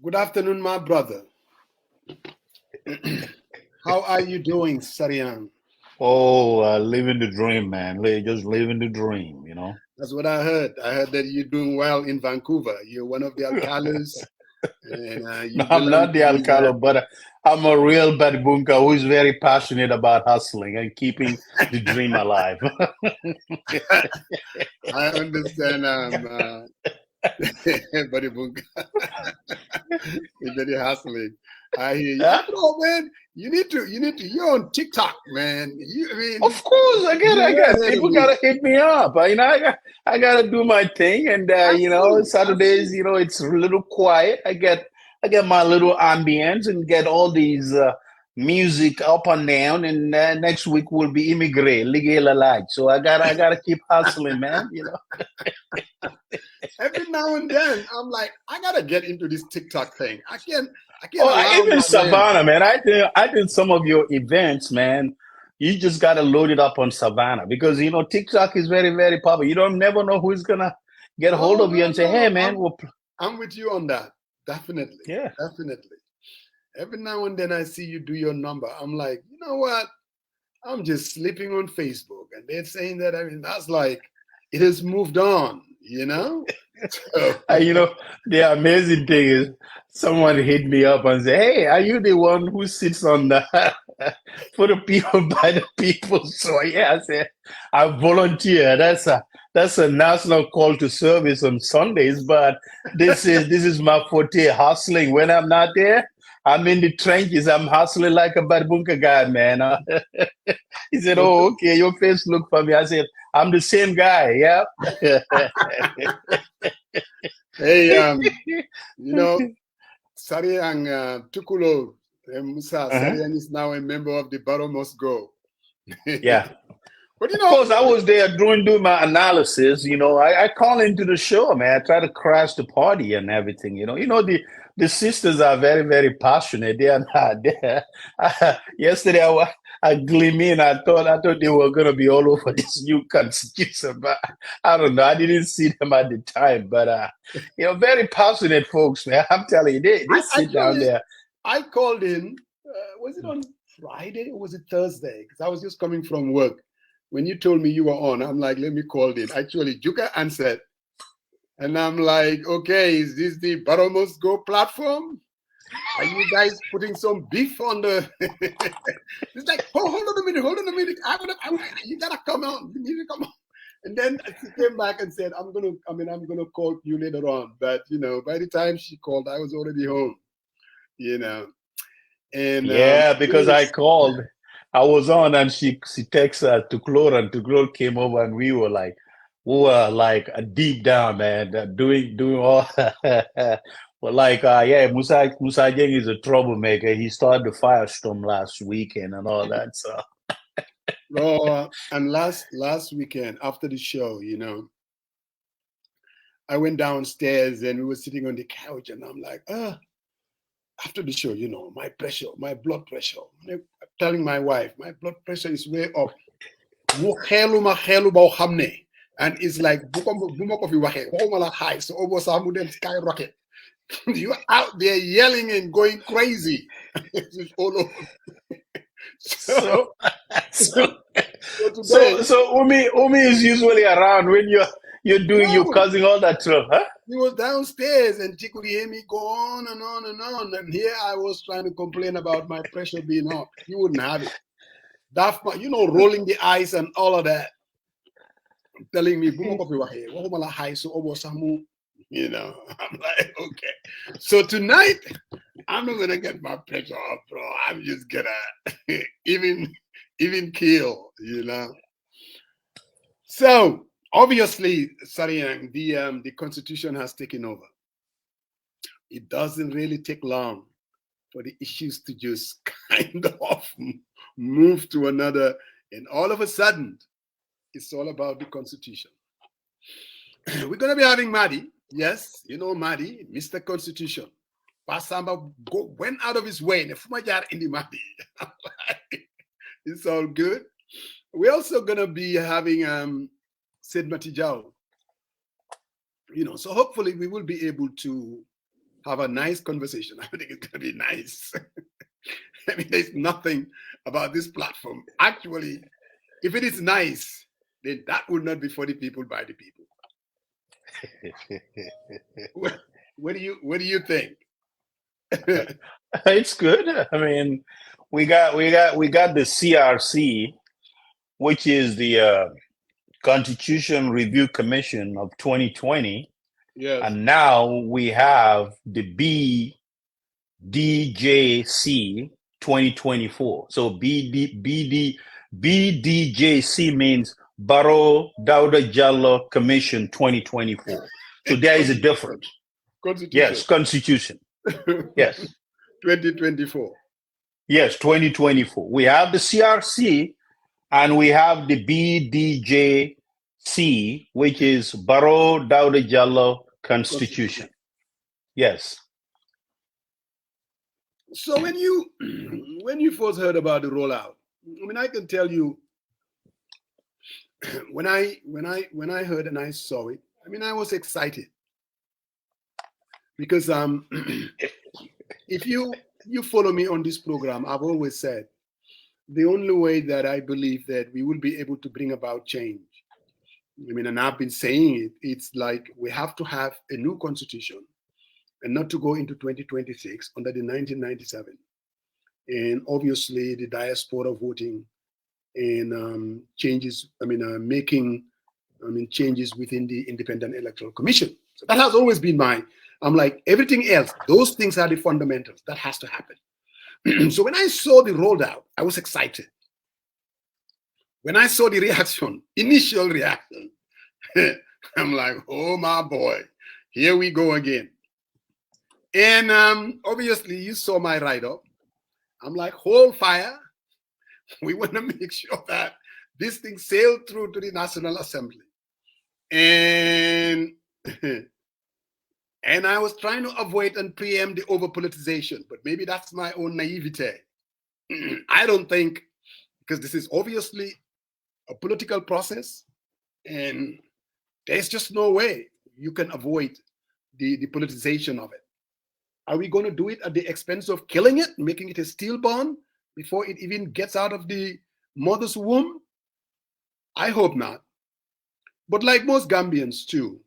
Good afternoon, my brother. How are you doing, Sarian? Oh, living the dream, man. Just living the dream. That's what I heard. I heard that you're doing well in Vancouver. You're one of the alcalos, and No, you I'm belong not the to the. Alcalo, but I'm a real Badibunka who is very passionate about hustling and keeping the dream alive. I understand. Buddy Book, you're very hustling. I hear you. Huh? After all, man, you need to. You're on TikTok, man. I mean, Of course, you're I way got ahead of people me. gotta hit me up. I gotta do my thing, and Absolutely, Saturdays, absolutely. it's a little quiet. I get my little ambience and get all these music up and down. And next week will be Immigrate, Ligue La Light. So I gotta keep hustling, man. Every now and then, I'm like, I gotta get into this TikTok thing. I can't Oh, allow even my man. Savannah, man. I did some of your events, man. You just gotta load it up on Savannah because TikTok is very, very popular. You don't never know who's gonna get a hold No, of you no, and say, no. "Hey, man, I'm with you on that. Definitely, yeah." definitely. Every now and then, I see you do your number. I'm like, you know what? I'm just sleeping on Facebook, and they're saying that. I mean, that's like it has moved on. So, You know, the amazing thing is someone hit me up and say, "Hey, are you the one who sits on the for the people by the people?" So yeah, I said, "I volunteer. That's a national call to service on Sundays, but this is my forte, hustling. When I'm not there, I'm in the trenches. I'm hustling like a Barbunka guy, man." He said, so "Oh, okay, your face look familiar." I said, "I'm the same guy. Yeah." hey, Sariang Tukulo Musa Uh-huh. Sariang is now a member of the Barrow Must Go. Yeah. But Of course, I was there doing my analysis. I call into the show, man. I try to crash the party and everything. The sisters are very, very passionate. They are not there. Yesterday, I gleam in. I thought they were gonna be all over this new constitution, but I don't know. I didn't see them at the time, but very passionate folks, man. I'm telling you, they I sit down actually there. I called in. Was it on Friday or was it Thursday? Because I was just coming from work. When you told me you were on, I'm like, let me call in. Actually, Juka answered, and I'm like, okay, is this the Barrow Must Go platform? Are you guys putting some beef on the? It's like, oh, hold on a minute. You gotta come on. You need to come on. And then she came back and said, I'm gonna call you later on. But by the time she called, I was already home. You know, and Yeah, it because I was called. I was on and she texted to Claude and to Claude came over and we were like deep down, man, doing all well, like yeah, Musa Jeng is a troublemaker. He started the firestorm last weekend and all that. So and last weekend after the show, I went downstairs and we were sitting on the couch, and I'm like, after the show, my pressure, my blood pressure. I'm telling my wife, my blood pressure is way up. Mu xelu ma xelu boo xam ne, and it's like bu ma ko fi waxee waxuma la high, so almost mu dem skyrocket. You're out there yelling and going crazy. It's just all over. So, so so so so today, so Umi is usually around when you're doing your no, causing all that trouble, huh? he was downstairs and she could hear me go on and on and on. And here I was trying to complain about my pressure being up. You wouldn't have it. Daft Punk, rolling the eyes and all of that, telling me, "Buma ko fi waxee, waxuma la high, so obo sax mu," I'm like, okay. So tonight, I'm not gonna get my pressure up, bro. I'm just gonna even kill. So obviously, Sariang, the constitution has taken over. It doesn't really take long for the issues to just kind of move to another, and all of a sudden, it's all about the constitution. We're gonna be having Madi. Yes, Madi, Mr. Constitution. Pasamba went out of his way in the Madi. It's all good. We're also gonna be having Sid Matijao. So hopefully we will be able to have a nice conversation. I think it's going to be nice. I mean, there's nothing about this platform. Actually, if it is nice, then that would not be for the people by the people. What do you think? It's good. I mean, we got the CRC, which is the Constitution Review Commission of 2020, Yes. and now we have the BDJC 2024. So BDJC means Barrow Dauda Jallo Commission 2024. So there is a difference. Constitution. Yes, Constitution. Yes. 2024. Yes, 2024. We have the CRC and we have the BDJC, which is Barrow Dauda Jallo Constitution. Yes. So when you first heard about the rollout, I mean, I can tell you, when I heard and I saw it, I mean, I was excited because if you follow me on this program, I've always said the only way that I believe that we will be able to bring about change, I mean, and I've been saying it, it's like we have to have a new constitution and not to go into 2026 under the 1997. And obviously the diaspora voting and changes, I mean, changes within the Independent Electoral Commission. So that has always been I'm like, everything else, those things are the fundamentals. That has to happen. So when I saw the rollout, I was excited. When I saw the initial reaction, I'm like, oh my boy, here we go again. And obviously you saw my write-up. I'm like, hold fire. We want to make sure that this thing sailed through to the National Assembly. And and I was trying to avoid and preempt the over-politicization, but maybe that's my own naivete. I don't think, because this is obviously a political process, and there's just no way you can avoid the politicization of it. Are we going to do it at the expense of killing it, making it a stillborn before it even gets out of the mother's womb? I hope not. But like most Gambians too,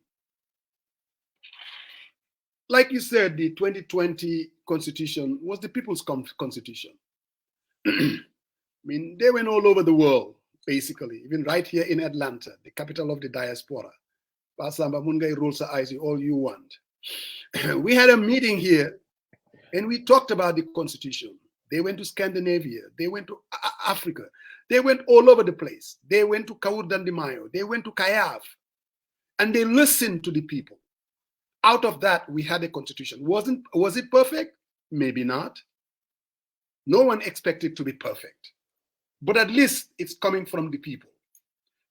like you said, the 2020 constitution was the people's constitution. I mean, they went all over the world, basically, even right here in Atlanta, the capital of the diaspora. Pasamba Mungai rules all you want. We had a meeting here and we talked about the constitution. They went to Scandinavia, they went to Africa, they went all over the place. They went to Kaurdandimayo, they went to Kayaf, and they listened to the people. Out of that, we had a constitution. Was it perfect? Maybe not. No one expected it to be perfect, but at least it's coming from the people.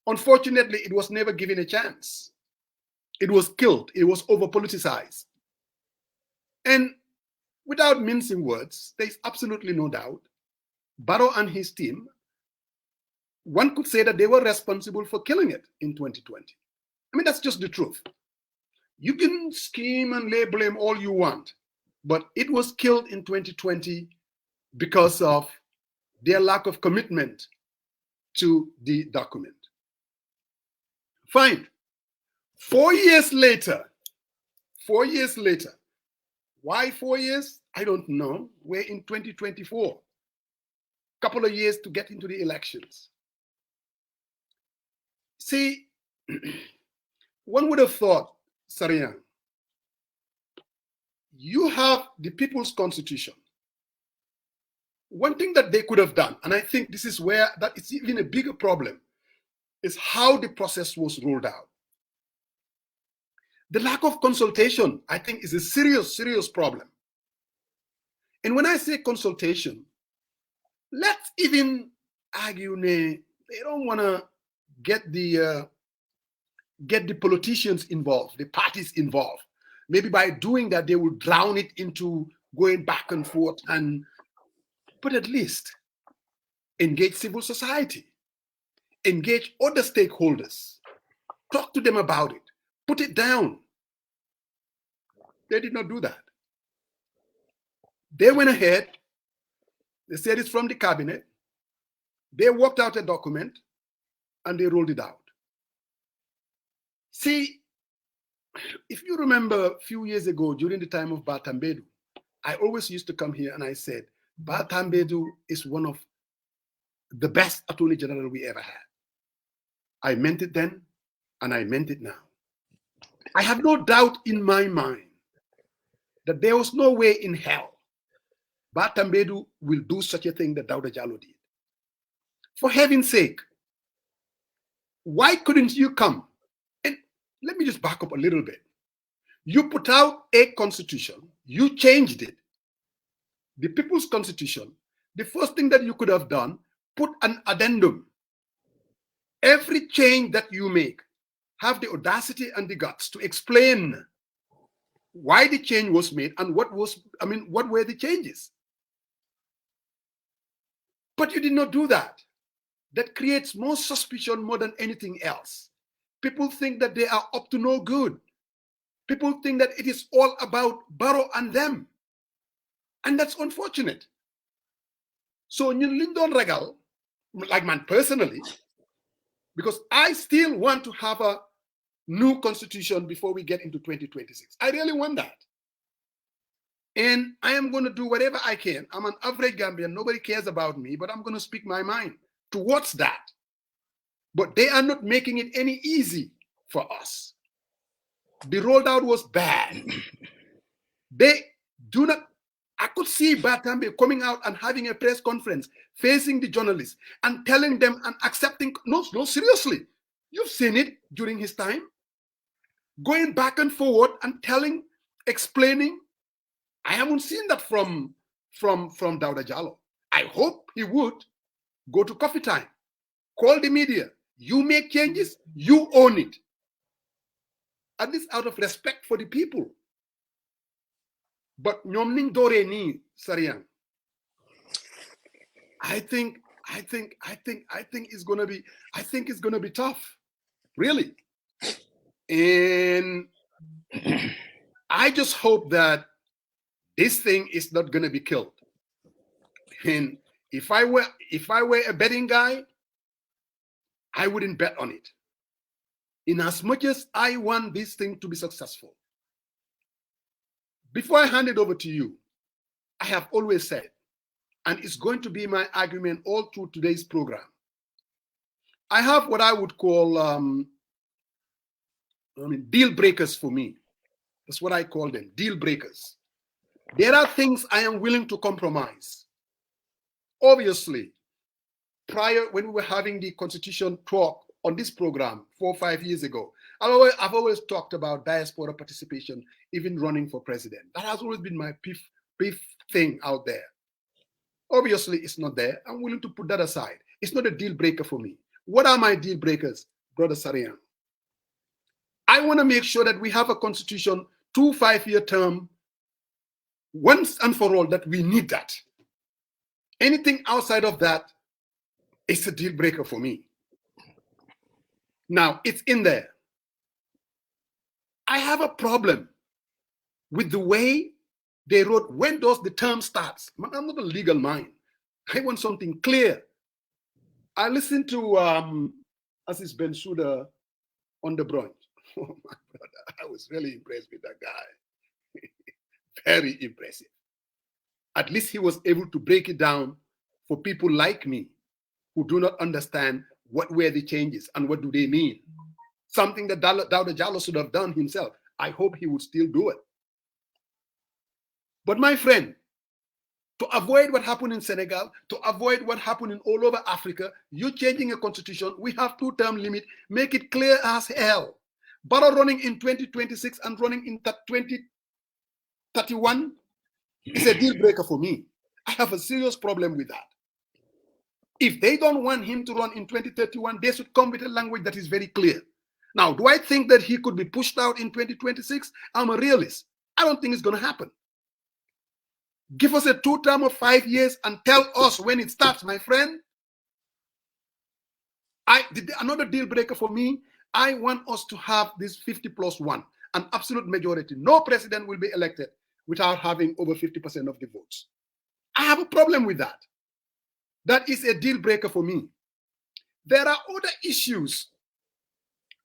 Unfortunately, it was never given a chance. It was killed. It was over-politicized. And without mincing words, there's absolutely no doubt, Barrow and his team, one could say that they were responsible for killing it in 2020. I mean, that's just the truth. You can scheme and lay blame all you want, but it was killed in 2020 because of their lack of commitment to the document. Fine. 4 years later, why 4 years? I don't know. We're in 2024. Couple of years to get into the elections. See, one would have thought, Sarian, you have the People's Constitution. One thing that they could have done, and I think this is where that is even a bigger problem, is how the process was rolled out. The lack of consultation, I think, is a serious, serious problem. And when I say consultation, let's even argue they don't want to get the politicians involved, the parties involved. Maybe by doing that, they will drown it into going back and forth. But at least engage civil society, engage other stakeholders, talk to them about it, put it down. They did not do that. They went ahead, they said it's from the cabinet, they worked out a document, and they rolled it out. See, if you remember a few years ago during the time of Batambedu, I always used to come here and I said, Batambedu is one of the best attorney general we ever had. I meant it then, and I meant it now. I have no doubt in my mind that there was no way in hell Batambedu will do such a thing that Dawda Jallow did. For heaven's sake, why couldn't you come? And let me just back up a little bit. You put out a constitution, you changed it, the People's Constitution. The first thing that you could have done, put an addendum. Every change that you make, have the audacity and the guts to explain why the change was made and what were the changes. But you did not do that. That creates more suspicion more than anything else. People think that they are up to no good. People think that it is all about Barrow and them. And that's unfortunate. So Lindon Regal, like man personally, because I still want to have a new constitution before we get into 2026. I really want that. And I am going to do whatever I can. I'm an average Gambian. Nobody cares about me, but I'm going to speak my mind towards that. But they are not making it any easy for us. The rollout was bad. They do not. I could see Batambe coming out and having a press conference, facing the journalists and telling them and accepting. No, seriously. You've seen it during his time. Going back and forward and telling, explaining. I haven't seen that from Dawda Jallow. I hope he would go to coffee time, call the media. You make changes, you own it. At least out of respect for the people. But ñom niñ dooree nii Sariang, I think it's gonna be tough, really. And I just hope that this thing is not gonna be killed. And if I were a betting guy, I wouldn't bet on it. In as much as I want this thing to be successful. Before I hand it over to you, I have always said, and it's going to be my argument all through today's program, I have what I would call deal breakers for me. That's what I call them, deal breakers. There are things I am willing to compromise. Obviously, prior, when we were having the constitution talk on this program 4 or 5 years ago, I've always talked about diaspora participation, even running for president. That has always been my beef thing out there. Obviously, it's not there. I'm willing to put that aside. It's not a deal breaker for me. What are my deal breakers, Brother Sariang? I want to make sure that we have a constitution, 2 5-year term, once and for all, that we need that. Anything outside of that is a deal breaker for me. Now, it's in there. I have a problem with the way they wrote, when does the term starts? I'm not a legal mind. I want something clear. I listened to Aziz Bensouda on the brunch. Oh my brother, I was really impressed with that guy. Very impressive. At least he was able to break it down for people like me who do not understand what were the changes and what do they mean. Something that Dawda Jallow should have done himself. I hope he would still do it. But my friend, to avoid what happened in Senegal, to avoid what happened in all over Africa, you changing a constitution, we have 2-term limit, make it clear as hell. Barrow running in 2026 and running in 2031 is a deal breaker for me. I have a serious problem with that. If they don't want him to run in 2031, they should come with a language that is very clear. Now, do I think that he could be pushed out in 2026? I'm a realist. I don't think it's going to happen. Give us a 2-term of 5 years and tell us when it starts, my friend. Another deal breaker for me, I want us to have this 50+1, an absolute majority. No president will be elected without having over 50% of the votes. I have a problem with that. That is a deal breaker for me. There are other issues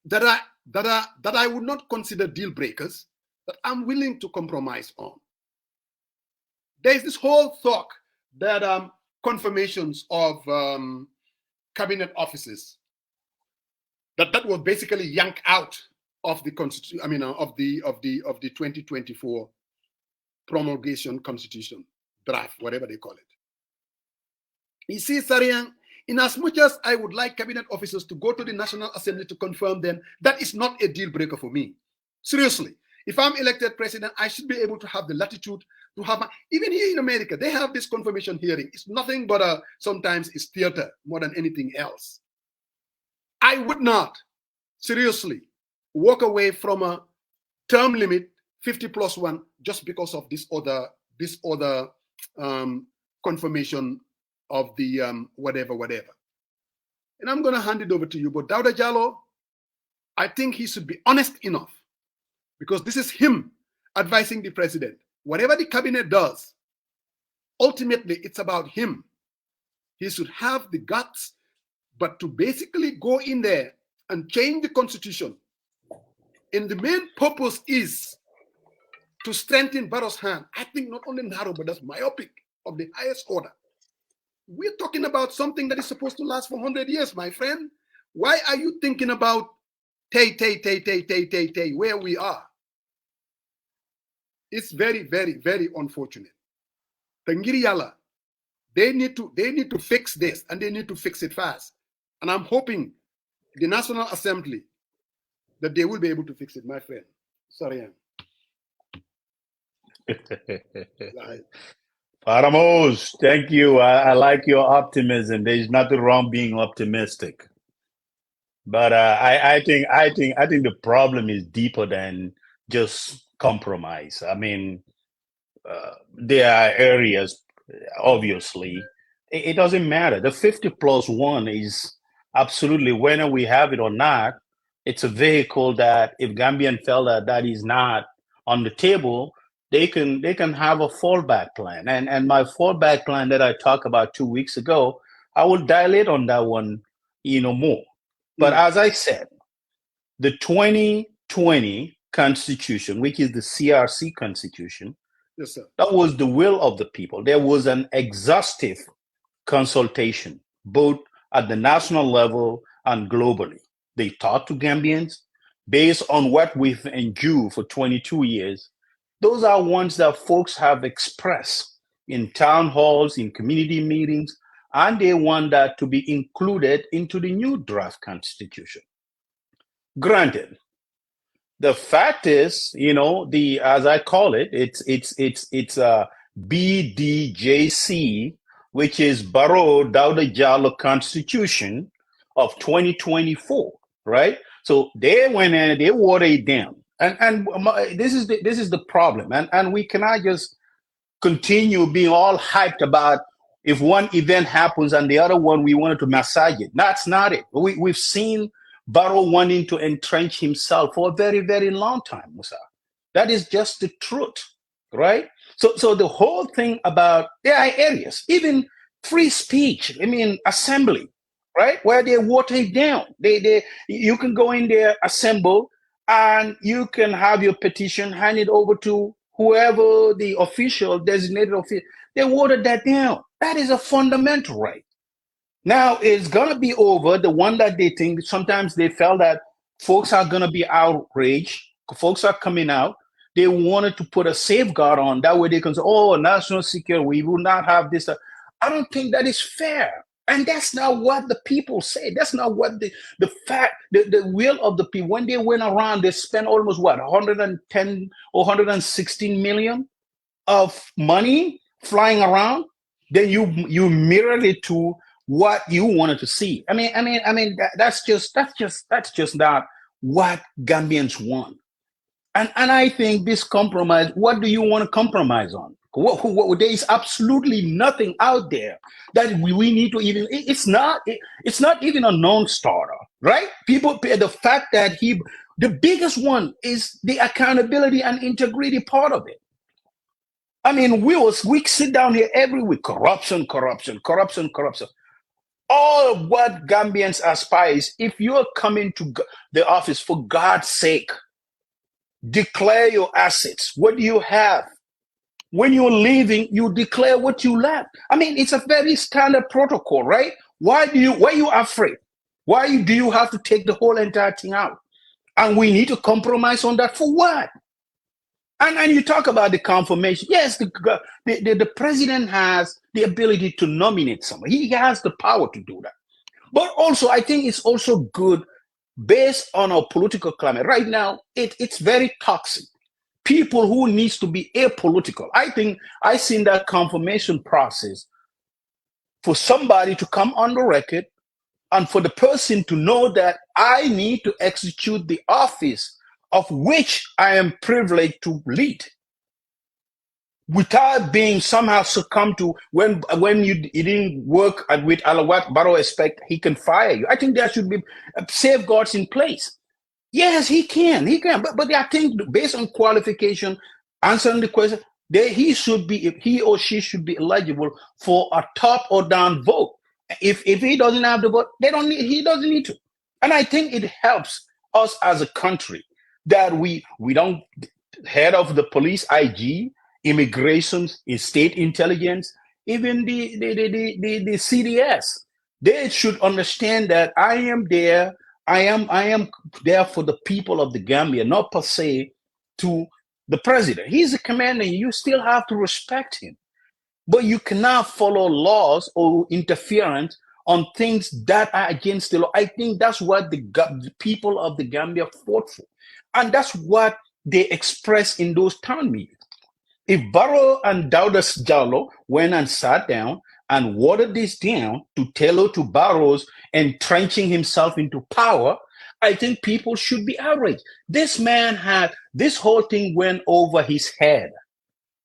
that I would not consider deal breakers that I'm willing to compromise on. There's this whole talk that confirmations of cabinet offices that was basically yanked out of the constitution. I mean, of the 2024 promulgation constitution draft, whatever they call it. You see, Sariang, in as much as I would like cabinet officers to go to the National Assembly to confirm them, that is not a deal breaker for me. Seriously, if I'm elected president, I should be able to have the latitude to have, even here in America, they have this confirmation hearing. It's nothing but sometimes it's theater more than anything else. I would not, seriously, walk away from a term limit 50+1 just because of this other confirmation of the whatever. And I'm going to hand it over to you. But Dawda Jallow, I think he should be honest enough, because this is him advising the president. Whatever the cabinet does, ultimately it's about him. He should have the guts, but to basically go in there and change the constitution. And the main purpose is to strengthen Barrow's hand. I think not only narrow, but that's myopic of the highest order. We're talking about something that is supposed to last for 100 years, my friend. Why are you thinking about where we are? It's very, very, very unfortunate. Tangiri they need to fix this, and they need to fix it fast. And I'm hoping the National Assembly that they will be able to fix it, my friend. Sorry, Paramos, thank you. I like your optimism. There's nothing wrong being optimistic, but I think the problem is deeper than just compromise. I mean, there are areas, obviously, it doesn't matter. The 50+1 is absolutely, whether we have it or not, it's a vehicle that if Gambian felt that is not on the table, they can have a fallback plan. And my fallback plan that I talked about 2 weeks ago, I will dilate on that one, more. But as I said, the 2020 Constitution, which is the CRC Constitution, yes, sir, that was the will of the people. There was an exhaustive consultation, both at the national level and globally. They talked to Gambians based on what we've endured for 22 years. Those are ones that folks have expressed in town halls, in community meetings, and they want that to be included into the new draft constitution. Granted, the fact is, as I call it, it's a BDJC, which is Barrow Dawda Jallow Constitution of 2024, right? So they went in, they watered it down. And this is the problem, and we cannot just continue being all hyped about if one event happens and the other one we wanted to massage it. That's not it. We've seen Barrow wanting to entrench himself for a very, very long time, Musa. That is just the truth, right? So the whole thing about, there are areas, even free speech, assembly, right, where they water it down. You can go in there, assemble, and you can have your petition handed over to whoever the official, designated official. They watered that down. That is a fundamental right. Now it's gonna be over. The one that they think, sometimes they felt that folks are gonna be outraged. Folks are coming out. They wanted to put a safeguard on. That way they can say, oh, national security, we will not have this. I don't think that is fair. And that's not what the people say. That's not what the will of the people. When they went around, they spent almost 110 or 116 million of money flying around. Then you mirrored it to what you wanted to see. That's just not what Gambians want. And I think this compromise, what do you want to compromise on? There is absolutely nothing out there that we need to even, it's not even a non-starter, right? People, the fact that the biggest one is the accountability and integrity part of it. I mean, we sit down here every week, corruption, corruption, corruption, corruption. All of what Gambians aspire is, if you're coming to the office, for God's sake, declare your assets. What do you have? When you're leaving, you declare what you left. I mean, it's a very standard protocol, right? Why are you afraid? Why do you have to take the whole entire thing out? And we need to compromise on that for what? And you talk about the confirmation. Yes, the president has the ability to nominate someone. He has the power to do that. But also, I think it's also good based on our political climate. Right now, it's very toxic. People who needs to be apolitical. I think I seen that confirmation process for somebody to come on the record and for the person to know that I need to execute the office of which I am privileged to lead, without being somehow succumbed to when you didn't work with Alawat Barrow expect he can fire you. I think there should be safeguards in place. Yes, he can. But I think based on qualification, answering the question, he or she should be eligible for a top or down vote. If he doesn't have the vote, he doesn't need to. And I think it helps us as a country that we don't, head of the police, IG, immigration, state intelligence, even the CDS, they should understand that I am there for the people of the Gambia, not per se to the president. He's a commander. You still have to respect him. But you cannot follow laws or interference on things that are against the law. I think that's what the people of the Gambia fought for. And that's what they expressed in those town meetings. If Barrow and Daudas Jallo went and sat down and watered this down to tailor to Barrow's entrenching himself into power, I think people should be outraged. This man this whole thing went over his head.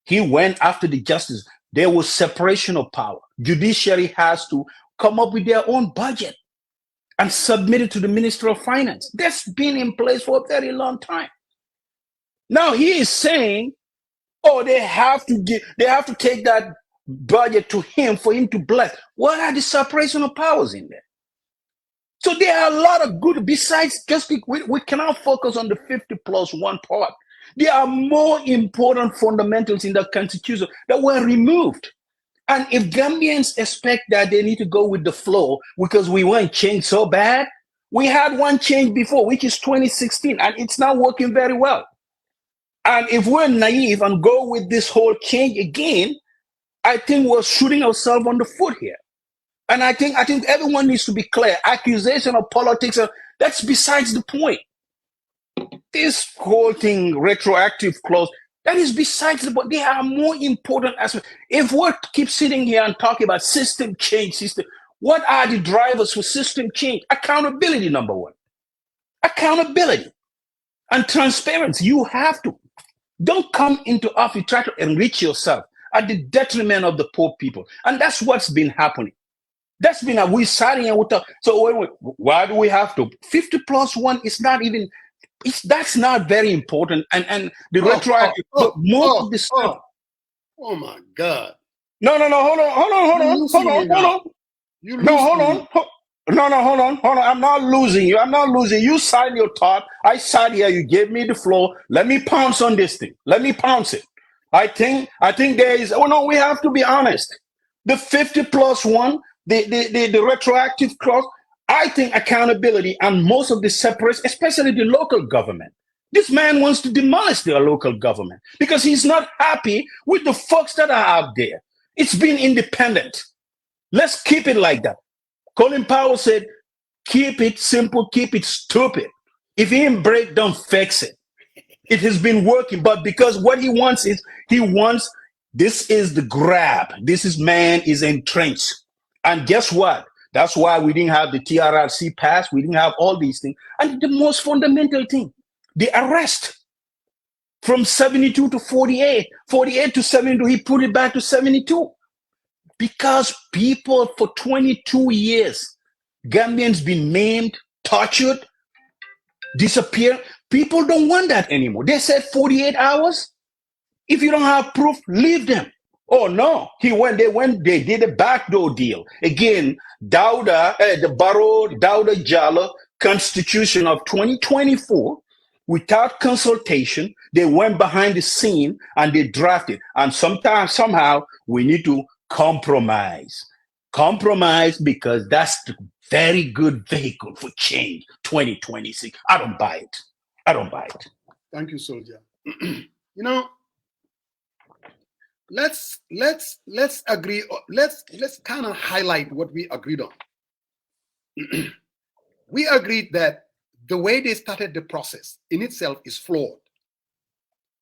He went after the justice. There was separation of power. Judiciary has to come up with their own budget and submit it to the Minister of Finance. That's been in place for a very long time. Now he is saying, oh, they have to take that budget to him for him to bless. What are the separation of powers in there? So there are a lot of good, besides just, we cannot focus on the 50+1 part. There are more important fundamentals in the Constitution that were removed. And if Gambians expect that they need to go with the flow because we want change so bad, we had one change before, which is 2016, and it's not working very well. And if we're naive and go with this whole change again, I think we're shooting ourselves on the foot here. And I think everyone needs to be clear. Accusation of politics, that's besides the point. This whole thing, retroactive clause, that is besides the point. There are more important aspects. If we keep sitting here and talking about system change, what are the drivers for system change? Accountability, number one. Accountability and transparency. You have to. Don't come into office, try to enrich yourself at the detriment of the poor people. And that's what's been happening. That's been, we starting here with why do we have to? 50+1 is not even, that's not very important. And the retroactive, most of the stuff. Oh my God. No, hold on. Hold on. I'm not losing you. You signed your thought. I sat here. You gave me the floor. Let me pounce on this thing. Let me pounce it. I think there is. Oh no, we have to be honest. The 50+1, the retroactive clause. I think accountability and most of the separation, especially the local government. This man wants to demolish their local government because he's not happy with the folks that are out there. It's been independent. Let's keep it like that. Colin Powell said, keep it simple, keep it stupid. If he ain't break, don't fix it. It has been working, but because what he wants is, this is the grab. Man is entrenched. And guess what? That's why we didn't have the TRRC pass. We didn't have all these things. And the most fundamental thing, the arrest from 72 to 48, 48 to 72, he put it back to 72. Because people for 22 years, Gambians been maimed, tortured, disappeared. People don't want that anymore. They said 48 hours. If you don't have proof, leave them. Oh no, they did a backdoor deal. Again, the Barrow Dowda Jallow Constitution of 2024, without consultation, they went behind the scene and they drafted. And somehow, we need to compromise. Compromise, because that's the very good vehicle for change. 2026. I don't buy it. I don't buy it. Thank you, Soldier. You know, let's agree. Let's kind of highlight what we agreed on. We agreed that the way they started the process in itself is flawed.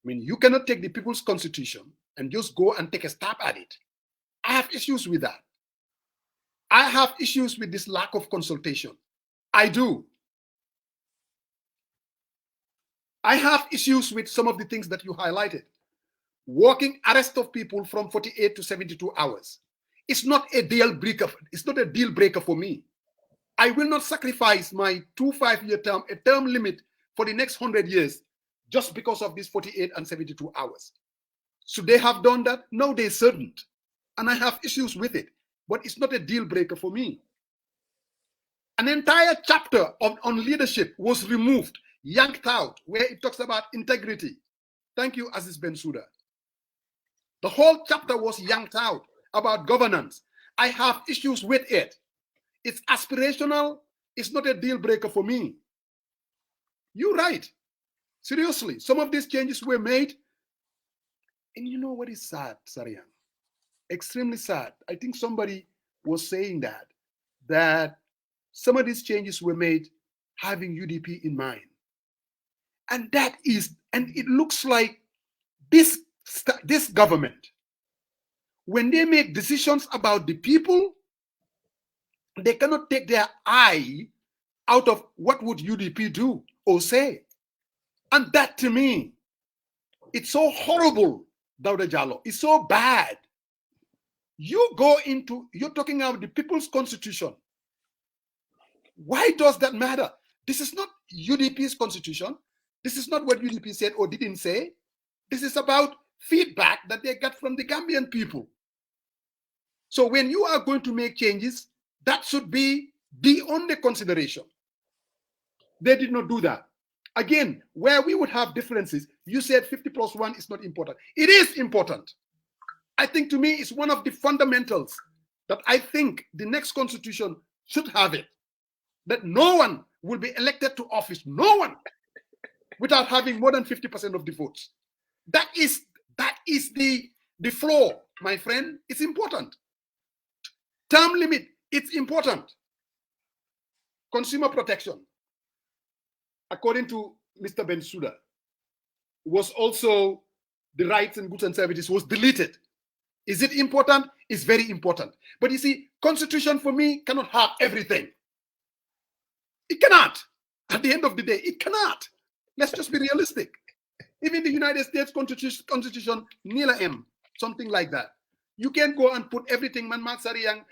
I mean, you cannot take the People's Constitution and just go and take a stab at it. I have issues with that. I have issues with this lack of consultation. I do. I have issues with some of the things that you highlighted. Working arrest of people from 48 to 72 hours. It's not a deal breaker. It's not a deal breaker for me. I will not sacrifice my 2 5-year term, a term limit for the next 100 years, just because of these 48 and 72 hours. Should they have done that? No, they shouldn't. And I have issues with it, but it's not a deal breaker for me. An entire chapter on leadership was removed, yanked out, where it talks about integrity. Thank you, Aziz Bensouda. The whole chapter was yanked out about governance. I have issues with it. It's aspirational. It's not a deal breaker for me. You're right. Seriously, some of these changes were made. And you know what is sad, Sarian? Extremely sad. I think somebody was saying that some of these changes were made having UDP in mind. And it looks like this government, when they make decisions about the people, they cannot take their eye out of what would UDP do or say. And that, to me, it's so horrible, Dawda Jallow. It's so bad. You're talking about the People's Constitution. Why does that matter? This is not UDP's constitution. This is not what UDP said or didn't say. This is about feedback that they got from the Gambian people. So when you are going to make changes, that should be the only consideration. They did not do that. Again, where we would have differences, you said 50+1 is not important. It is important. I think, to me, it's one of the fundamentals that I think the next constitution should have it. That no one will be elected to office, no one, without having more than 50% of the votes. That is the flaw, my friend. It's important. Term limit, it's important. Consumer protection, according to Mr. Bensouda, was also the rights and goods and services was deleted. Is it important? It's very important. But you see, constitution for me cannot have everything. It cannot. At the end of the day, it cannot. Let's just be realistic. Even the United States Constitution, Nila M, something like that. You can't go and put everything, man, Matsariang,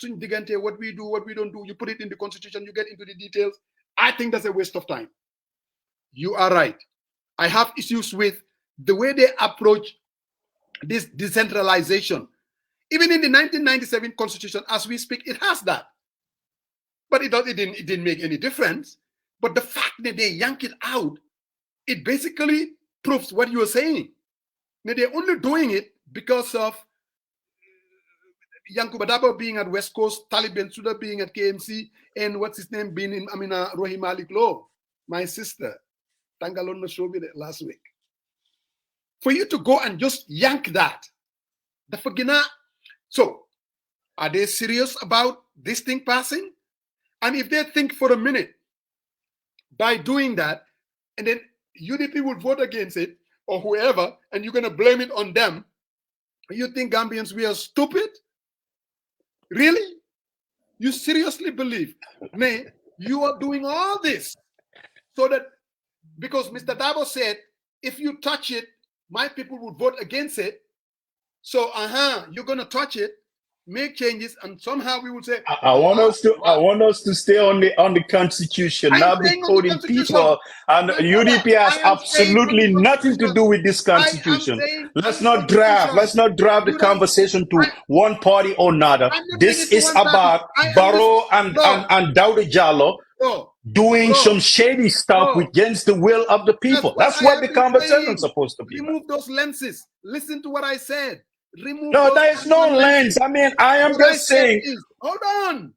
Digante, what we do, what we don't do. You put it in the Constitution, you get into the details. I think that's a waste of time. You are right. I have issues with the way they approach this decentralization. Even in the 1997 Constitution, as we speak, it has that. But it didn't make any difference. But the fact that they yank it out, it basically proves what you were saying. Now, they're only doing it because of Yankuba Dabo being at West Coast, Talib Bensouda being at KMC, and what's his name being in Rohim Malik Law, my sister, Tangalon showed me that last week. For you to go and just yank that, the Fagina. So, are they serious about this thing passing? And if they think for a minute, by doing that, and then UDP would vote against it, or whoever, and you're going to blame it on them, you think Gambians, we are stupid? Really? You seriously believe, Nay, you are doing all this so that, because Mr. Dabo said, if you touch it, my people would vote against it. So, you're going to touch it. make changes, and somehow we would say, I want us to stay on the Constitution, I'm not be staying on the quoting Constitution. people. And My brother, UDP has I am staying on the absolutely nothing to Constitution. do with this I am Constitution. staying Let's on the not drive. Constitution. Let's not drive the You don't- conversation to I- one party or another. I'm not This taking it is to one party. about I am Barrow listening. No. and Dawda Jallo No. doing No. some shady stuff No. against the will of the people. That's I what have the been conversation saying. is supposed to be. Remove those lenses. Listen to what I said. Remove No, those there is no lens. I mean, I am What I just said saying. is, hold on.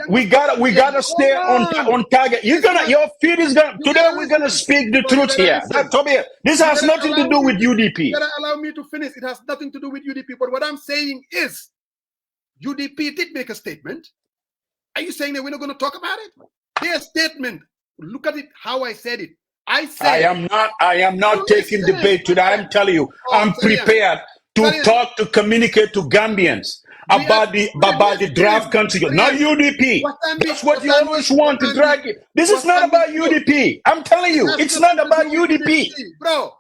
We gotta stay on target. You're gonna, your feet is gonna. Today we're gonna speak the truth here. Toby, this has nothing to do with UDP. You gotta allow me to finish. It has nothing to do with UDP. But what I'm saying is, UDP did make a statement. Are you saying that we're not going to talk about it? Their statement. Look at it. How I said it. I said. I am not taking debate today. I'm telling you, I'm prepared to talk, to communicate to Gambians about the draft country, not UDP. That's what you always want to drag it. This is not about UDP. I'm telling you, it's not about UDP. Bro,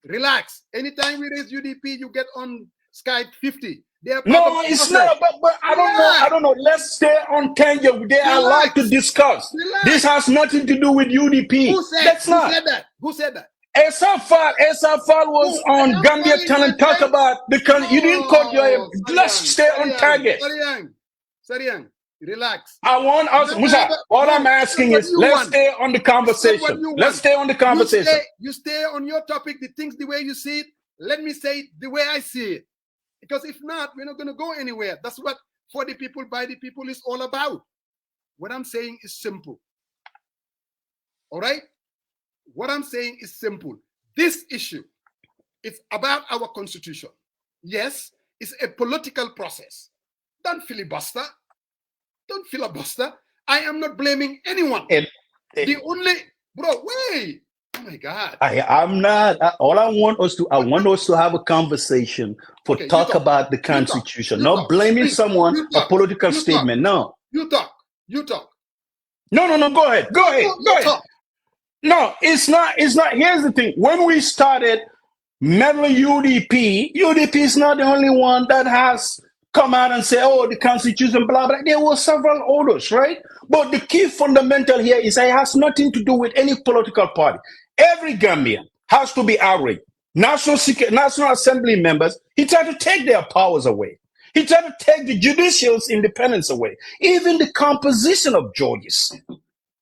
relax. Anytime we raise UDP, you get on Skype 50. No, it's not. But I don't know. Let's stay on tangent. They are allowed to discuss. This has nothing to do with UDP. Who said that? Who said that? Esafal was on Gambia Talent talk about the country. You didn't quote your. Let's stay on target. Sariang, relax. I want us, Musa. All I'm asking is let's stay on the conversation. Let's stay on the conversation. You stay on your topic, the things the way you see it. Let me say it the way I see it. Because if not, we're not going to go anywhere. That's what for the people, by the people is all about. What I'm saying is simple. All right? What I'm saying is simple. This issue is about our constitution. Yes, it's a political process. Don't filibuster. Don't filibuster. I am not blaming anyone. The only, bro, wait. Oh my God. I'm not. All I want us to have a conversation talk about the Constitution, not blaming someone a political statement. No. You talk. No. Go ahead. Go ahead. No, it's not. Here's the thing. When we started meddling UDP is not the only one that has come out and say, oh, the Constitution, blah, blah. There were several others, right? But the key fundamental here is it has nothing to do with any political party. Every Gambian has to be outraged. National Assembly members, he tried to take their powers away. He tried to take the judicial independence away. Even the composition of judges,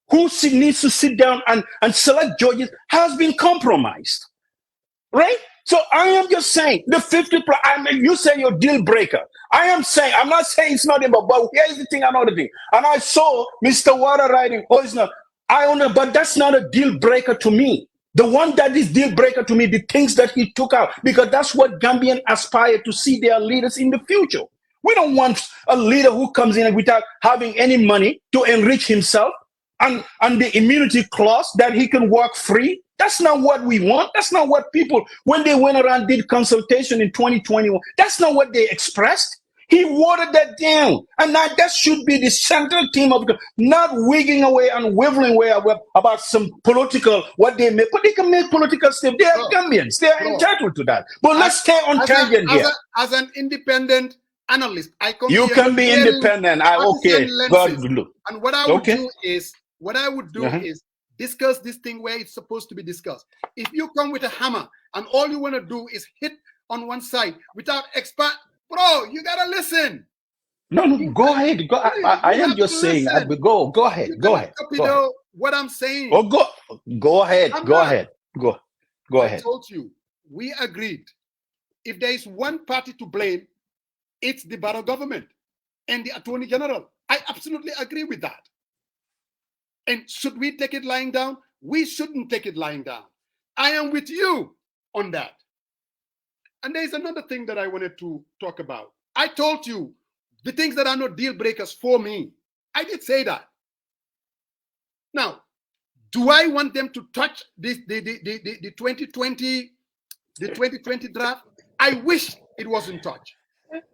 who needs to sit down and select judges, has been compromised. Right? So I am just saying, the 50, you say your deal breaker. I'm not saying it's not about, but here's the thing, another thing. And I saw Mr. Water writing, oh, it's not. I don't know, but that's not a deal breaker to me. The one that is deal breaker to me, the things that he took out, because that's what Gambians aspire to see their leaders in the future. We don't want a leader who comes in without having any money to enrich himself and the immunity clause that he can work free. That's not what we want. That's not what people, when they went around did consultation in 2021, that's not what they expressed. He watered that down. And now that should be the central theme of not wigging away and wiggling away about some political, what they make. But they can make political stuff. They are Gambians. They are entitled to that. But let's stay on tangent here. As an independent analyst, I come You can be independent. Okay. God, look. And what I would do is discuss this thing where it's supposed to be discussed. If you come with a hammer and all you want to do is hit on one side without expert, bro, you gotta listen. No, go ahead. Go. I am just saying. Go ahead. Go ahead. What I'm saying. Oh, go ahead. Go ahead. I told you, we agreed. If there is one party to blame, it's the Barrow government and the Attorney General. I absolutely agree with that. And should we take it lying down? We shouldn't take it lying down. I am with you on that. And there's another thing that I wanted to talk about. I told you the things that are not deal breakers for me. I did say that. Now, do I want them to touch the 2020 draft? I wish it wasn't touched.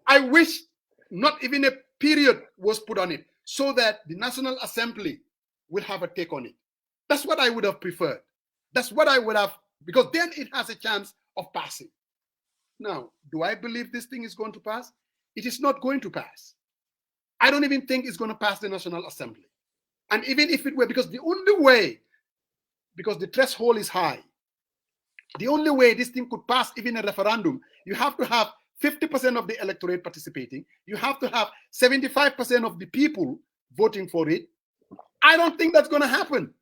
I wish not even a period was put on it so that the National Assembly will have a take on it. That's what I would have preferred. That's what I would have, because then it has a chance of passing. Now, do I believe this thing is going to pass? it is not going to pass. I don't even think it's going to pass the National Assembly. And even if it were, because the only way, because the threshold is high, the only way this thing could pass even a referendum, you have to have 50% of the electorate participating. You have to have 75% of the people voting for it. I don't think that's going to happen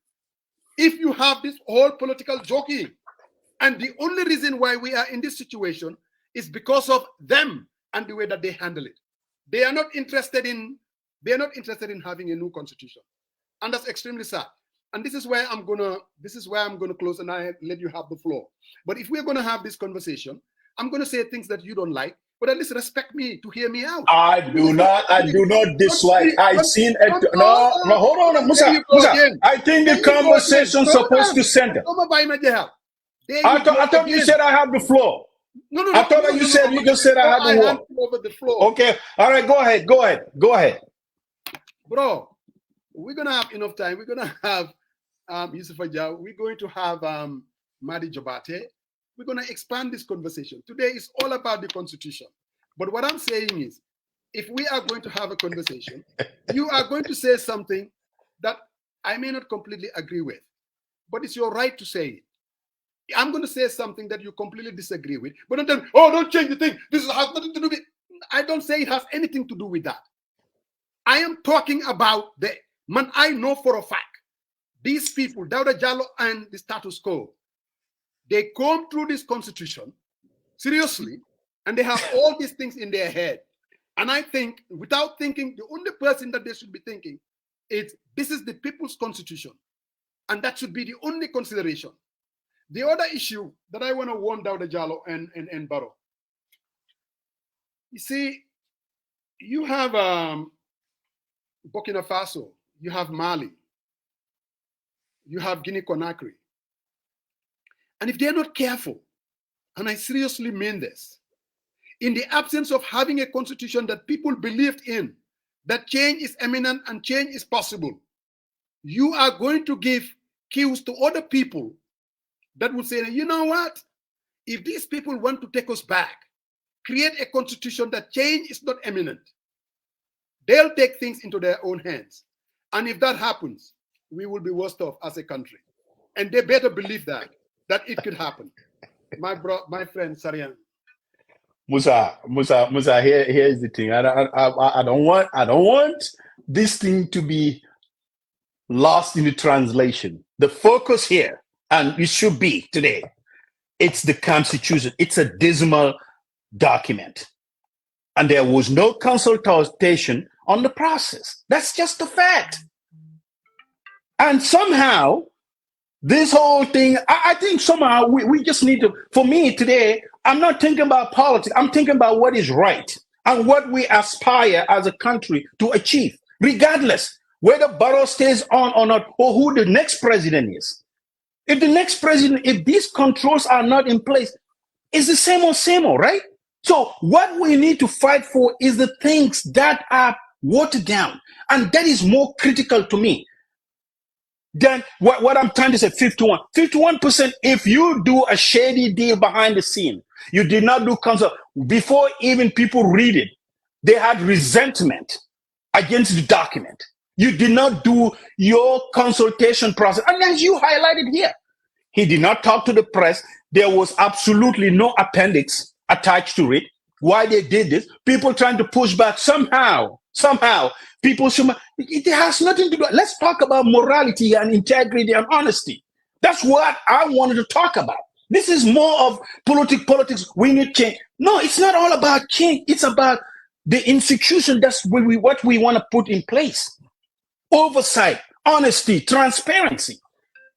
if you have this whole political jockeying. And the only reason why we are in this situation is because of them and the way that they handle it. They are not interested in having a new constitution. And that's extremely sad. And this is where I'm gonna close, and I let you have the floor. But if we're gonna have this conversation, I'm gonna say things that you don't like, but at least respect me to hear me out. I do not dislike. I've seen it. No, hold on, Musa. I think the conversation's supposed to center. I thought you said I have the floor. No. I thought you said you just said I had the floor. Okay, all right, go ahead. Bro, we're gonna have enough time. We're gonna have Yusuf Ajao. We're going to have Madi Jobate. We're gonna expand this conversation. Today is all about the Constitution. But what I'm saying is, if we are going to have a conversation, you are going to say something that I may not completely agree with, but it's your right to say it. I'm going to say something that you completely disagree with, but don't tell me, oh, don't change the thing. This has nothing to do with it. I don't say it has anything to do with that. I am talking about man, I know for a fact, these people, Dawda Jallow and the status quo, they come through this constitution, seriously, and they have all these things in their head. And I think, without thinking, the only person that they should be thinking is, this is the people's constitution. And that should be the only consideration. The other issue that I want to warn Dawda Jallow and Barrow, you see, you have Burkina Faso, you have Mali, you have Guinea-Conakry. And if they're not careful, and I seriously mean this, in the absence of having a constitution that people believed in, that change is imminent and change is possible, you are going to give cues to other people that will say, you know what? If these people want to take us back, create a constitution that change is not imminent, they'll take things into their own hands. And if that happens, we will be worse off as a country. And they better believe that it could happen. My friend Sarian. Musa, here's the thing. I don't want this thing to be lost in the translation. The focus here, and it should be today, it's the Constitution. It's a dismal document. And there was no consultation on the process. That's just a fact. And somehow, this whole thing, I think somehow we just need to, for me today, I'm not thinking about politics. I'm thinking about what is right and what we aspire as a country to achieve, regardless whether Barrow stays on or not, or who the next president is. If the next president, if these controls are not in place, it's the same old, right? So what we need to fight for is the things that are watered down. And that is more critical to me than what I'm trying to say, 51%, if you do a shady deal behind the scene, you did not do consult, before even people read it, they had resentment against the document. You did not do your consultation process. And as you highlighted here, he did not talk to the press. There was absolutely no appendix attached to it. Why they did this? People trying to push back somehow, people should, it has nothing to do. Let's talk about morality and integrity and honesty. That's what I wanted to talk about. This is more of politics. We need change. No, it's not all about change. It's about the institution. That's what we want to put in place. Oversight, honesty, transparency.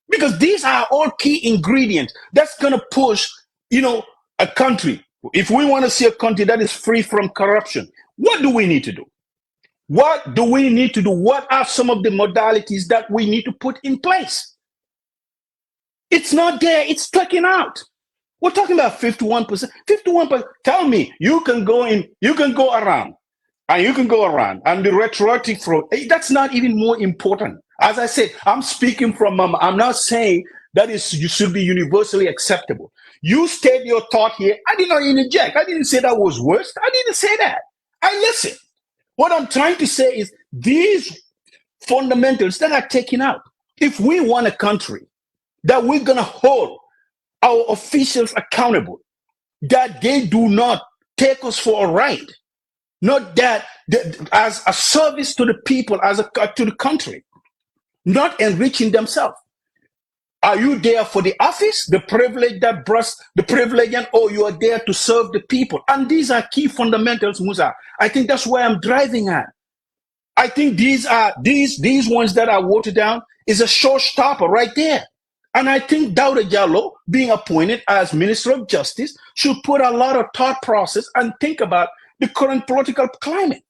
Because these are all key ingredients that's going to push, a country. If we want to see a country that is free from corruption, what do we need to do? What do we need to do? What are some of the modalities that we need to put in place? It's not there. It's taken out. We're talking about 51%. 51%. Tell me, you can go around, and the rhetoric that's not even more important. As I said, I'm speaking from, I'm not saying that you should be universally acceptable. You state your thought here. I did not interject. I didn't say that was worse. I didn't say that. I listen. What I'm trying to say is these fundamentals that are taken out. If we want a country that we're going to hold our officials accountable, that they do not take us for a ride, not that as a service to the people, to the country, not enriching themselves. Are you there for the office, the privilege that brush the privilege, or you are there to serve the people? And these are key fundamentals, Musa. I think that's where I'm driving at. I think these ones that are watered down is a showstopper right there. And I think Dauda Jallo, being appointed as Minister of Justice, should put a lot of thought process and think about the current political climate.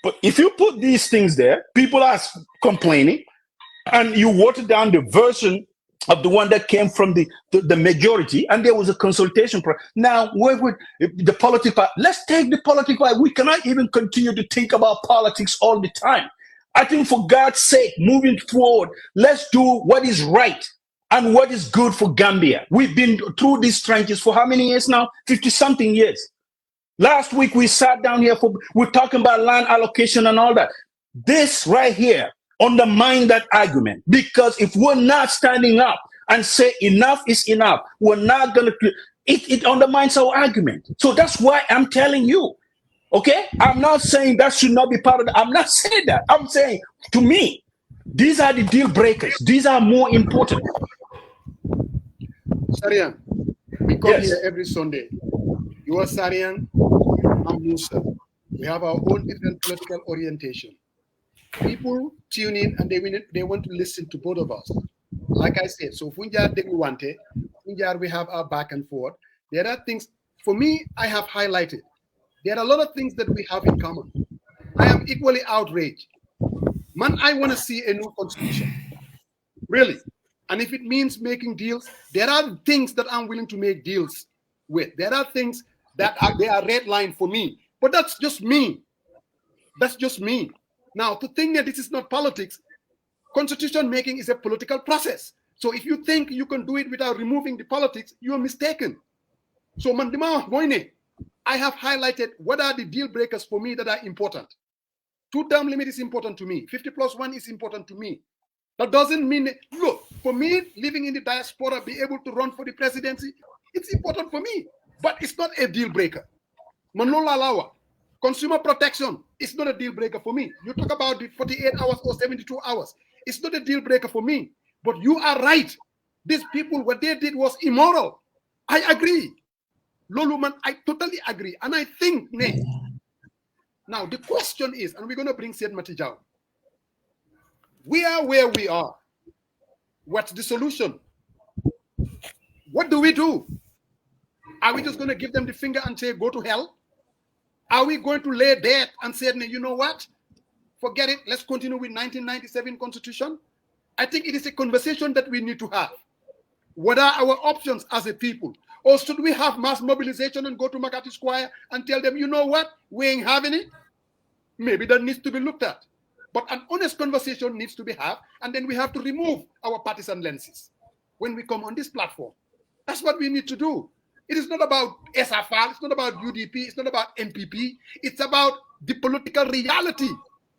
But if you put these things there, people are complaining, and you water down the version of the one that came from the majority, and there was a consultation. Now, where would the political? Let's take the political. We cannot even continue to think about politics all the time. I think, for God's sake, moving forward, let's do what is right and what is good for Gambia. We've been through these trenches for how many years now? 50-something years. Last week, we sat down here, we're talking about land allocation and all that. This right here undermine that argument, because if we're not standing up and say enough is enough, we're not going to, it undermines our argument. So that's why I'm telling you, okay? I'm not saying that should not be part of it. I'm not saying that. I'm saying, to me, these are the deal breakers. These are more important. Sarian, we come here every Sunday. You are Sarian, I'm Musa. We have our own different political orientation. People tune in and they want to listen to both of us. Like I said, so Funjar Deguwante, Funjar, we have our back and forth. There are things, for me, I have highlighted. There are a lot of things that we have in common. I am equally outraged. Man, I want to see a new constitution. Really. And if it means making deals, there are things that I'm willing to make deals with. There are things that they are red line for me. But that's just me. That's just me. Now, to think that this is not politics, constitution making is a political process. So if you think you can do it without removing the politics, you are mistaken. So, Mandima Moine, I have highlighted what are the deal breakers for me that are important. 2-term limit is important to me. 50+1 is important to me. That doesn't mean, look, for me, living in the diaspora, be able to run for the presidency, it's important for me. But it's not a deal breaker. Manola Lawa. Consumer protection is not a deal breaker for me. You talk about the 48 hours or 72 hours. It's not a deal breaker for me. But you are right. These people, what they did was immoral. I agree. Loluman, I totally agree. And I think, now the question is, and we're going to bring Syed Matijao. We are where we are. What's the solution? What do we do? Are we just going to give them the finger and say, go to hell? Are we going to lay there and say, you know what? Forget it. Let's continue with 1997 Constitution. I think it is a conversation that we need to have. What are our options as a people? Or should we have mass mobilization and go to Makati Square and tell them, you know what? We ain't having it. Maybe that needs to be looked at. But an honest conversation needs to be had. And then we have to remove our partisan lenses when we come on this platform. That's what we need to do. It is not about SFR, it's not about UDP, it's not about NPP. It's about the political reality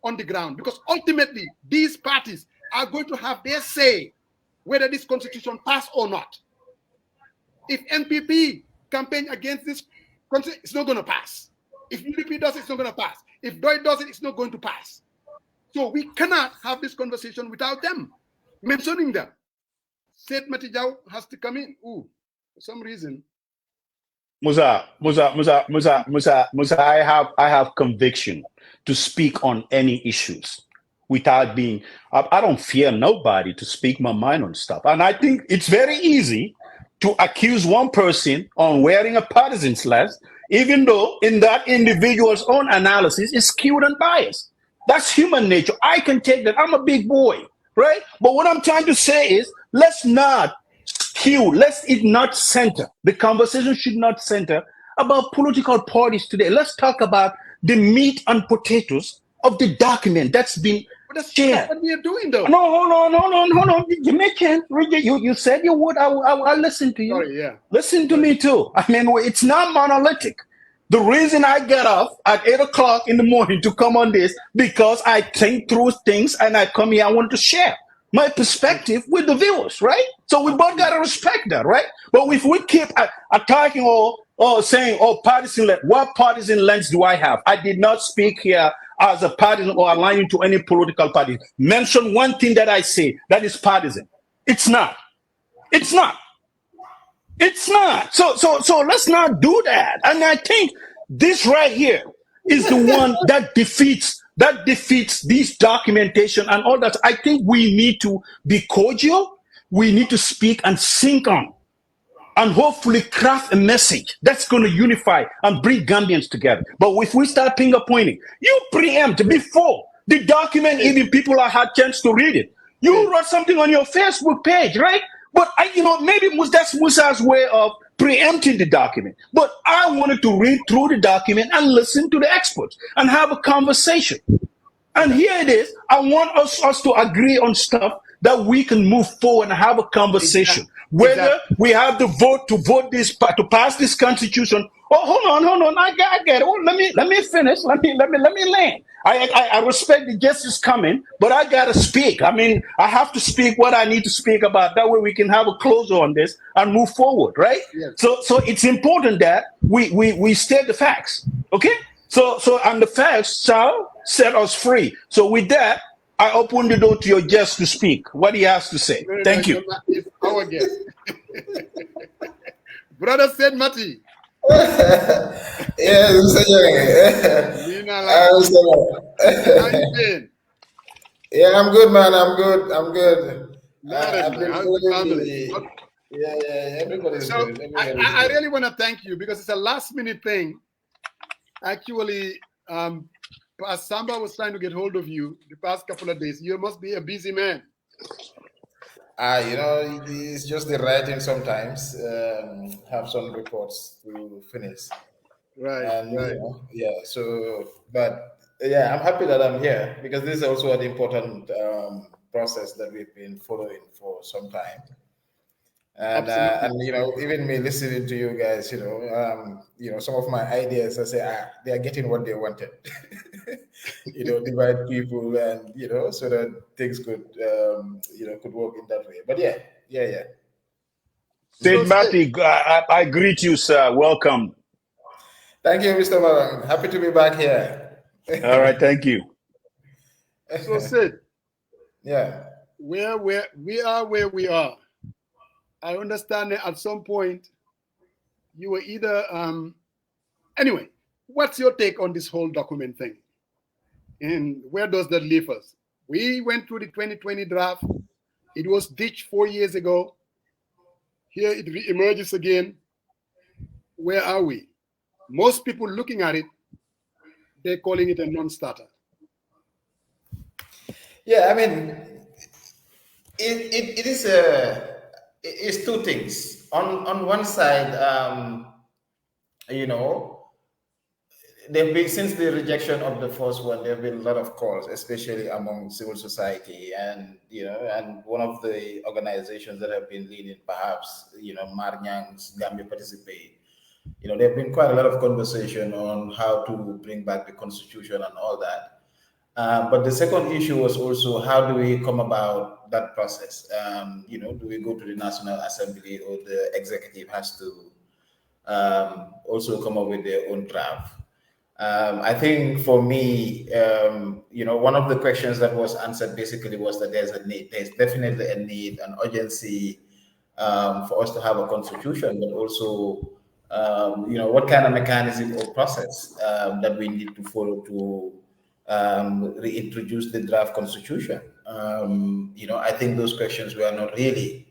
on the ground. Because ultimately, these parties are going to have their say whether this constitution pass or not. If NPP campaign against this constitution, it's not going to pass. If UDP does it, it's not going to pass. If DOI does it, it's not going to pass. So we cannot have this conversation without them mentioning them. Syed Matijao has to come in. Ooh, for some reason. Musa, I have conviction to speak on any issues without being, I don't fear nobody to speak my mind on stuff. And I think it's very easy to accuse one person on wearing a partisan slash, even though in that individual's own analysis is skewed and biased. That's human nature. I can take that. I'm a big boy, right? But what I'm trying to say is, let's not let's it not center. The conversation should not center about political parties today. Let's talk about the meat and potatoes of the document that's been shared. That's what we are doing, though. No, hold on. Jamaican, you said you would. I'll listen to you. Sorry, yeah. Listen to me too. I mean, it's not monolithic. The reason I get up at 8 o'clock in the morning to come on this, because I think through things and I come here, I want to share my perspective with the viewers, right? So we both got to respect that, right? But if we keep attacking or saying, oh, partisan lens, what partisan lens do I have? I did not speak here as a partisan or aligning to any political party. Mention one thing that I say that is partisan. It's not. It's not. It's not. So let's not do that. And I think this right here is the one that defeats these documentation and all that. I think we need to be cordial. We need to speak and sync on, and hopefully craft a message that's going to unify and bring Gambians together. But if we start finger pointing, you preempt before the document, even people have had chance to read it. You wrote something on your Facebook page, right? But maybe that's Musa's way of preempting the document. But I wanted to read through the document and listen to the experts and have a conversation. And here it is. I want us to agree on stuff that we can move forward and have a conversation. Whether we have the vote to pass this constitution. Oh, hold on. I get it. Oh, let me finish. Let me land. I respect the justice coming, but I gotta speak. I mean, I have to speak what I need to speak about. That way we can have a closure on this and move forward, right? Yes. So it's important that we state the facts. Okay? So and the facts shall set us free. So with that, I open the door to your guest to speak. What he has to say. Thank you. It's our guest. Brother Said Mati. Yes, Mr. Young. How you been? Yeah, I'm good, man. I'm good. How's the family? Yeah, everybody's So good. I really want to thank you because it's a last minute thing. Actually, Samba was trying to get hold of you the past couple of days. You must be a busy man. It's just the writing sometimes. Have some reports to finish. Right. And right. But I'm happy that I'm here because this is also an important process that we've been following for some time. And even me listening to you guys, some of my ideas, I say, they are getting what they wanted. Divide people and so that things could could work in that way. But yeah. Said Mati, I greet you, sir. Welcome. Thank you, Mr. Malang. Happy to be back here. All right, thank you. So Sid, yeah, we are where we are. I understand that at some point you were either anyway, what's your take on this whole document thing? And where does that leave us? We went through the 2020 draft. It was ditched 4 years ago. Here it emerges again. Where are we? Most people looking at it, they're calling it a non-starter. Yeah, I mean, it's two things. On one side, there've been, since the rejection of the first one, there have been a lot of calls, especially among civil society and one of the organizations that have been leading, perhaps, Marnyang's Gambia Participate. There have been quite a lot of conversation on how to bring back the constitution and all that. But the second issue was also how do we come about that process? Do we go to the National Assembly or the executive has to also come up with their own draft? I think for me, one of the questions that was answered basically was that there's definitely a need, an urgency for us to have a constitution, but also, what kind of mechanism or process that we need to follow to reintroduce the draft constitution. I think those questions were not really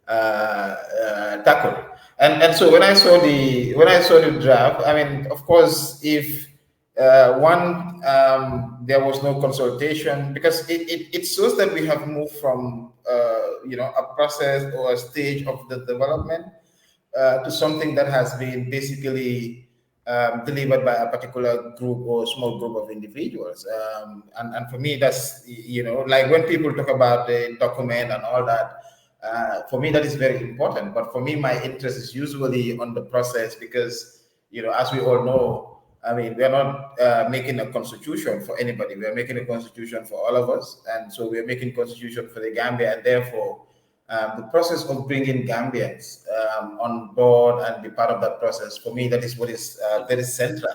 tackled. And so when I saw the draft, I mean, of course, if there was no consultation, because it shows that we have moved from a process or a stage of the development to something that has been basically delivered by a particular group or small group of individuals. And for me, that's, like when people talk about the document and all that, for me, that is very important. But for me, my interest is usually on the process, because as we all know, I mean, we are not making a constitution for anybody. We are making a constitution for all of us, and so we are making constitution for the Gambia, and therefore, the process of bringing Gambians on board and be part of that process, for me, that is what is very central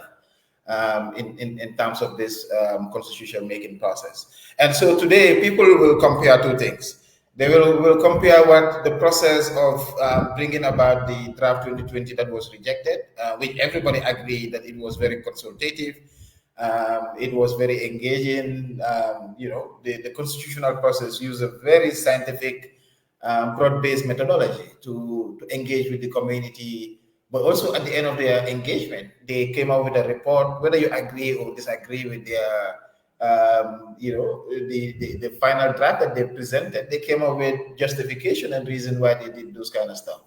in terms of this constitution making process. And so today, people will compare two things. They will compare what the process of bringing about the draft 2020 that was rejected, which everybody agreed that it was very consultative, it was very engaging. The constitutional process used a very scientific, broad-based methodology to engage with the community. But also at the end of their engagement, they came out with a report, whether you agree or disagree with their the final draft that they presented. They came up with justification and reason why they did those kind of stuff.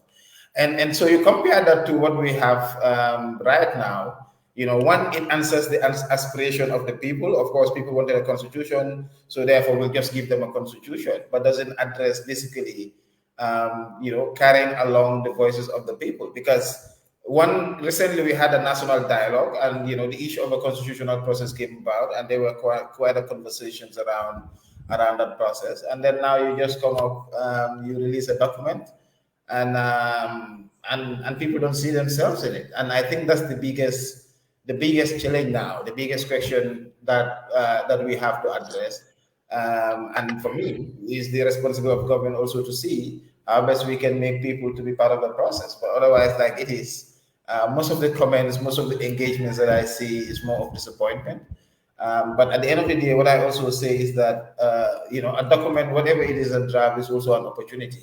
And so you compare that to what we have right now. One, it answers the aspiration of the people. Of course, people wanted a constitution, so therefore we'll just give them a constitution, but doesn't address basically, carrying along the voices of the people. Because recently we had a national dialogue, and the issue of a constitutional process came about, and there were quite a conversations around that process. And then now you just come up, you release a document, and people don't see themselves in it. And I think that's the biggest challenge now, the biggest question that we have to address. And for me, is the responsibility of government also to see how best we can make people to be part of the process. But otherwise, like it is, most of the comments, most of the engagements that I see is more of disappointment. But at the end of the day, what I also say is that, a document, whatever it is, a draft is also an opportunity.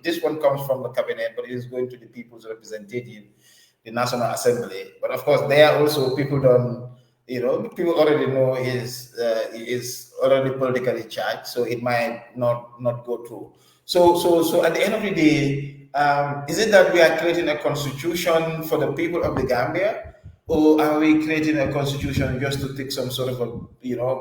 This one comes from the cabinet, but it is going to the people's representative, the National Assembly. But of course, there are also people people already know is already politically charged, so it might not go through. So at the end of the day, is it that we are creating a constitution for the people of the Gambia, or are we creating a constitution just to tick some sort of a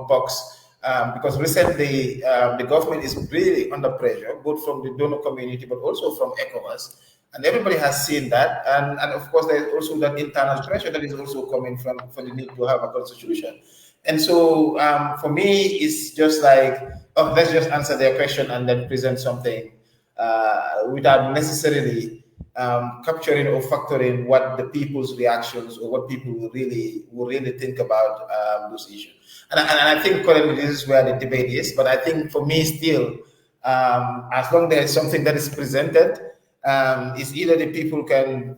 box? Because recently the government is really under pressure, both from the donor community but also from ECOWAS. And everybody has seen that. And of course, there is also that internal pressure that is also coming from for the need to have a constitution. And so for me, it's just like, let's just answer their question and then present something without necessarily capturing or factoring what the people's reactions or what people will really think about those issues. And I think currently this is where the debate is. But I think for me still, as long as there is something that is presented, it's either the people can,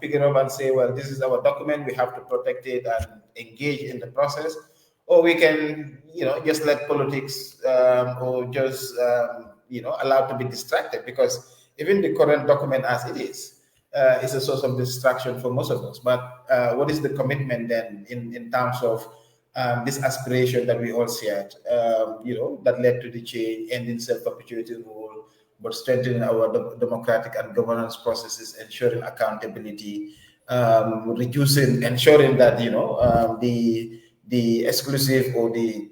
pick it up and say, well, this is our document, we have to protect it and engage in the process, or we can, just let politics or just, allow to be distracted, because even the current document as it is a source of distraction for most of us. But what is the commitment then in terms of this aspiration that we all shared, that led to the change, ending self-perpetuating rule, but strengthening our democratic and governance processes, ensuring accountability, ensuring that the exclusive or the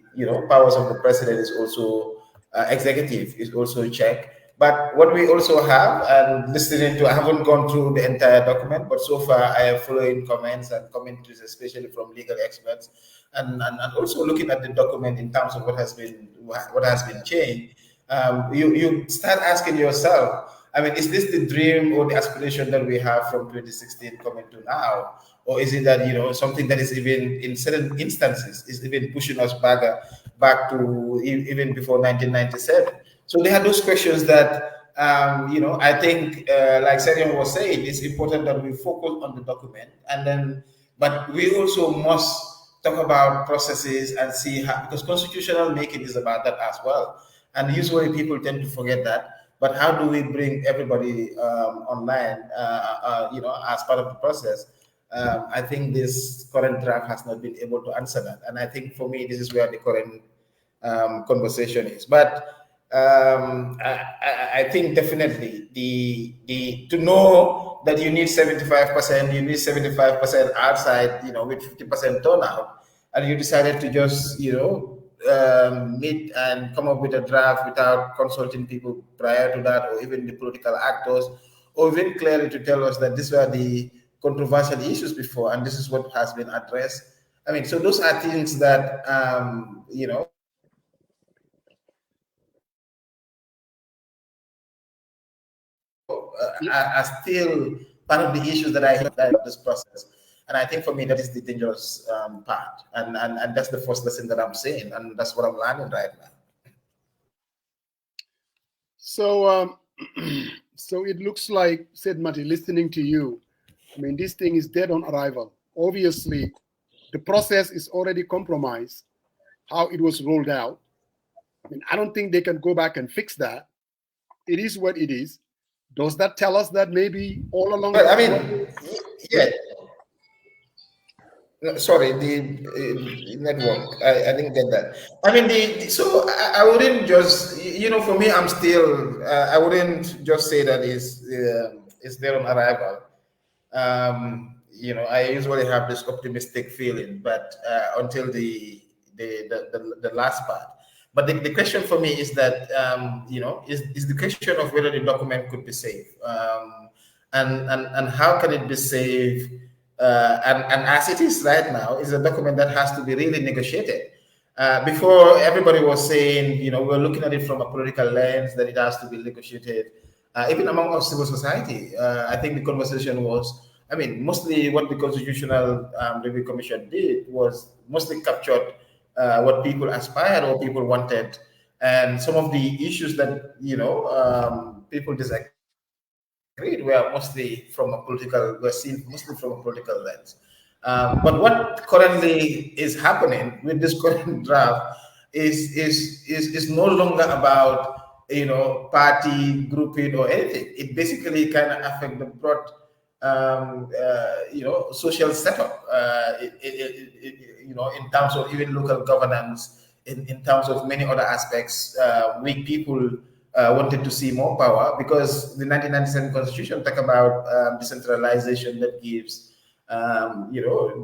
powers of the president is also executive is also checked. But what we also have, and listening to, I haven't gone through the entire document, but so far I have following comments and commentaries, especially from legal experts, and also looking at the document in terms of what has been changed. You start asking yourself, I mean, is this the dream or the aspiration that we have from 2016 coming to now? Or is it that, something that is even in certain instances is even pushing us back to even before 1997? So there are those questions that, I think, like Serion was saying, it's important that we focus on the document, but we also must talk about processes and see how, because constitutional making is about that as well. And usually people tend to forget that. But how do we bring everybody online, as part of the process? I think this current draft has not been able to answer that. And I think for me, this is where the current conversation is. But I think definitely to know that you need 75%, you need 75% outside, with 50% turnout, and you decided to just, meet and come up with a draft without consulting people prior to that, or even the political actors, or even clearly to tell us that these were the controversial issues before, and this is what has been addressed. I mean, so those are things that, you know, are still part of the issues that I hear about this process. And I think for me, that is the dangerous part. And that's the first lesson that I'm saying. And that's what I'm learning right now. So, so it looks like, said Mati, listening to you, I mean, this thing is dead on arrival. Obviously, the process is already compromised, how it was rolled out. I mean, I don't think they can go back and fix that. It is what it is. Does that tell us that maybe all along? Well, I mean, yeah. Sorry, the network. I didn't get that. I mean, so I wouldn't just, you know, for me, I'm still, I wouldn't just say that it's there on arrival. You know, I usually have this optimistic feeling, but until the last part. But the question for me is that, you know, is the question of whether the document could be safe, and how can it be safe? And as it is right now, is a document that has to be really negotiated. Before, everybody was saying, you know, we're looking at it from a political lens, that it has to be negotiated. Even among our civil society, I think the conversation was, I mean, mostly what the Constitutional Review Commission did was mostly captured what people aspired or people wanted, and some of the issues that, you know, people disagreed were mostly from a political, were seen mostly from a political lens. But what currently is happening with this current draft is no longer about, you know, party grouping or anything. It basically kind of affects the broad, you know, social setup. You know, in terms of even local governance, in terms of many other aspects, we people wanted to see more power, because the 1997 Constitution talk about decentralization that gives, you know,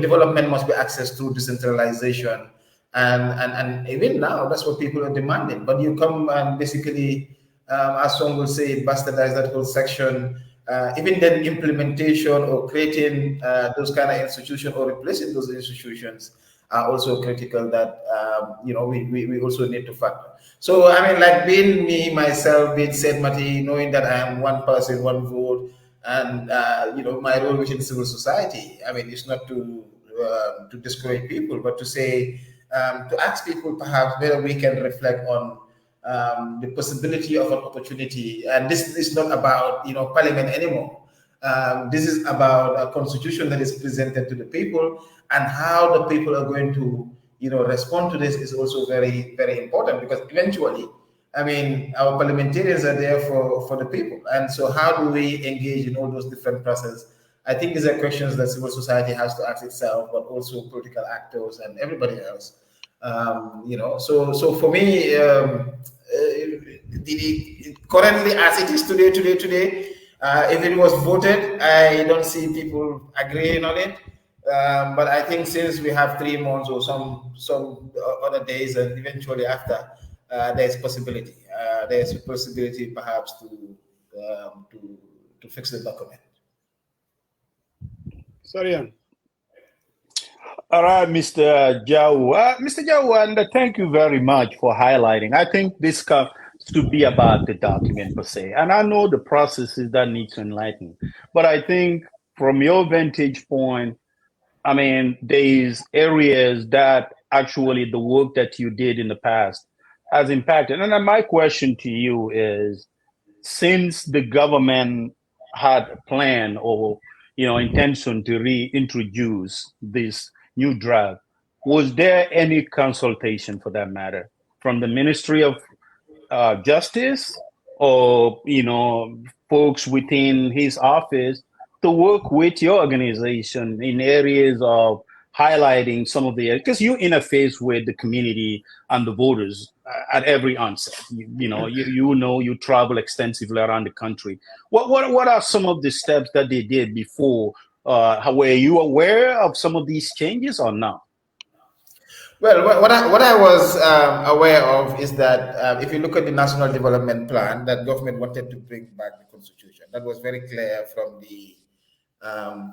development must be accessed through decentralization, and even now that's what people are demanding. But you come and basically, as some will say, bastardize that whole section. Even then, implementation or creating those kind of institutions or replacing those institutions are also critical, that you know, we also need to factor. So I mean, like, being me myself, being said Mati, knowing that I am one person, one vote, and you know, my role within civil society, I mean, it's not to discourage people, but to say, to ask people perhaps whether we can reflect on the possibility of an opportunity. And this is not about, you know, parliament anymore. This is about a constitution that is presented to the people, and how the people are going to, you know, respond to this is also very, very important, because eventually, I mean, our parliamentarians are there for the people. And so how do we engage in all those different processes? I think these are questions that civil society has to ask itself, but also political actors and everybody else. You know, so for me, currently as it is today, if it was voted, I don't see people agreeing on it. But I think since we have 3 months or some other days, and eventually after, there's possibility. There's a possibility perhaps to fix the document. Sorry. All right, Mr. Jau. Mr. Jau, and thank you very much for highlighting. I think this should be about the document per se. And I know the processes that need to enlighten. But I think from your vantage point, I mean, there's areas that actually the work that you did in the past has impacted. And then my question to you is, since the government had a plan or, you know, intention to reintroduce this new draft, was there any consultation, for that matter, from the Ministry of Justice or, you know, folks within his office to work with your organization in areas of highlighting some of the, because you interface with the community and the voters at every onset. You know, you travel extensively around the country. What are some of the steps that they did before? Were you aware of some of these changes or not? Well, what I was aware of is that if you look at the National Development Plan that government wanted to bring back the Constitution, that was very clear from the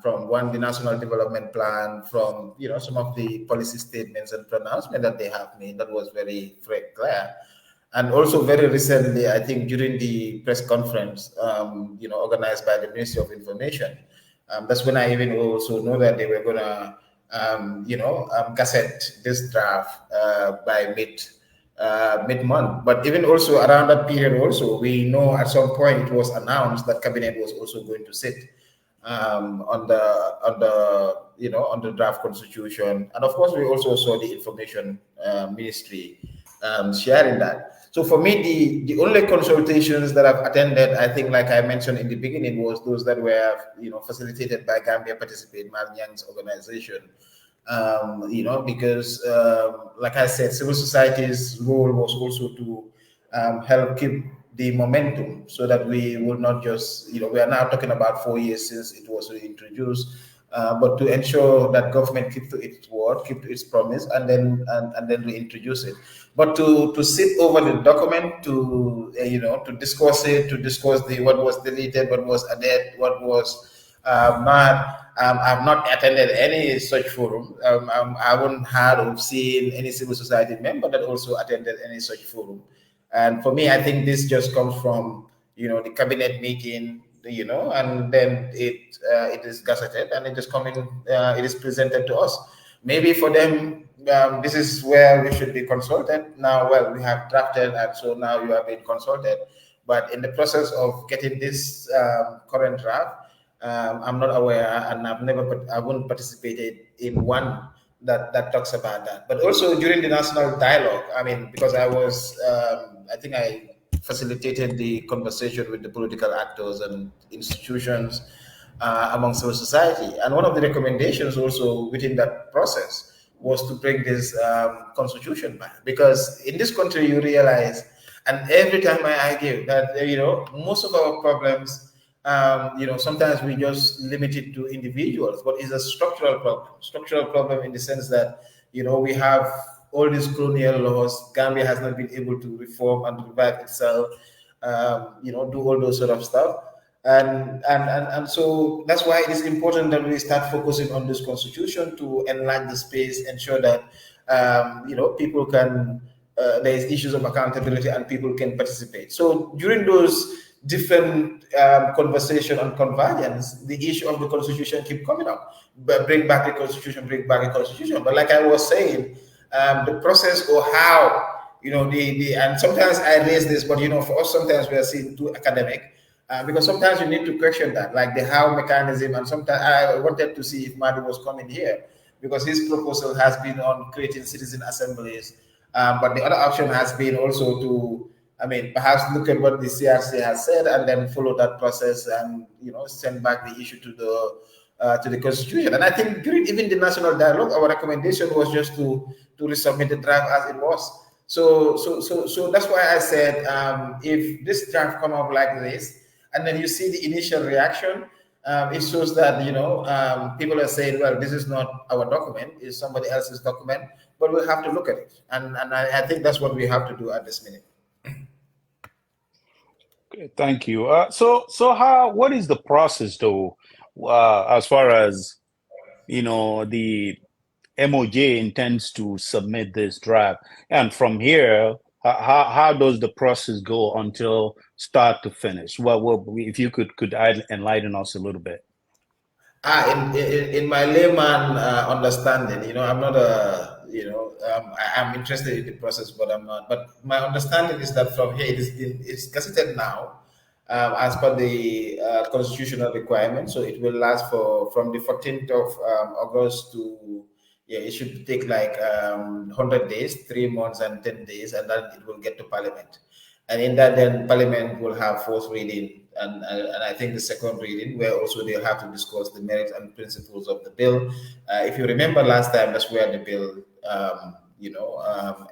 from the National Development Plan, from some of the policy statements and pronouncements that they have made. That was very clear. And also very recently, I think during the press conference, organized by the Ministry of Information, that's when I even also know that they were gonna, gazette this draft by mid-month. But even also around that period, also we know at some point it was announced that cabinet was also going to sit on the draft constitution, and of course we also saw the information ministry sharing that. So for me, the only consultations that I've attended, I think, like I mentioned in the beginning, was those that were facilitated by Gambia Participate, Marnyang's organization. Because like I said, civil society's role was also to help keep the momentum, so that we will not just, we are now talking about 4 years since it was introduced, but to ensure that government keep to its word, keep to its promise, and then reintroduce it. But to sit over the document, to discuss it, to discuss what was deleted, what was added, what was not. I've not attended any such forum. I haven't heard of seeing any civil society member that also attended any such forum. And for me, I think this just comes from the cabinet meeting, and then it is gazetted and it is it is presented to us. Maybe for them, this is where we should be consulted. Now, well, we have drafted, and so now you are being consulted. But in the process of getting this current draft, I'm not aware, and I wouldn't participated in one that talks about that. But also during the national dialogue, I mean, because I was, I think I facilitated the conversation with the political actors and institutions among civil society. And one of the recommendations also within that process was to bring this constitution back. Because in this country, you realize, and every time I argue that, most of our problems, sometimes we just limit it to individuals, but it's a structural problem in the sense that, we have all these colonial laws. Gambia has not been able to reform and revive itself, do all those sort of stuff. And so that's why it is important that we start focusing on this constitution to enlarge the space, ensure that, people can, there is issues of accountability and people can participate. So during those different conversation on convergence, the issue of the constitution keep coming up. But bring back the constitution, bring back the constitution. But like I was saying, the process or how, and sometimes I raise this, but for us sometimes we are seen too academic, because sometimes you need to question that, like the how mechanism. And sometimes I wanted to see if Madu was coming here, because his proposal has been on creating citizen assemblies, but the other option has been also to, perhaps look at what the CRC has said and then follow that process and, send back the issue to the constitution. And I think during even the national dialogue, our recommendation was just to resubmit the draft as it was. So that's why I said, if this draft come up like this, and then you see the initial reaction, it shows that, people are saying, well, this is not our document, it's somebody else's document, but we'll have to look at it. And I think that's what we have to do at this minute. Okay, thank you. So what is the process though, as far as, the MOJ intends to submit this draft, and from here, how does the process go until start to finish? Well, if you could enlighten us a little bit. In my layman understanding, I'm not I'm interested in the process, but I'm not. But my understanding is that from here it's gazetted now, as per the constitutional requirement. So it will last from the 14th of August to, it should take like 100 days, 3 months and 10 days, and then it will get to Parliament. And in that, then Parliament will have first reading, and I think the second reading, where also they'll have to discuss the merits and principles of the bill. If you remember last time, that's where the bill,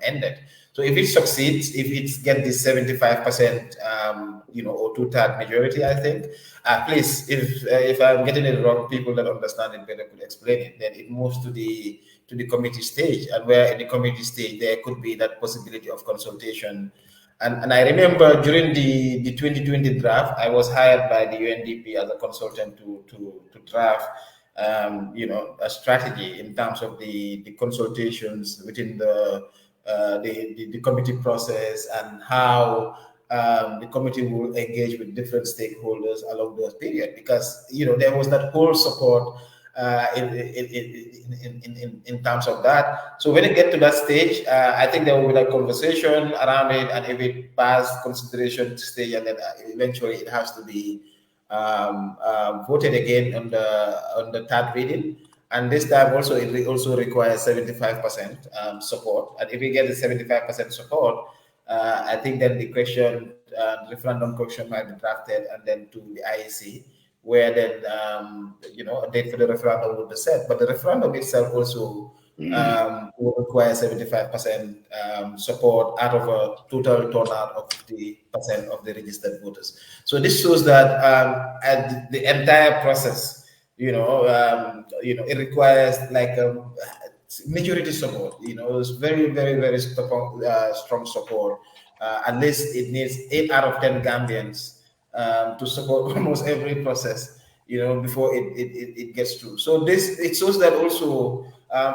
ended. So if it succeeds, if it gets the 75%, or 2/3 majority, I think, please, if I'm getting it wrong, people that understand it better could explain it. Then it moves to the committee stage, and where in the committee stage there could be that possibility of consultation And I remember during the 2020 draft, I was hired by the UNDP as a consultant to draft a strategy in terms of the consultations within the committee process and how the committee will engage with different stakeholders along those period, because there was that whole support in terms of that. So when it get to that stage, I think there will be a conversation around it, and if it pass consideration stage, and then eventually it has to be voted again on the third reading. And this time also it also requires 75% support. And if we get the 75% support, I think then the referendum question might be drafted and then to the IEC, where then a date for the referendum will be set. But the referendum itself also will require 75% support out of a total turnout of 50% of the registered voters. So this shows that the entire process, it requires like a majority support. It's very, very, very strong support. At least it needs 8 out of 10 Gambians to support almost every process, before it gets through. So it shows that also,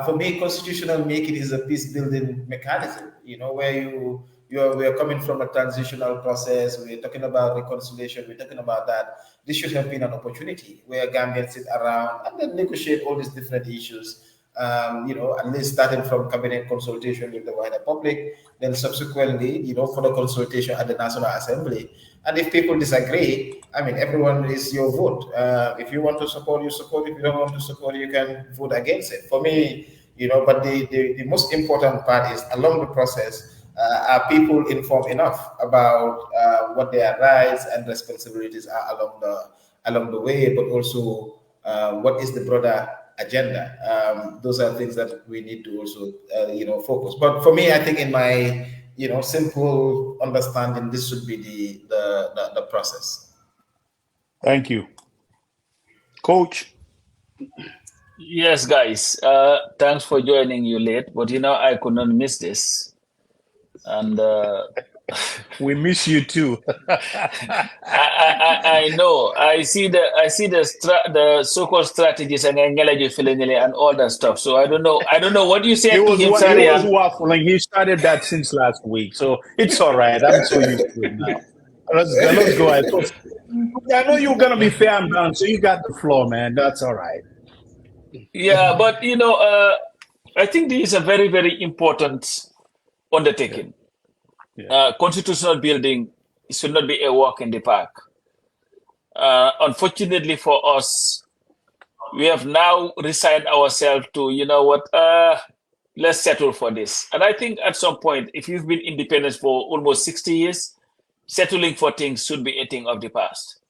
for me, constitutional making is a peace building mechanism, where we are coming from a transitional process. We're talking about reconciliation. We're talking about that. This should have been an opportunity where Gambians sit around and then negotiate all these different issues. At least starting from cabinet consultation with the wider public, then subsequently, for the consultation at the National Assembly. And if people disagree, everyone is your vote. If you want to support, you support. If you don't want to support, you can vote against it. For me, but the most important part is along the process, are people informed enough about what their rights and responsibilities are along the way, but also what is the broader agenda. Those are things that we need to also focus. But for me, I think in my simple understanding, this should be the process. Thank you. Coach. Yes, guys. Thanks for joining you late, but I could not miss this. And we miss you too. I know. I see the so-called strategies and all that stuff. So I don't know what you said. He was waffling. He started that since last week, so it's all right. I'm so used to it now. Let's go ahead. I know you're gonna be fair and balanced, so you got the floor, man. That's all right. Yeah, but I think this is a very, very important undertaking. Yeah. Constitutional building should not be a walk in the park. Unfortunately for us, we have now resigned ourselves to, let's settle for this. And I think at some point, if you've been independent for almost 60 years, settling for things should be a thing of the past.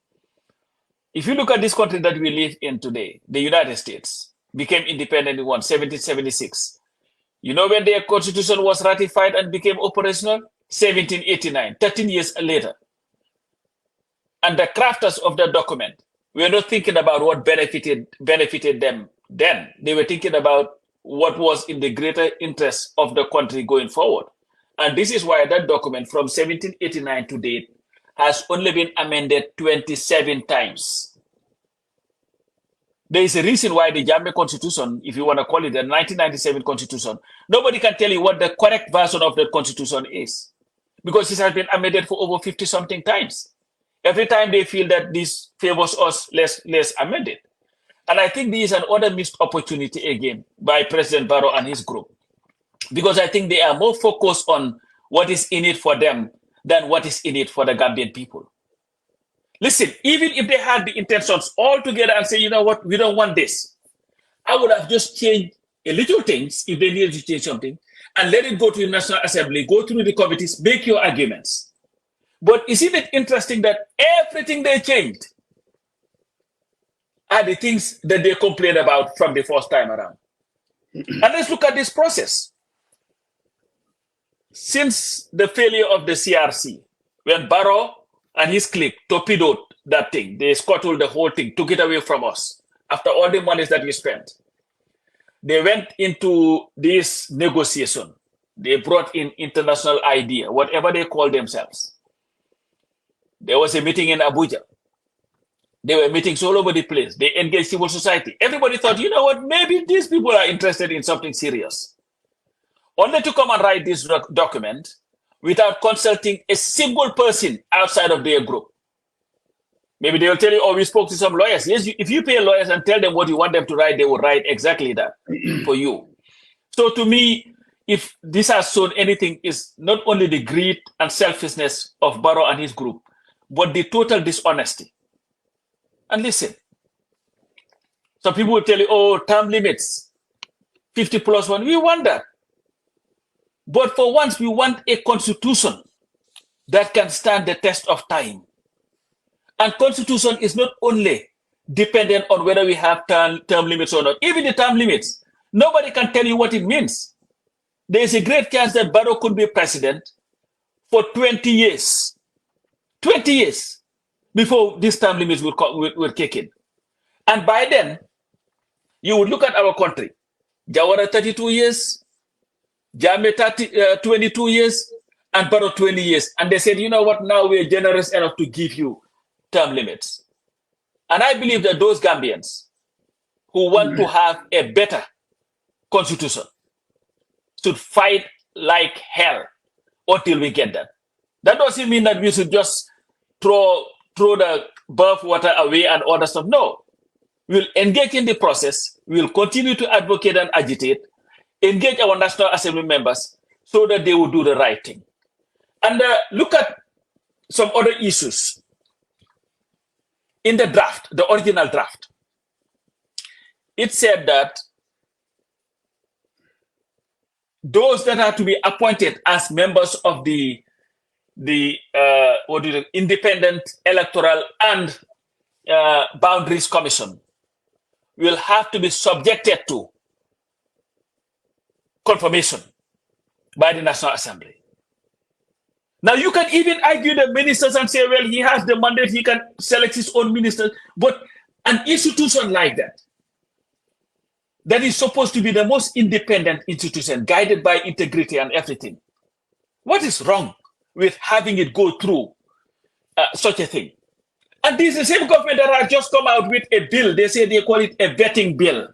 If you look at this country that we live in today, the United States became independent in 1776. You know when their constitution was ratified and became operational? 1789, 13 years later. And the crafters of the document were not thinking about what benefited them then. They were thinking about what was in the greater interest of the country going forward. And this is why that document from 1789 to date has only been amended 27 times. There is a reason why the Gambia Constitution, if you want to call it the 1997 Constitution, nobody can tell you what the correct version of the Constitution is, because this has been amended for over 50-something times. Every time they feel that this favors us, let's amend it. And I think this is another missed opportunity again by President Barrow and his group, because I think they are more focused on what is in it for them than what is in it for the Gambian people. Listen, even if they had the intentions all together and say, you know what, we don't want this, I would have just changed a little things if they needed to change something and let it go to the National Assembly, go through the committees, make your arguments. But isn't it interesting that everything they changed are the things that they complained about from the first time around? And let's look at this process. Since the failure of the CRC, when Barrow and his clique torpedoed that thing, they scuttled the whole thing, took it away from us. After all the monies that we spent, they went into this negotiation They brought in international idea, whatever they call themselves. There was a meeting in Abuja. There were meetings all over the place. They engaged civil society. Everybody thought, you know what, maybe these people are interested in something serious. Only to come and write this document without consulting a single person outside of their group. Maybe they will tell you, oh, we spoke to some lawyers. Yes, if you pay lawyers and tell them what you want them to write, they will write exactly that for you. So to me, if this has shown anything, is not only the greed and selfishness of Barrow and his group, but the total dishonesty. And listen, some people will tell you, oh, term limits, 50 plus 1, we want that. But for once, we want a constitution that can stand the test of time. And constitution is not only dependent on whether we have term limits or not. Even the term limits, nobody can tell you what it means. There is a great chance that Barrow could be president for 20 years. 20 years before these term limits will kick in. And by then, you would look at our country. Jawara 32 years, Jammeh 22 years, and Barrow 20 years. And they said, you know what, now we're generous enough to give you term limits. And I believe that those Gambians who want to have a better constitution should fight like hell until we get that. That doesn't mean that we should just throw the bathwater away and all that stuff. No. We'll engage in the process. We'll continue to advocate and agitate, engage our National Assembly members so that they will do the right thing. And look at some other issues. In the draft, the original draft, it said that those that are to be appointed as members of the Independent Electoral and Boundaries Commission will have to be subjected to confirmation by the National Assembly. Now, you can even argue the ministers and say, well, he has the mandate, he can select his own ministers. But an institution like that is supposed to be the most independent institution, guided by integrity and everything. What is wrong with having it go through such a thing? And this is the same government that has just come out with a bill. They say they call it a vetting bill.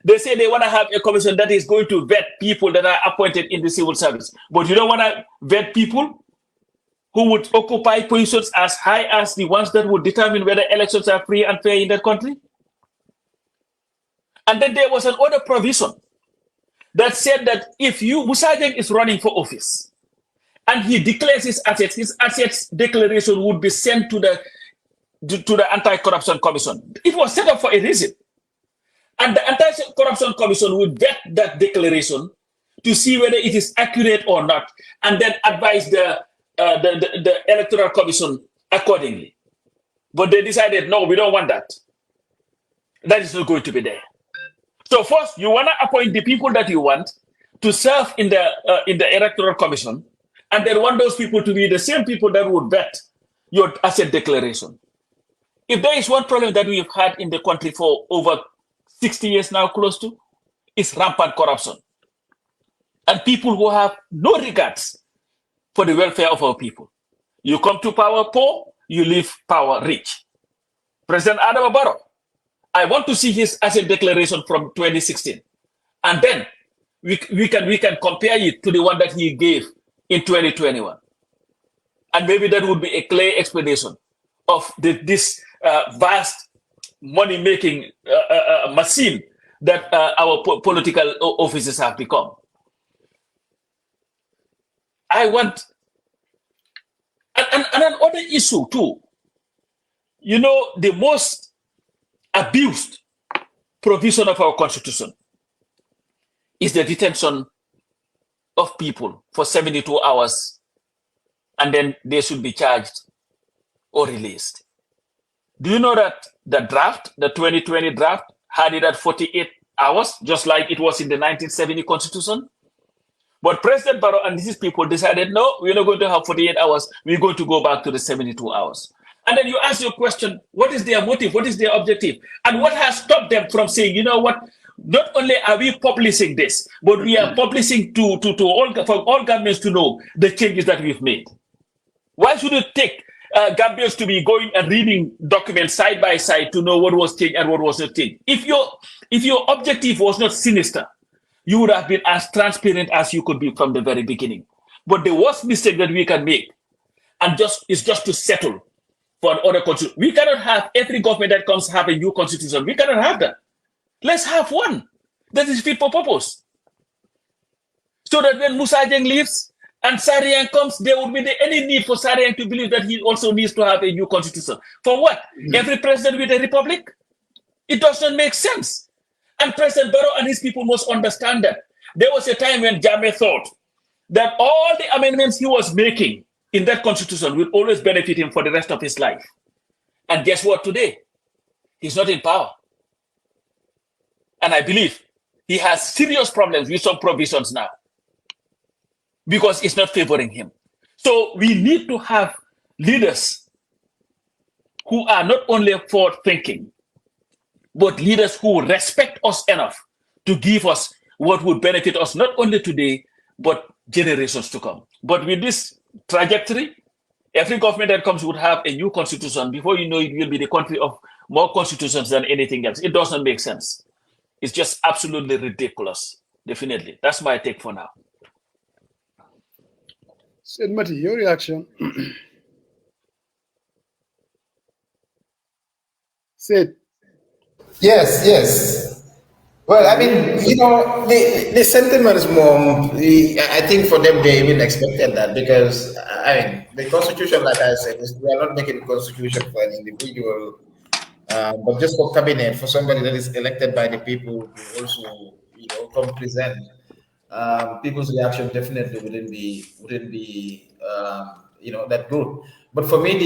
They say they want to have a commission that is going to vet people that are appointed in the civil service. But you don't want to vet people who would occupy positions as high as the ones that would determine whether elections are free and fair in that country? And then there was another provision that said that if Musajeng is running for office and he declares his assets declaration would be sent to the Anti-Corruption Commission. It was set up for a reason. And the Anti-Corruption Commission would vet that declaration to see whether it is accurate or not, and then advise the Electoral Commission accordingly. But they decided, no, we don't want that. That is not going to be there. So first, you want to appoint the people that you want to serve in the Electoral Commission, and then want those people to be the same people that would vet your asset declaration. If there is one problem that we've had in the country for over 60 years now, close to, is rampant corruption. And people who have no regards for the welfare of our people. You come to power poor, you leave power rich. President Adama Barrow, I want to see his asset declaration from 2016. And then we can compare it to the one that he gave in 2021. And maybe that would be a clear explanation of this vast money-making machine that our political offices have become. I want, and another issue too, you know, the most abused provision of our constitution is the detention of people for 72 hours, and then they should be charged or released. Do you know that the draft, the 2020 draft, had it at 48 hours, just like it was in the 1970 constitution? But President Barrow and his people decided, no, we're not going to have 48 hours. We're going to go back to the 72 hours. And then you ask your question, what is their motive? What is their objective? And what has stopped them from saying, you know what, not only are we publishing this, but we are publishing for all Gambians to know the changes that we've made. Why should it take Gambians to be going and reading documents side by side to know what was changed and what was not changed? If your objective was not sinister, you would have been as transparent as you could be from the very beginning. But the worst mistake that we can make is just to settle for another constitution. We cannot have every government that comes have a new constitution. We cannot have that. Let's have one that is fit for purpose. So that when Musa Jeng leaves and Sariang comes, there would be any need for Sariang to believe that he also needs to have a new constitution. For what? Every president with a republic? It does not make sense. And President Barrow and his people must understand that. There was a time when Jammeh thought that all the amendments he was making in that constitution will always benefit him for the rest of his life. And guess what today? He's not in power. And I believe he has serious problems with some provisions now because it's not favoring him. So we need to have leaders who are not only forward-thinking, but leaders who respect us enough to give us what would benefit us not only today, but generations to come. But with this trajectory, every government that comes would have a new constitution. Before you know it, will be the country of more constitutions than anything else. It doesn't make sense. It's just absolutely ridiculous. Definitely. That's my take for now. Sid Mati, your reaction? Sid. Yes. Well, I mean, the sentiments more, I think for them, they even expected that because, I mean, the constitution, like I said, we are not making a constitution for an individual, but just for cabinet, for somebody that is elected by the people who also, come present. People's reaction definitely wouldn't be that good. But for me,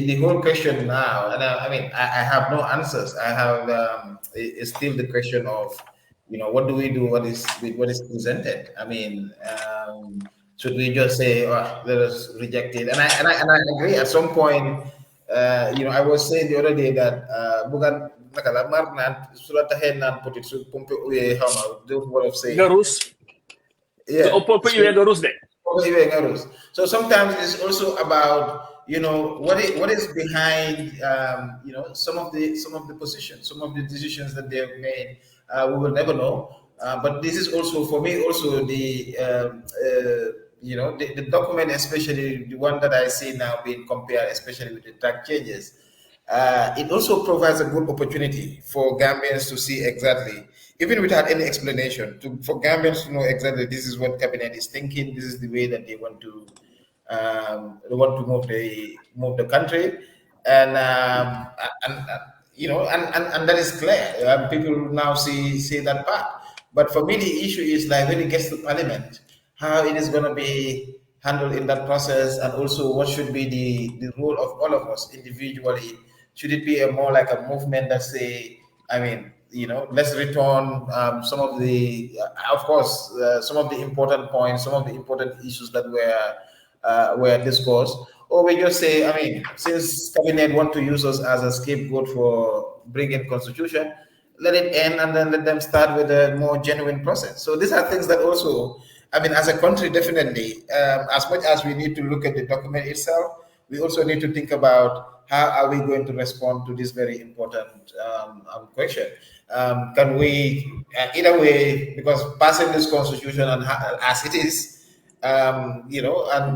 the whole question now, and I have no answers. I have it's still the question of, what do we do? What is presented? I mean, should we just say, let us reject it? And I agree. At some point, I was saying the other day that bukan nakala marnan surat tahen nan put it so pompe uye how don't want to say Garus. Yeah. Garus. So sometimes it's also about what is behind some of the positions, some of the decisions that they have made. We will never know. But this is also for me also the the document, especially the one that I see now being compared, especially with the track changes. It also provides a good opportunity for Gambians to see exactly, even without any explanation, for Gambians to know exactly this is what cabinet is thinking. This is the way that they want to move the country, and that is clear. People now see that part. But for me, the issue is like when it gets to Parliament, how it is going to be handled in that process, and also what should be the role of all of us individually. Should it be more like a movement that say, let's return some of the, of course, some of the important points, some of the important issues that were discussed, or we just say, since cabinet want to use us as a scapegoat for bringing constitution, let it end and then let them start with a more genuine process. So these are things that also, as a country, definitely, as much as we need to look at the document itself, we also need to think about how are we going to respond to this very important question. Can we, either way, because passing this constitution as it is, and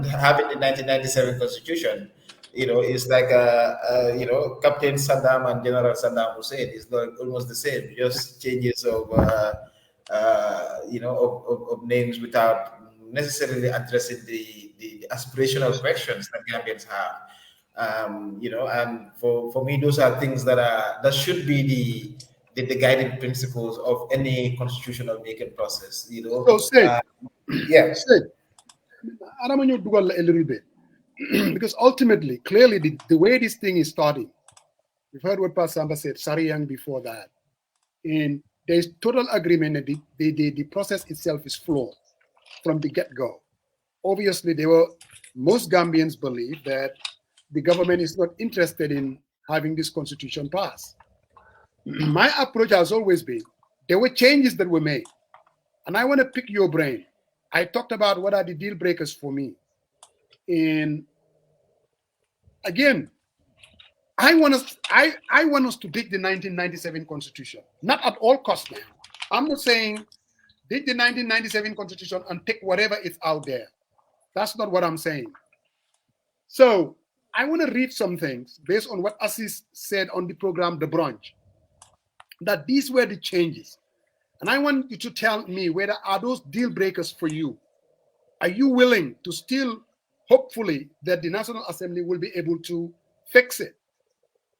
having the 1997 constitution, it's like Captain Saddam and General Saddam Hussein. It's almost the same, just changes of names without necessarily addressing the aspirational questions that Gambians have. And for me, those are things that should be the guiding principles of any constitutional making process. So Sid, yeah. Sid, I don't want you to do a little bit because ultimately, clearly, the way this thing is starting, we've heard what Pastor Samba said, Sariang before that, and there's total agreement that the process itself is flawed from the get-go. Obviously, most Gambians believe that the government is not interested in having this constitution passed. My approach has always been, there were changes that were made. And I want to pick your brain. I talked about what are the deal breakers for me. And again, I want us to dig the 1997 Constitution, not at all costs now. I'm not saying dig the 1997 Constitution and take whatever is out there. That's not what I'm saying. So I want to read some things based on what Assis said on the program, The Brunch, that these were the changes. And I want you to tell me whether are those deal breakers for you. Are you willing to still, hopefully, that the National Assembly will be able to fix it?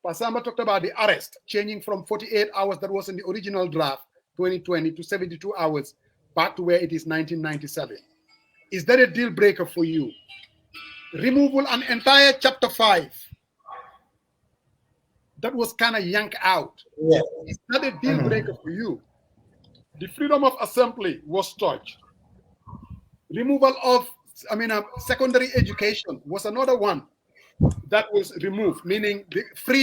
Pasamba talked about the arrest, changing from 48 hours that was in the original draft, 2020, to 72 hours, back to where it is 1997. Is that a deal breaker for you? Removal an entire chapter 5 that was kind of yanked out. Yeah. Is that a deal breaker for you? The freedom of assembly was touched. Removal of, secondary education was another one that was removed, meaning for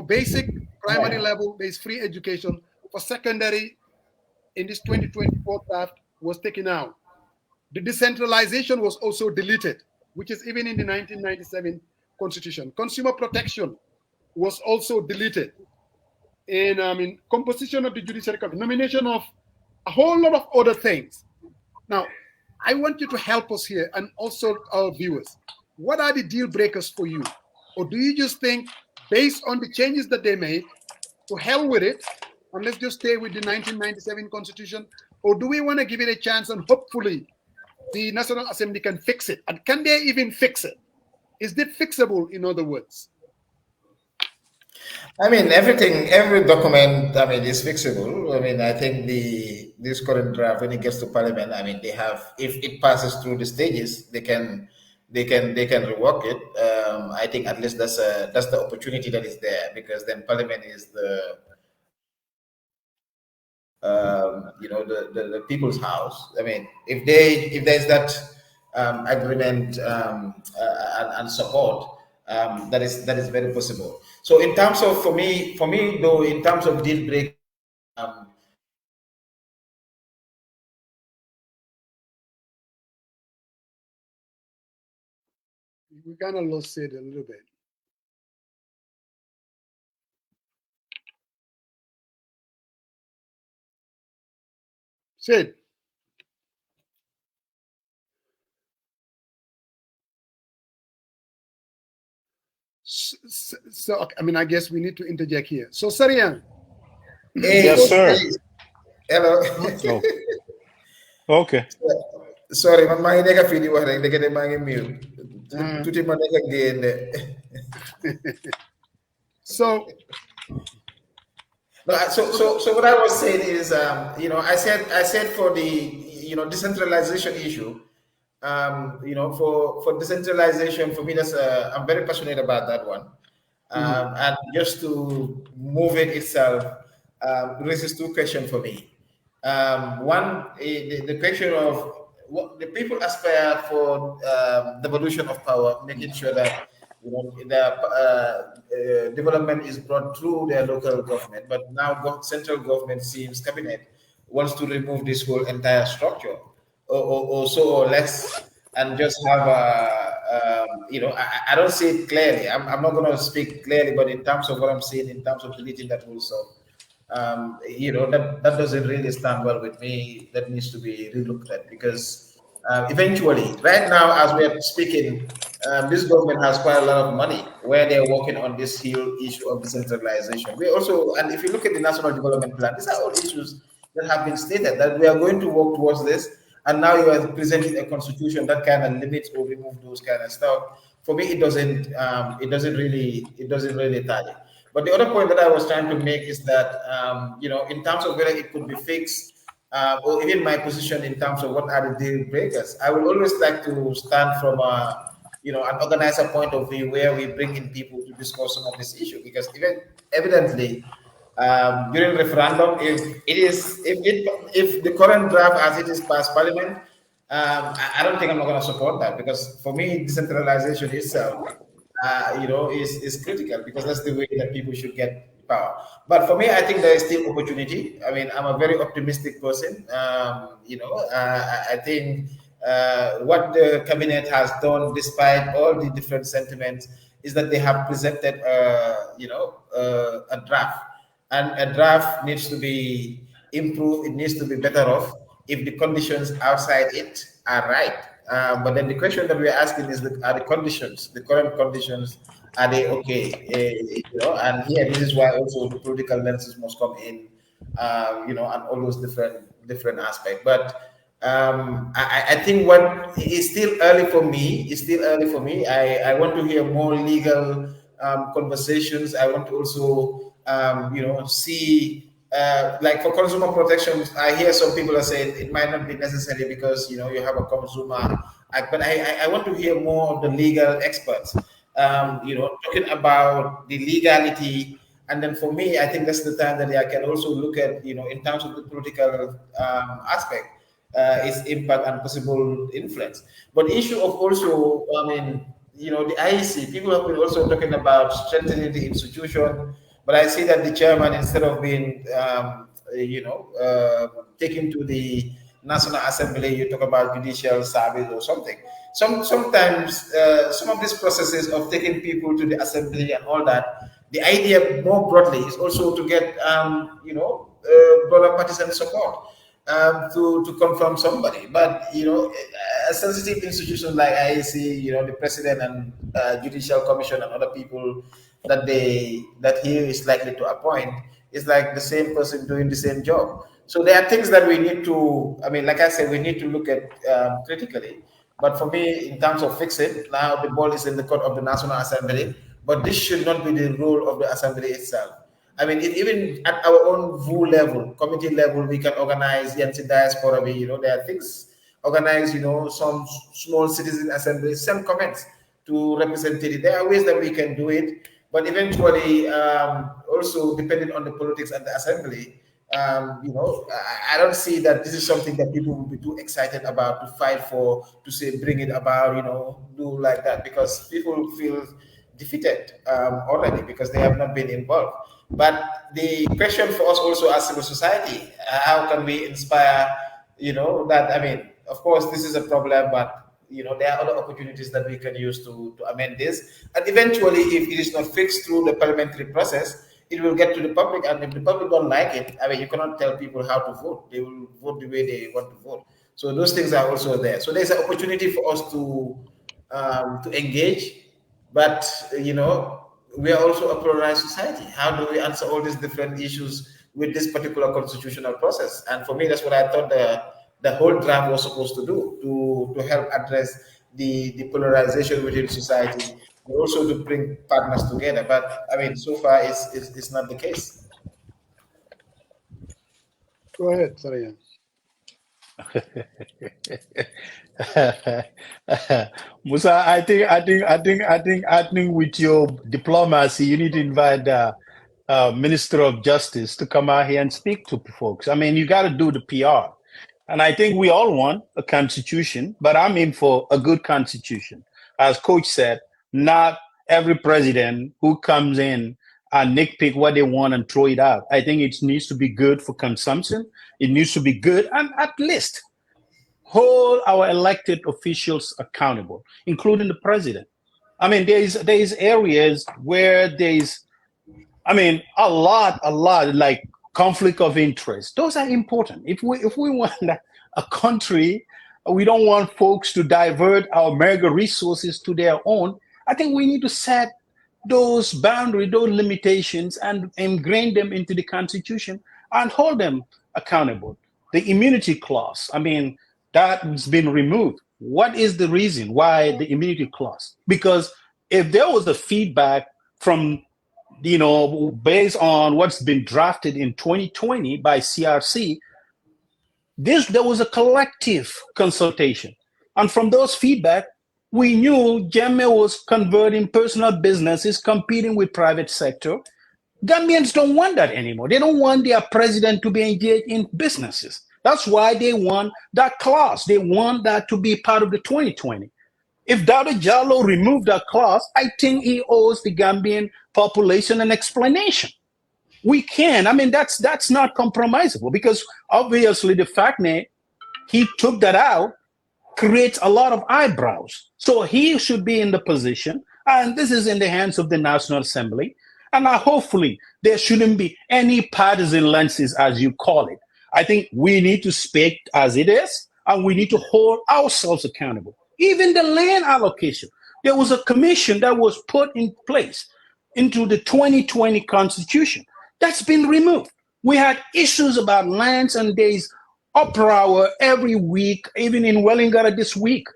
basic primary level, there's free education. For secondary, in this 2024 draft, was taken out. The decentralization was also deleted, which is even in the 1997 Constitution. Consumer protection was also deleted. And composition of the judiciary, nomination of a whole lot of other things. Now, I want you to help us here and also our viewers. What are the deal breakers for you? Or do you just think, based on the changes that they made, to hell with it, and let's just stay with the 1997 Constitution? Or do we want to give it a chance and hopefully the National Assembly can fix it? And can they even fix it? Is it fixable, in other words? Every document, is fixable. I think this current draft, when it gets to Parliament, they have, if it passes through the stages, they can rework it. I think at least that's the opportunity that is there, because then Parliament is the people's house. If there's that agreement and support, that is very possible. So in terms of, for me though, in terms of deal break, we kind of lost it a little bit. Sid. So, I guess we need to interject here. So, Sarian. Yes, sir. Hello. Okay. Sorry, man, maa ngi nekk fii di wax rek ndekete maa ngi mute. Tuuti ma nekk génne. So what I was saying is, I said for the, decentralization issue, for decentralization, for me, I'm very passionate about that one. And just to move it itself raises two questions for me. One, the question of what the people aspire for, devolution of power, making sure that the development is brought through their local government, but now central government seems, cabinet wants to remove this whole entire structure, or so or less, and just have I don't see it clearly. I'm not going to speak clearly, but in terms of what I'm seeing, in terms of deleting that also, that doesn't really stand well with me. That needs to be relooked at, because eventually, right now, as we are speaking, this government has quite a lot of money where they're working on this whole issue of decentralization. We also, and if you look at the National Development Plan, these are all issues that have been stated that we are going to work towards this. And now you are presenting a constitution that kind of limits or remove those kind of stuff. For me, it doesn't really tally. But the other point that I was trying to make is that in terms of whether it could be fixed, or even my position in terms of what are the deal breakers, I would always like to stand from an organizer point of view where we bring in people to discuss some of this issue, because evidently. During referendum, if the current draft as it is past Parliament, I don't think I'm not going to support that, because for me, decentralization itself, is critical, because that's the way that people should get power. But for me, I think there is still opportunity. I mean, I'm a very optimistic person. I think what the cabinet has done, despite all the different sentiments, is that they have presented, a draft, and a draft needs to be improved. It needs to be better off if the conditions outside it are right. But then the question that we're asking is, are the conditions, the current conditions, are they okay? And here, this is why also the political lenses must come in, and all those different aspects. But I think what is still early for me. It's still early for me. I want to hear more legal conversations. I want to also, see. Like for consumer protection, I hear some people are saying it might not be necessary because you have a consumer act, but I want to hear more of the legal experts, talking about the legality. And then for me, I think that's the time that I can also look at, in terms of the political aspect, its impact and possible influence. But issue of also, the IEC, people have been also talking about strengthening the institution. But I see that the chairman, instead of being, taken to the National Assembly, you talk about judicial service or something. Sometimes some of these processes of taking people to the assembly and all that, the idea more broadly is also to get, broader partisan support to confirm somebody. But a sensitive institution like IEC, the president and Judicial Commission and other people that he is likely to appoint is like the same person doing the same job. So there are things that we need to, like I said, we need to look at critically. But for me, in terms of fixing, now the ball is in the court of the National Assembly. But this should not be the role of the Assembly itself. Even at our own VU level, committee level, we can organize Yansi Diaspora. There are things organized, some small citizen assemblies, send comments to representatives. There are ways that we can do it. But eventually, also depending on the politics at the assembly, I don't see that this is something that people will be too excited about to fight for, to say, bring it about, do like that, because people feel defeated already because they have not been involved. But the question for us also as civil society, how can we inspire, that, of course, this is a problem, but there are other opportunities that we can use to amend this. And eventually, if it is not fixed through the parliamentary process, it will get to the public. And if the public don't like it, you cannot tell people how to vote. They will vote the way they want to vote. So those things are also there. So there's an opportunity for us to engage. But, we are also a pluralized society. How do we answer all these different issues with this particular constitutional process? And for me, that's what I thought the whole draft was supposed to do, to help address the polarization within society, but also to bring partners together. But so far it's not the case. Go ahead, Sarayan. Musa, I think with your diplomacy, you need to invite the Minister of Justice to come out here and speak to folks. You got to do the PR. And I think we all want a constitution, but I'm in for a good constitution. As Coach said, not every president who comes in and nitpick what they want and throw it out. I think it needs to be good for consumption. It needs to be good and at least hold our elected officials accountable, including the president. There is areas where there is, a lot like conflict of interest. Those are important. If we want a country, we don't want folks to divert our mega resources to their own. I think we need to set those boundaries, those limitations, and ingrain them into the Constitution and hold them accountable. The immunity clause, that's been removed. What is the reason why the immunity clause? Because if there was a feedback from, based on what's been drafted in 2020 by CRC, there was a collective consultation. And from those feedback, we knew Jammeh was converting personal businesses, competing with private sector. Gambians don't want that anymore. They don't want their president to be engaged in businesses. That's why they want that clause. They want that to be part of the 2020. If Dawda Jallow removed that clause, I think he owes the Gambian population an explanation. we can. I mean, that's not compromisable, because obviously the fact that he took that out creates a lot of eyebrows. So he should be in the position, and this is in the hands of the National Assembly. And hopefully there shouldn't be any partisan lenses, as you call it. I think we need to speak as it is, and we need to hold ourselves accountable. Even the land allocation, there was a commission that was put in place into the 2020 Constitution. That's been removed. We had issues about lands, and there's uproar every week, even in Wellingara this week.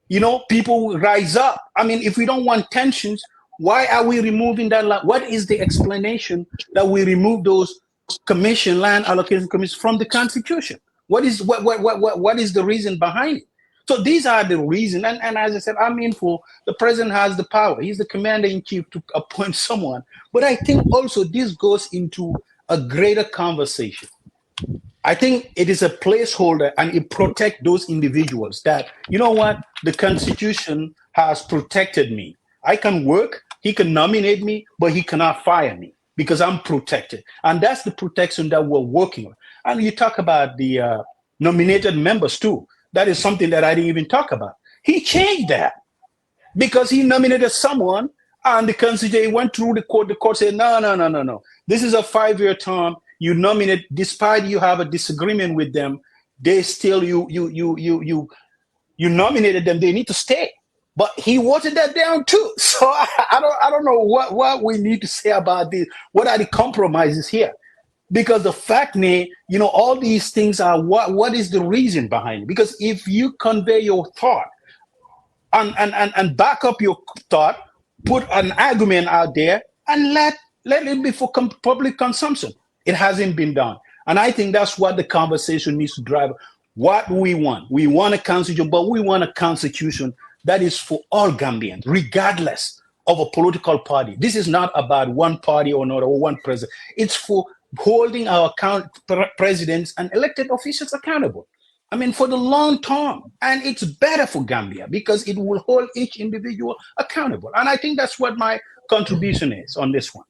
You know, people will rise up. I mean, if we don't want tensions, why are we removing that land? What is the explanation that we remove those land allocation commission from the Constitution? What is the reason behind it? So these are the reasons. And as I said, I'm in for the president has the power. He's the commander-in-chief to appoint someone. But I think also this goes into a greater conversation. I think it is a placeholder, and it protects those individuals that, you know what, the Constitution has protected me. I can work, he can nominate me, but he cannot fire me because I'm protected. And that's the protection that we're working on. And you talk about the nominated members too. That is something that I didn't even talk about. He changed that because he nominated someone, and the Constitution went through the court. The court said, no. This is a 5-year term. You nominate, despite you have a disagreement with them, they still you nominated them. They need to stay. But he watered that down too. So I don't know what we need to say about this. What are the compromises here? Because the fact, all these things are what is the reason behind it? Because if you convey your thought and back up your thought, put an argument out there and let it be for public consumption. It hasn't been done. And I think that's what the conversation needs to drive. What we want. We want a constitution, but we want a constitution that is for all Gambians, regardless of a political party. This is not about one party or another, or one president. It's for holding our presidents and elected officials accountable. I mean, for the long term. And it's better for Gambia because it will hold each individual accountable. And I think that's what my contribution is on this one.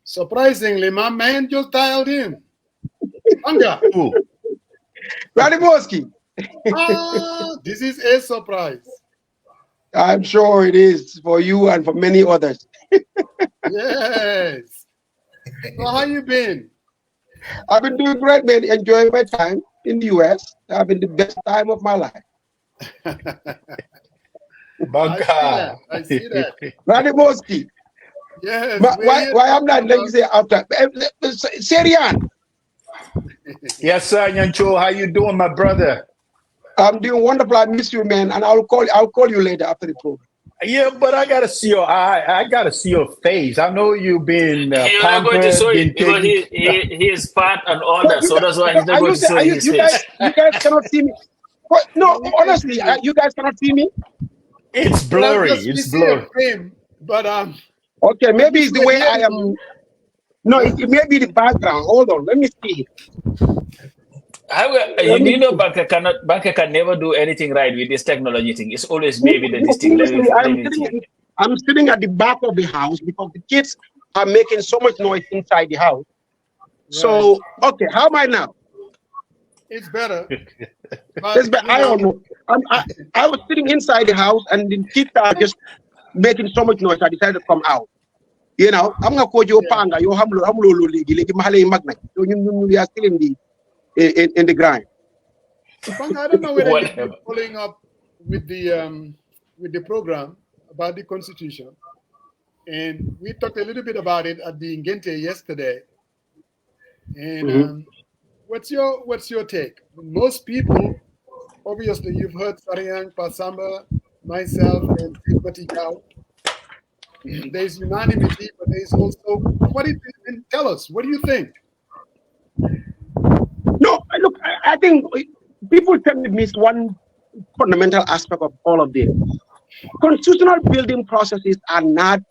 Surprisingly, my man just dialed in. Anga. Radiboski. This is a surprise. I'm sure it is for you and for many others. Yes. So how you been? I've been doing great, man. Enjoying my time in the US. Having the best time of my life. I see that. Radiboski. Yes. Why I'm not letting you say after Serian? Yes, sir, Nyancho. How you doing, my brother? I'm doing wonderful. I miss you, man, and I'll call you later after the program. Yeah, but I gotta see your eye. I gotta see your face. I know you've been You're not going to show it because he is fat and all that, so that's why he's not going to show his face. You guys cannot see me. No, honestly, you guys cannot see me. It's blurry. It's blurry. But okay, maybe it's the way I am. No, it may be the background. Hold on, let me see. You know, Banker can never do anything right with this technology thing. It's always maybe the distinct level. I'm sitting at the back of the house because the kids are making so much noise inside the house. Right. So, okay, how am I now? It's better. It's better. I don't know. I was sitting inside the house and the kids are just making so much noise. I decided to come out. You know, I'm gonna call you panga. You we are still in the grind. I don't know whether you're following up with the program about the Constitution, and we talked a little bit about it at the Ngente yesterday. And what's your take? Most people, obviously, you've heard Sariang, Pasamba, myself, and Batikau. There's unanimity, but there's also tell us. What do you think? No, look, I think people tend to miss one fundamental aspect of all of this. Constitutional building processes are not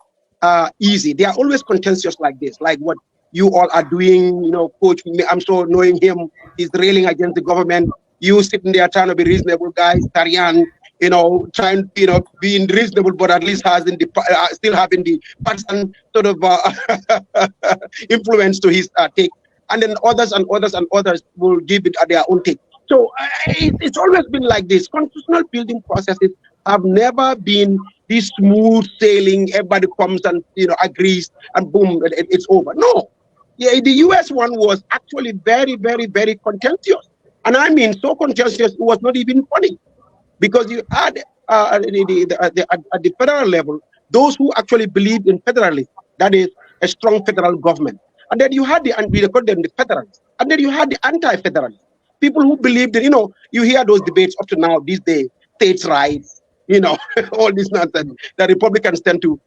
easy. They are always contentious like this, like what you all are doing. You know, Coach, I'm sure knowing him, he's railing against the government. You sitting there trying to be reasonable guys, Tarian, trying, being reasonable, but at least still having the partisan sort of influence to his take. And then others will give it their own take. So it's always been like this. Constitutional building processes have never been this smooth sailing. Everybody comes and agrees, and boom, it's over. No, the U.S. one was actually very, very, very contentious, and I mean so contentious it was not even funny, because you had at the federal level those who actually believed in federalism, that is a strong federal government, and then you had we call them the federalists, and then you had the anti-federalists. People who believed that, you hear those debates up to now, these days, states' rights, all this nonsense that Republicans tend to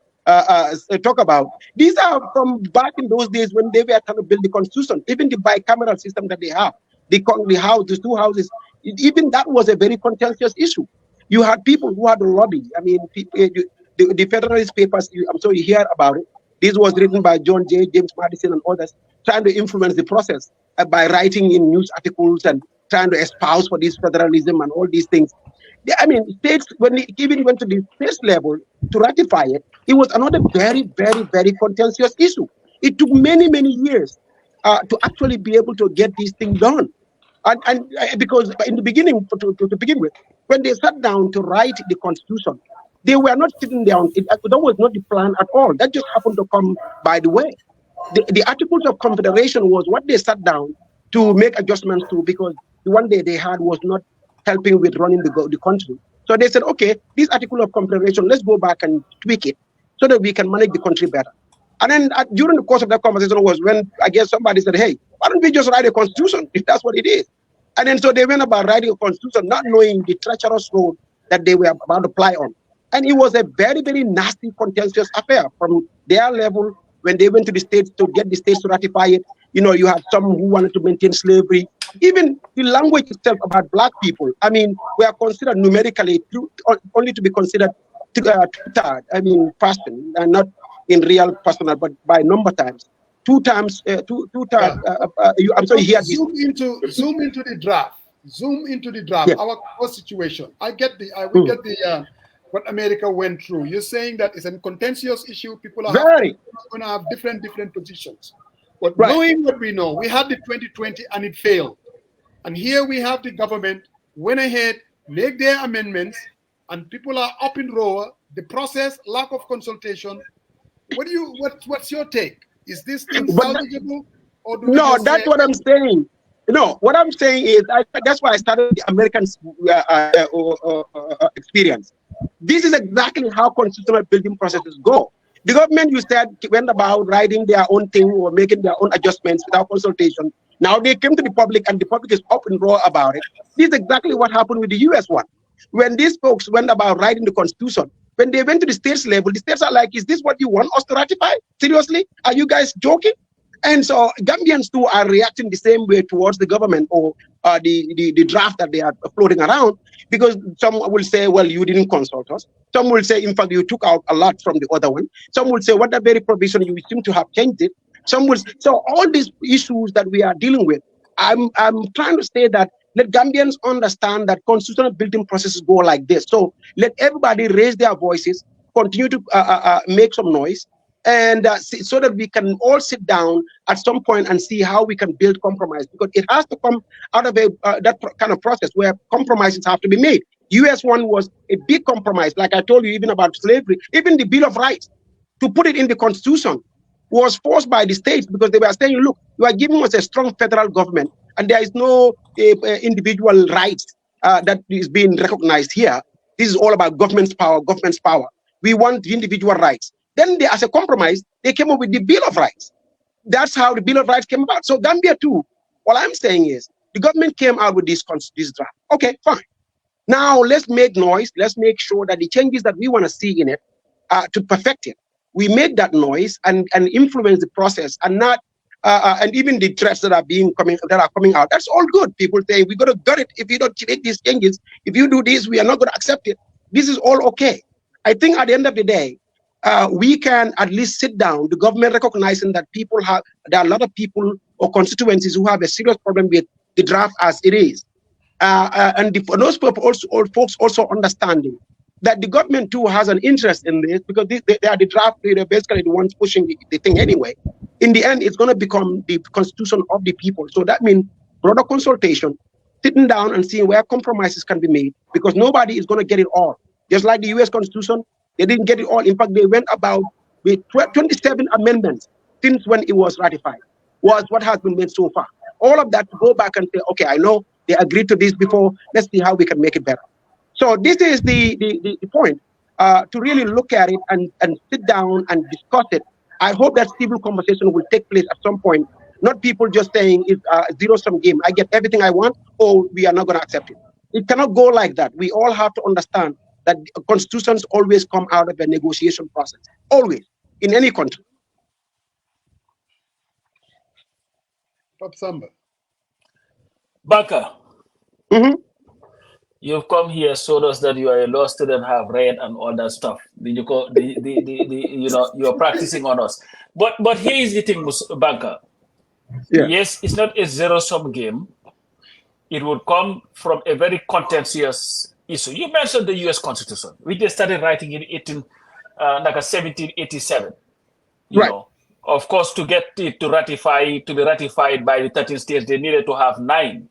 talk about. These are from back in those days when they were trying to build the Constitution, even the bicameral system that they have, the two houses, even that was a very contentious issue. You had people who had a lobby. I mean, the Federalist Papers, I'm sure you hear about it. This was written by John Jay, James Madison, and others, trying to influence the process by writing in news articles and trying to espouse for this federalism and all these things. I mean, states, when it even went to the states level to ratify it, it was another very, very, very contentious issue. It took many, many years to actually be able to get these things done. And because in the beginning, to begin with, when they sat down to write the Constitution, they were not sitting down. That was not the plan at all. That just happened to come by the way. The Articles of Confederation was what they sat down to make adjustments to, because the one they had was not helping with running the country. So they said, okay, this Article of Confederation, let's go back and tweak it so that we can manage the country better. And then during the course of that conversation was when, I guess, somebody said, hey, why don't we just write a constitution if that's what it is? And then so they went about writing a constitution, not knowing the treacherous road that they were about to fly on. And it was a very, very nasty, contentious affair from their level. When they went to the states to get the states to ratify it, you had some who wanted to maintain slavery. Even the language itself about black people, I mean, we are considered numerically only to be considered two-thirds, person, and not in real personal, but by number times. Two-thirds. I'm sorry, here. Zoom into the draft. Yeah. Our situation. We get the what America went through. You're saying that it's a contentious issue. People are going to have different positions. But knowing what we know, we had the 2020 and it failed. And here we have the government went ahead, make their amendments, and people are up in roar. The process, lack of consultation. What's your take? Is this thing salvageable? Or do that's what I'm saying. No, what I'm saying is that's why I started the American experience. This is exactly how constitutional building processes go. The government, you said, went about writing their own thing or making their own adjustments without consultation. Now they came to the public and the public is up and roar about it. This is exactly what happened with the US one. When these folks went about writing the Constitution, when they went to the states level, the states are like, is this what you want us to ratify? Seriously? Are you guys joking? And so Gambians too are reacting the same way towards the government or the draft that they are floating around, because some will say, well, you didn't consult us. Some will say, in fact, you took out a lot from the other one. Some will say, what the very provision, you seem to have changed it. Some will, so all these issues that we are dealing with, I'm trying to say that let Gambians understand that constitutional building processes go like this. So let everybody raise their voices, continue to make some noise, and so that we can all sit down at some point and see how we can build compromise, because it has to come out of that kind of process where compromises have to be made. US one was a big compromise, like I told you, even about slavery, even the Bill of Rights, to put it in the Constitution was forced by the states, because they were saying, look, you are giving us a strong federal government and there is no individual rights that is being recognized here. This is all about government's power. We want individual rights. Then they, as a compromise, they came up with the Bill of Rights. That's how the Bill of Rights came about. So Gambia too, all I'm saying is the government came out with this draft. Okay, fine. Now let's make noise. Let's make sure that the changes that we want to see in it to perfect it, we make that noise and influence the process, and not and even the threats that are coming out. That's all good. People say we got to gut it if you don't make these changes. If you do this, we are not going to accept it. This is all okay. I think at the end of the day, we can at least sit down, the government recognizing that there are a lot of people or constituencies who have a serious problem with the draft as it is. for those people also, all folks also understanding that the government too has an interest in this, because they are the draft leader, basically the ones pushing the thing anyway. In the end, it's going to become the constitution of the people. So that means broader consultation, sitting down and seeing where compromises can be made, because nobody is going to get it all. Just like the U.S. Constitution, they didn't get it all. In fact, they went about with 27 amendments since when it was ratified, was what has been made so far. All of that to go back and say, okay, I know they agreed to this before, let's see how we can make it better. So this is the point, to really look at it and sit down and discuss it. I hope that civil conversation will take place at some point, not people just saying it's a zero-sum game. I get everything I want, or we are not going to accept it. It cannot go like that. We all have to understand that constitutions always come out of a negotiation process, always, in any country. Top Samba. Baka, Mm-hmm. you've come here, showed us that you are a law student, have read and all that stuff. You know, you're practicing on us. But here is the thing, Baka. Yeah. Yes, it's not a zero-sum game. It would come from a very contentious issue. You mentioned the U.S. Constitution, which they started writing in 1787. You Right. know, of course, to get it to be ratified by the 13 states, they needed to have 9.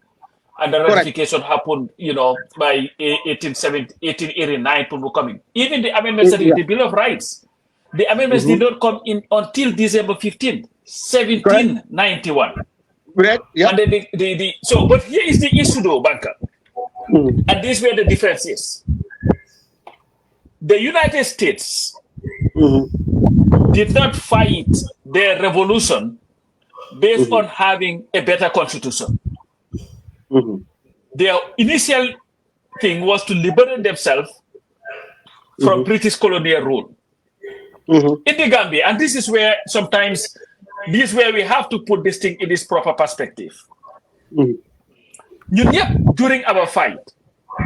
And the Correct. ratification happened, you know, by 1889 to coming. Even the amendments, Yeah. the Bill of Rights, the amendments did not come in until December 15th, 1791. Correct. Yeah. And then so, but here is the issue though, Banker. Mm. And this is where the difference is. The United States did not fight their revolution based on having a better constitution. Their initial thing was to liberate themselves from British colonial rule in the Gambia. And this is where sometimes, this is where we have to put this thing in its proper perspective. During our fight,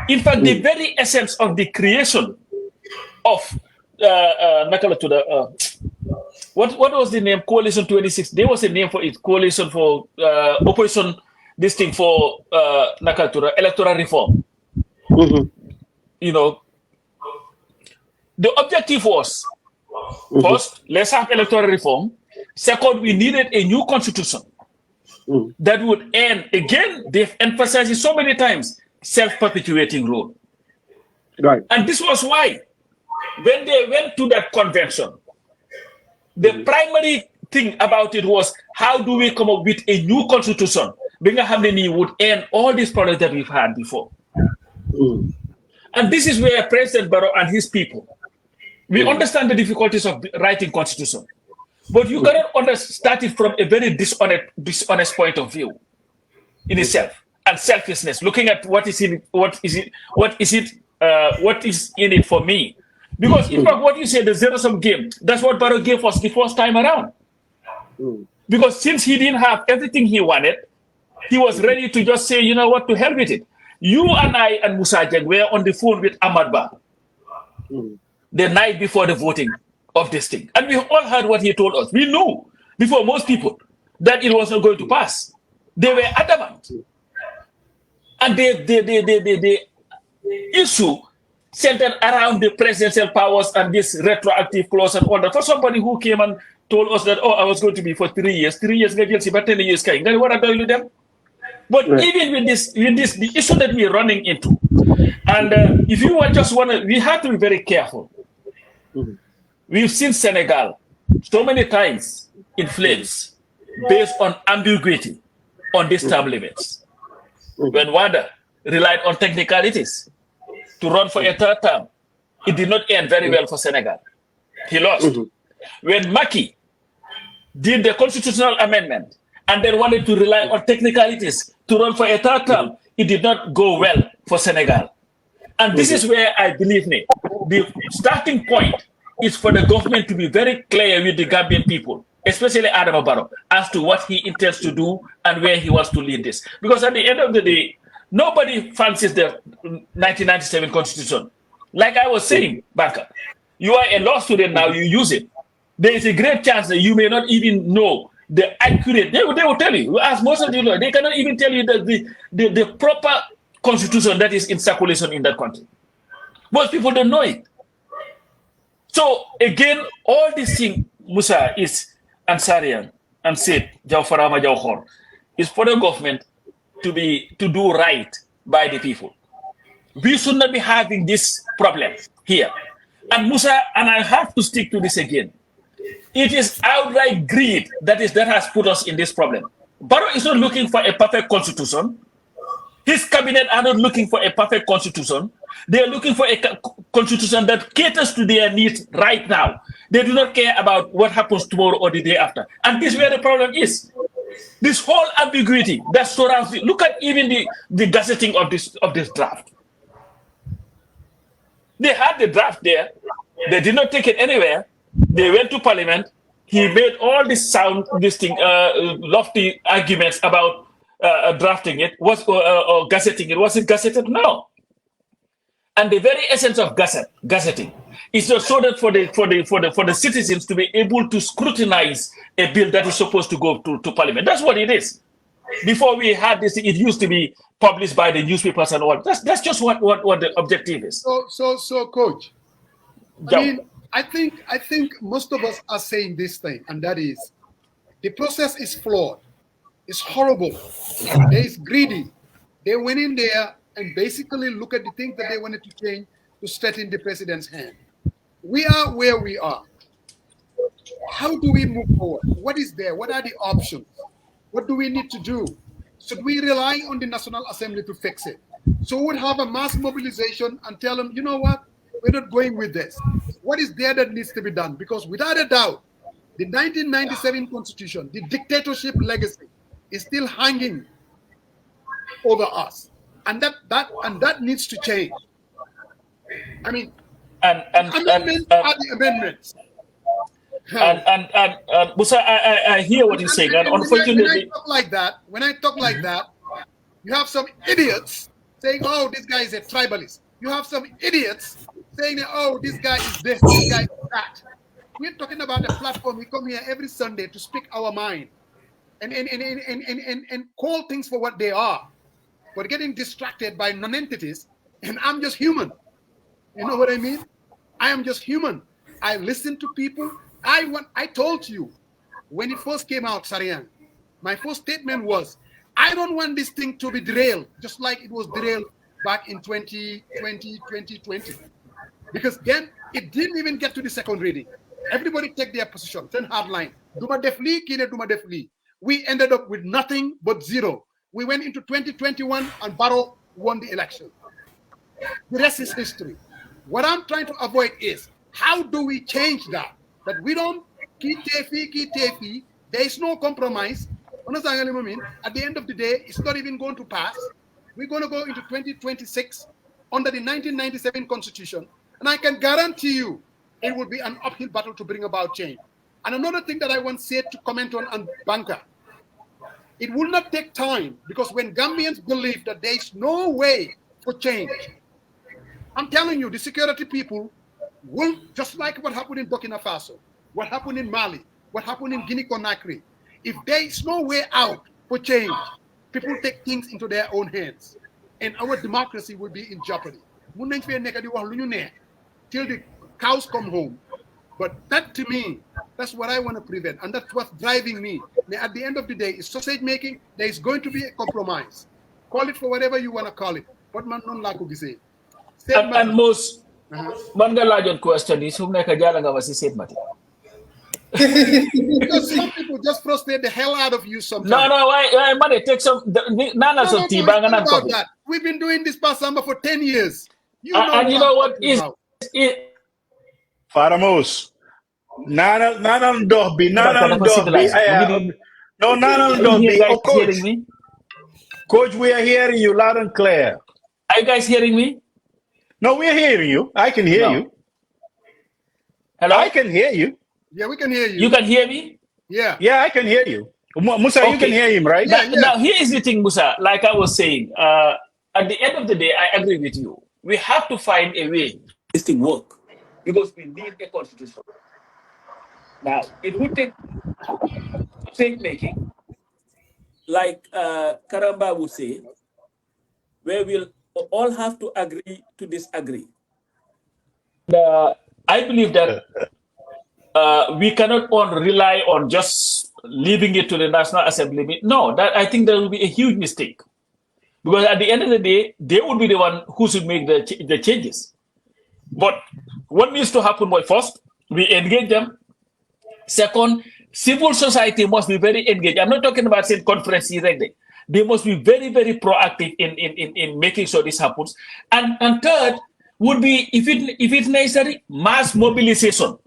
in fact, the very essence of the creation of what was the name? Coalition 26. There was a name for it. Coalition for Operation. This thing for electoral reform. You know, the objective was first, let's have electoral reform. Second, we needed a new constitution that would end, again, they've emphasized it so many times, self-perpetuating rule. Right. And this was why, when they went to that convention, the primary thing about it was, how do we come up with a new constitution? How many would end all these problems that we've had before? And this is where President Barrow and his people, we understand the difficulties of writing constitution, but you cannot start it from a very dishonest point of view in itself, and selfishness, looking at what is in it for me. Because in fact, what you say, the zero-sum game, that's what Barrow gave us the first time around. Because since he didn't have everything he wanted, he was ready to just say, you know what, to hell with it. You and I and Musa Jeng were on the phone with Ahmad Ba the night before the voting of this thing. And we all heard what he told us. We knew before most people that it was not going to pass. They were adamant. And the issue centered around the presidential powers and this retroactive clause and all that. For somebody who came and told us that, oh, I was going to be for 3 years, but 10 years, then what are you them? But even with this, the issue that we're running into, and if you we have to be very careful. We've seen Senegal so many times in flames based on ambiguity on these term limits. When Wada relied on technicalities to run for a third term, it did not end very well for Senegal. He lost. When Macky did the constitutional amendment and then wanted to rely on technicalities to run for a third term, it did not go well for Senegal. And this is where I believe the starting point is for the government to be very clear with the Gambian people, especially Adama Barrow, as to what he intends to do and where he wants to lead this. Because at the end of the day, nobody fancies the 1997 constitution. Like I was saying, Banker, you are a law student now, you use it. There is a great chance that you may not even know the accurate, they will tell you, ask most of the law, they cannot even tell you the proper constitution that is in circulation in that country. Most people don't know it. So again, all these things, Musa, is Ansarian and said, Jawfarama Jawhor, is for the government to do right by the people. We should not be having this problem here. And Musa, and I have to stick to this again. It is outright greed that has put us in this problem. Barrow is not looking for a perfect constitution. His cabinet are not looking for a perfect constitution. They are looking for a constitution that caters to their needs right now. They do not care about what happens tomorrow or the day after. And this is where the problem is. This whole ambiguity that surrounds it. Look at even the gazetting of this draft. They had the draft there. They did not take it anywhere. They went to Parliament. He made all this lofty arguments about drafting it, or gazetting it. Was it gazetted? No. And the very essence of gazetting is just so that for the citizens to be able to scrutinize a bill that is supposed to go to Parliament. That's what it is. Before we had this, it used to be published by the newspapers and all. That's just what the objective is. So, Coach. I mean, I think most of us are saying this thing, and that is, the process is flawed. It's horrible. It's greedy. They went in there and basically look at the things that they wanted to change to straighten the president's hand. We are where we are. How do we move forward? What is there? What are the options? What do we need to do? Should we rely on the National Assembly to fix it? So we would have a mass mobilization and tell them, you know what? We're not going with this. What is there that needs to be done? Because without a doubt, the 1997 Constitution, the dictatorship legacy, is still hanging over us, and that needs to change. I mean, amendments are the amendments. And Musa, I hear what you're saying, and unfortunately, when I talk like that, you have some idiots saying, "Oh, this guy is a tribalist." You have some idiots saying, "Oh, this guy is this, this guy is that." We're talking about a platform. We come here every Sunday to speak our mind and call things for what they are. We're getting distracted by non-entities, and I'm just human. You know what I mean? I am just human. I listen to people. I told you when it first came out, Sariang, my first statement was, I don't want this thing to be derailed, just like it was derailed back in 2020. Because then it didn't even get to the second reading. Everybody take their position, turn hard line. Duma defli, kine duma defli. We ended up with nothing but zero. We went into 2021 and Barrow won the election. The rest is history. What I'm trying to avoid is, how do we change that? That we don't keep tefi. There is no compromise. At the end of the day, it's not even going to pass. We're going to go into 2026 under the 1997 Constitution. And I can guarantee you, it will be an uphill battle to bring about change. And another thing that I once said to comment on Banker, it will not take time, because when Gambians believe that there is no way for change, I'm telling you, the security people will, just like what happened in Burkina Faso, what happened in Mali, what happened in Guinea-Conakry, if there is no way out for change, people take things into their own hands, and our democracy will be in jeopardy. Till the cows come home. But that, to me, that's what I want to prevent, and that's what's driving me. At the end of the day, it's sausage making. There is going to be a compromise. Call it for whatever you want to call it. But man, non la ko gisee. And most man nga laajoon question is, because some people just frustrate the hell out of you sometimes. No, why man, take some nana some tea bang and coffee. We've been doing this past summer for 10 years. You know what is it? Faramos. Nana Dohby. Coach, we are hearing you loud and clear. Are you guys hearing me? No, we are hearing you. I can hear you. Hello? I can hear you. Yeah, we can hear you. You can hear me? Yeah. Yeah, I can hear you. Musa, okay. You can hear him, right? Now, here is the thing, Musa. Like I was saying, at the end of the day, I agree with you. We have to find a way this thing work, because we need a constitution. Now, it would take making, like Karamba would say, where we'll all have to agree to disagree. I believe that we cannot rely on just leaving it to the National Assembly. No, I think that will be a huge mistake. Because at the end of the day, they would be the one who should make the changes. But what needs to happen was, first, we engage them. Second, civil society must be very engaged. I'm not talking about saying conference directly. They must be very, very proactive in making sure this happens. And third would be, if it's necessary, mass mobilization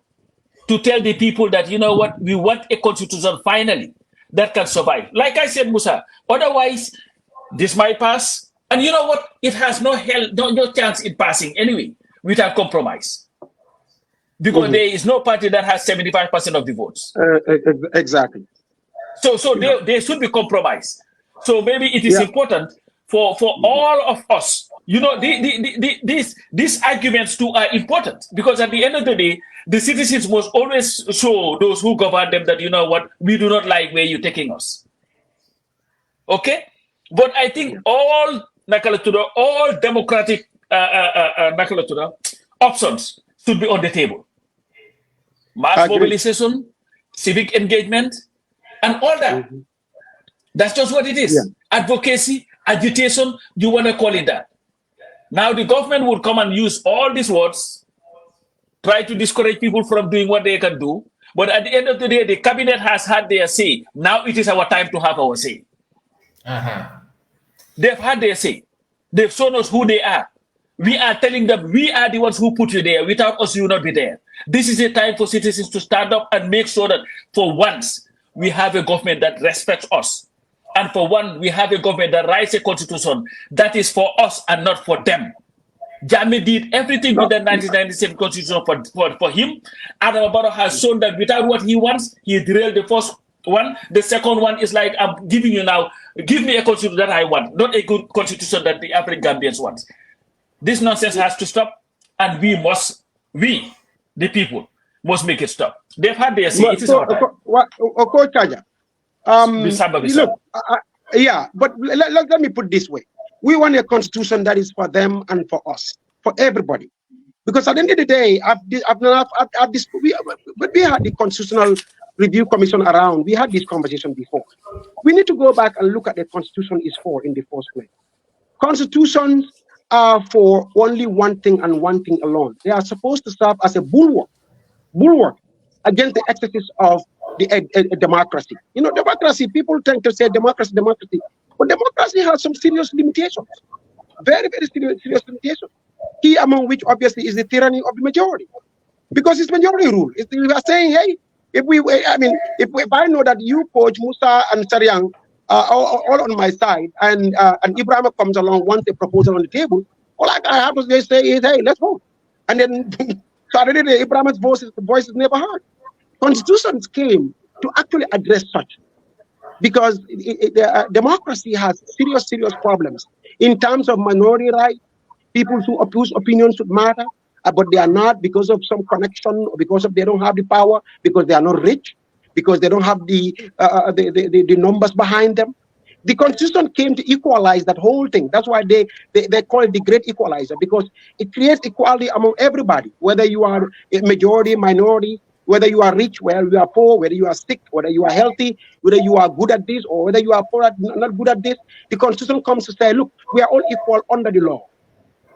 to tell the people that, you know what, we want a constitution finally that can survive. Like I said, Musa, otherwise, this might pass. And you know what? It has no chance in passing anyway without compromise. Because there is no party that has 75% of the votes. Exactly. So there should be compromise. So maybe it is important for all of us. You know, these arguments too are important, because at the end of the day, the citizens must always show those who govern them that, you know what, we do not like where you're taking us. Okay? But I think all democratic options should be on the table. Mass mobilization, civic engagement, and all that. That's just what it is. Advocacy, agitation, you want to call it that. Now the government would come and use all these words, try to discourage people from doing what they can do. But at the end of the day, the cabinet has had their say. Now it is our time to have our say. They've had their say. They've shown us who they are. We are telling them, we are the ones who put you there. Without us, you will not be there. This is a time for citizens to stand up and make sure that for once, we have a government that respects us. And for one, we have a government that writes a constitution that is for us and not for them. Jammeh did everything with the 1997 constitution for him. Adama Barrow has shown that without what he wants, he derailed the first one. The second one is like, I'm giving you now, give me a constitution that I want, not a good constitution that the African Gambians want. This nonsense has to stop, and we, the people, must make it stop. They've had their say. It is our time. Look, but let me put it this way. We want a constitution that is for them and for us, for everybody. Because at the end of the day, when we had the Constitutional Review Commission around, we had this conversation before. We need to go back and look at the Constitution is for in the first place. Constitutions are for only one thing and one thing alone. They are supposed to serve as a bulwark against the excesses of the democracy. You know, democracy, people tend to say democracy, but democracy has some serious limitations, very, very serious limitations. Key among which obviously is the tyranny of the majority, because it's majority rule. We are saying, hey, if I know that you, Coach Musa and Sariang, all on my side, and Ibrahim comes along, wants a proposal on the table, all I have to say is, hey, let's vote. And then suddenly Ibrahim's voice is never heard. Constitutions came to actually address such, because democracy has serious problems in terms of minority rights, people whose opinions should matter, but they are not because of some connection, or because of they don't have the power, because they are not rich, because they don't have the numbers behind them. The Constitution came to equalize that whole thing. That's why they call it the great equalizer, because it creates equality among everybody, whether you are a majority, minority, whether you are rich, whether you are poor, whether you are sick, whether you are healthy, whether you are good at this, or whether you are poor not good at this. The Constitution comes to say, look, we are all equal under the law.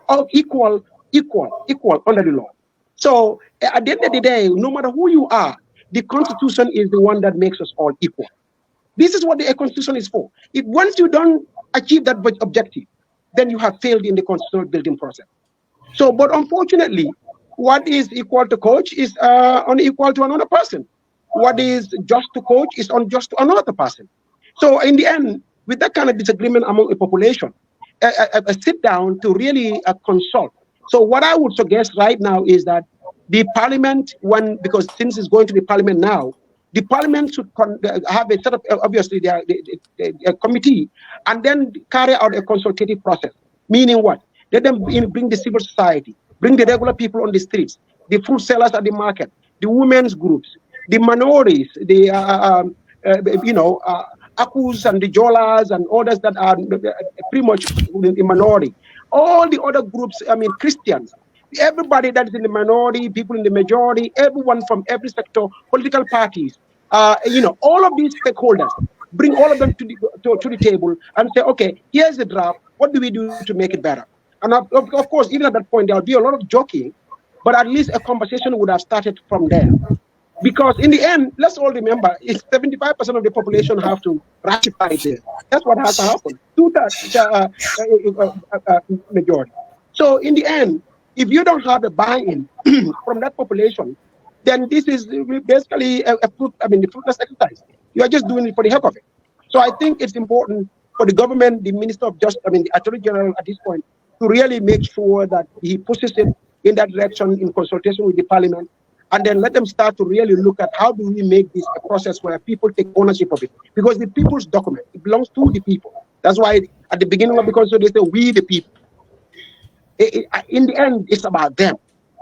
All equal under the law. So at the end of the day, no matter who you are, the Constitution is the one that makes us all equal. This is what the Constitution is for. If once you don't achieve that objective, then you have failed in the constitutional building process. So, but unfortunately, what is equal to Coach is unequal to another person. What is just to Coach is unjust to another person. So in the end, with that kind of disagreement among a population, a sit down to really consult. So what I would suggest right now is that the parliament, because since it's going to the parliament now, the parliament should have a set of, obviously, a committee, and then carry out a consultative process. Meaning what? Let them bring the civil society, bring the regular people on the streets, the fruit sellers at the market, the women's groups, the minorities, Akus and the Jolas and others that are pretty much in minority. All the other groups, I mean, Christians, everybody that is in the minority, people in the majority, everyone from every sector, political parties, all of these stakeholders, bring all of them to the table and say, okay, here's the draft. What do we do to make it better? And of course, even at that point, there'll be a lot of joking, but at least a conversation would have started from there. Because in the end, let's all remember, it's 75% of the population have to ratify this. That's what has to happen. 2/3 majority. So in the end, if you don't have a buy-in from that population, then this is basically a fruitless exercise. You are just doing it for the heck of it. So I think it's important for the government, the Minister of Justice, the Attorney General at this point, to really make sure that he pushes it in that direction in consultation with the Parliament, and then let them start to really look at how do we make this a process where people take ownership of it. Because the people's document, it belongs to the people. That's why at the beginning of the constitution, they say, we the people. In the end, it's about them,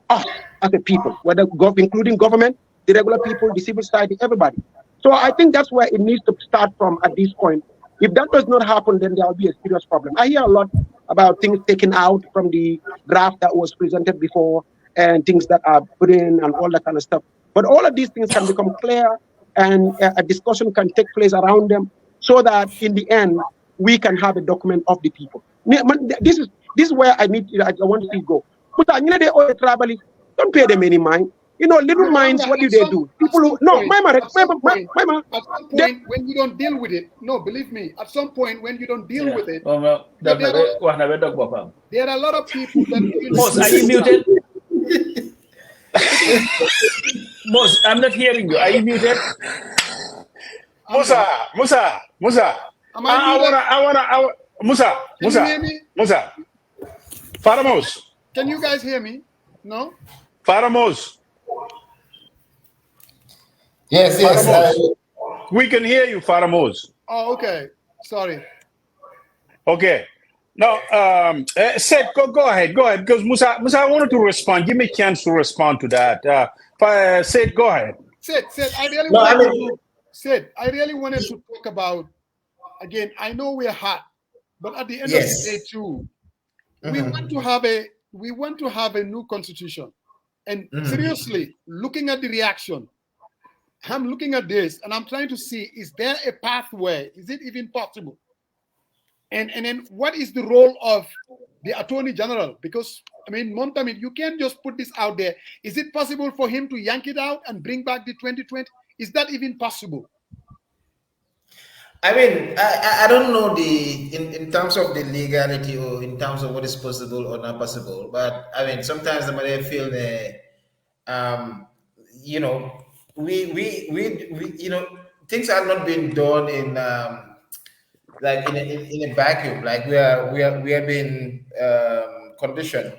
us as a people, whether including government, the regular people, the civil society, everybody. So I think that's where it needs to start from at this point. If that does not happen, then there will be a serious problem. I hear a lot about things taken out from the draft that was presented before and things that are put in and all that kind of stuff. But all of these things can become clear and a discussion can take place around them so that in the end, we can have a document of the people. This is where I want to see go. But they all travel, don't pay them any mind. Little minds, what do they do? People who, no, At some point, when you don't deal with it, no, believe me, at some point when you don't deal with it, there are a lot of people that... Mos, are you muted? Mos, I'm not hearing you. Are you muted? Musa. Musa. Can you hear me? Musa. Faramos. Can you guys hear me? No? Faramos. Yes. We can hear you, Faramos. Oh, okay. Sorry. Okay. Now, Seth, go ahead, because Musa, I wanted to respond. Give me a chance to respond to that. Seth, go ahead. Seth, I really wanted to talk about, again, I know we're hot, but at the end of the day too, we want to have a new constitution. And seriously, looking at the reaction, I'm looking at this and I'm trying to see, is there a pathway? Is it even possible? And then what is the role of the Attorney General? Because, Montamid, you can't just put this out there. Is it possible for him to yank it out and bring back the 2020? Is that even possible? I don't know in terms of the legality or in terms of what is possible or not possible, but sometimes I feel that, we things are not being done in in a vacuum. Like we are being conditioned,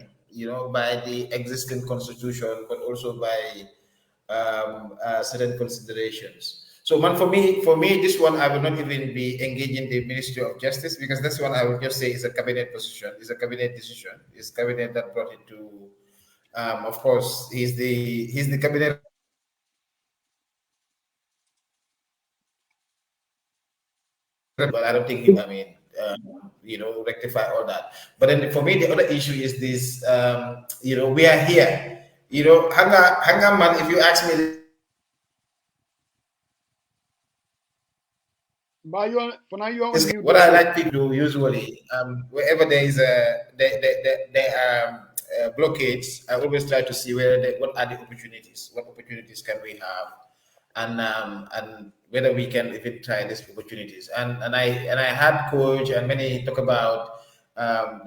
by the existing constitution, but also by certain considerations. So, for me, this one I will not even be engaging the Ministry of Justice, because this one I will just say is a cabinet position, is a cabinet decision, it's cabinet that brought it to. Of course, he's the cabinet. But I don't think rectify all that. But then for me, the other issue is this. We are here. Hanga man, if you ask me. What I like to do usually, wherever there is blockades, I always try to see what are the opportunities. What opportunities can we have, and whether we can even try these opportunities. And I had Coach and many talk about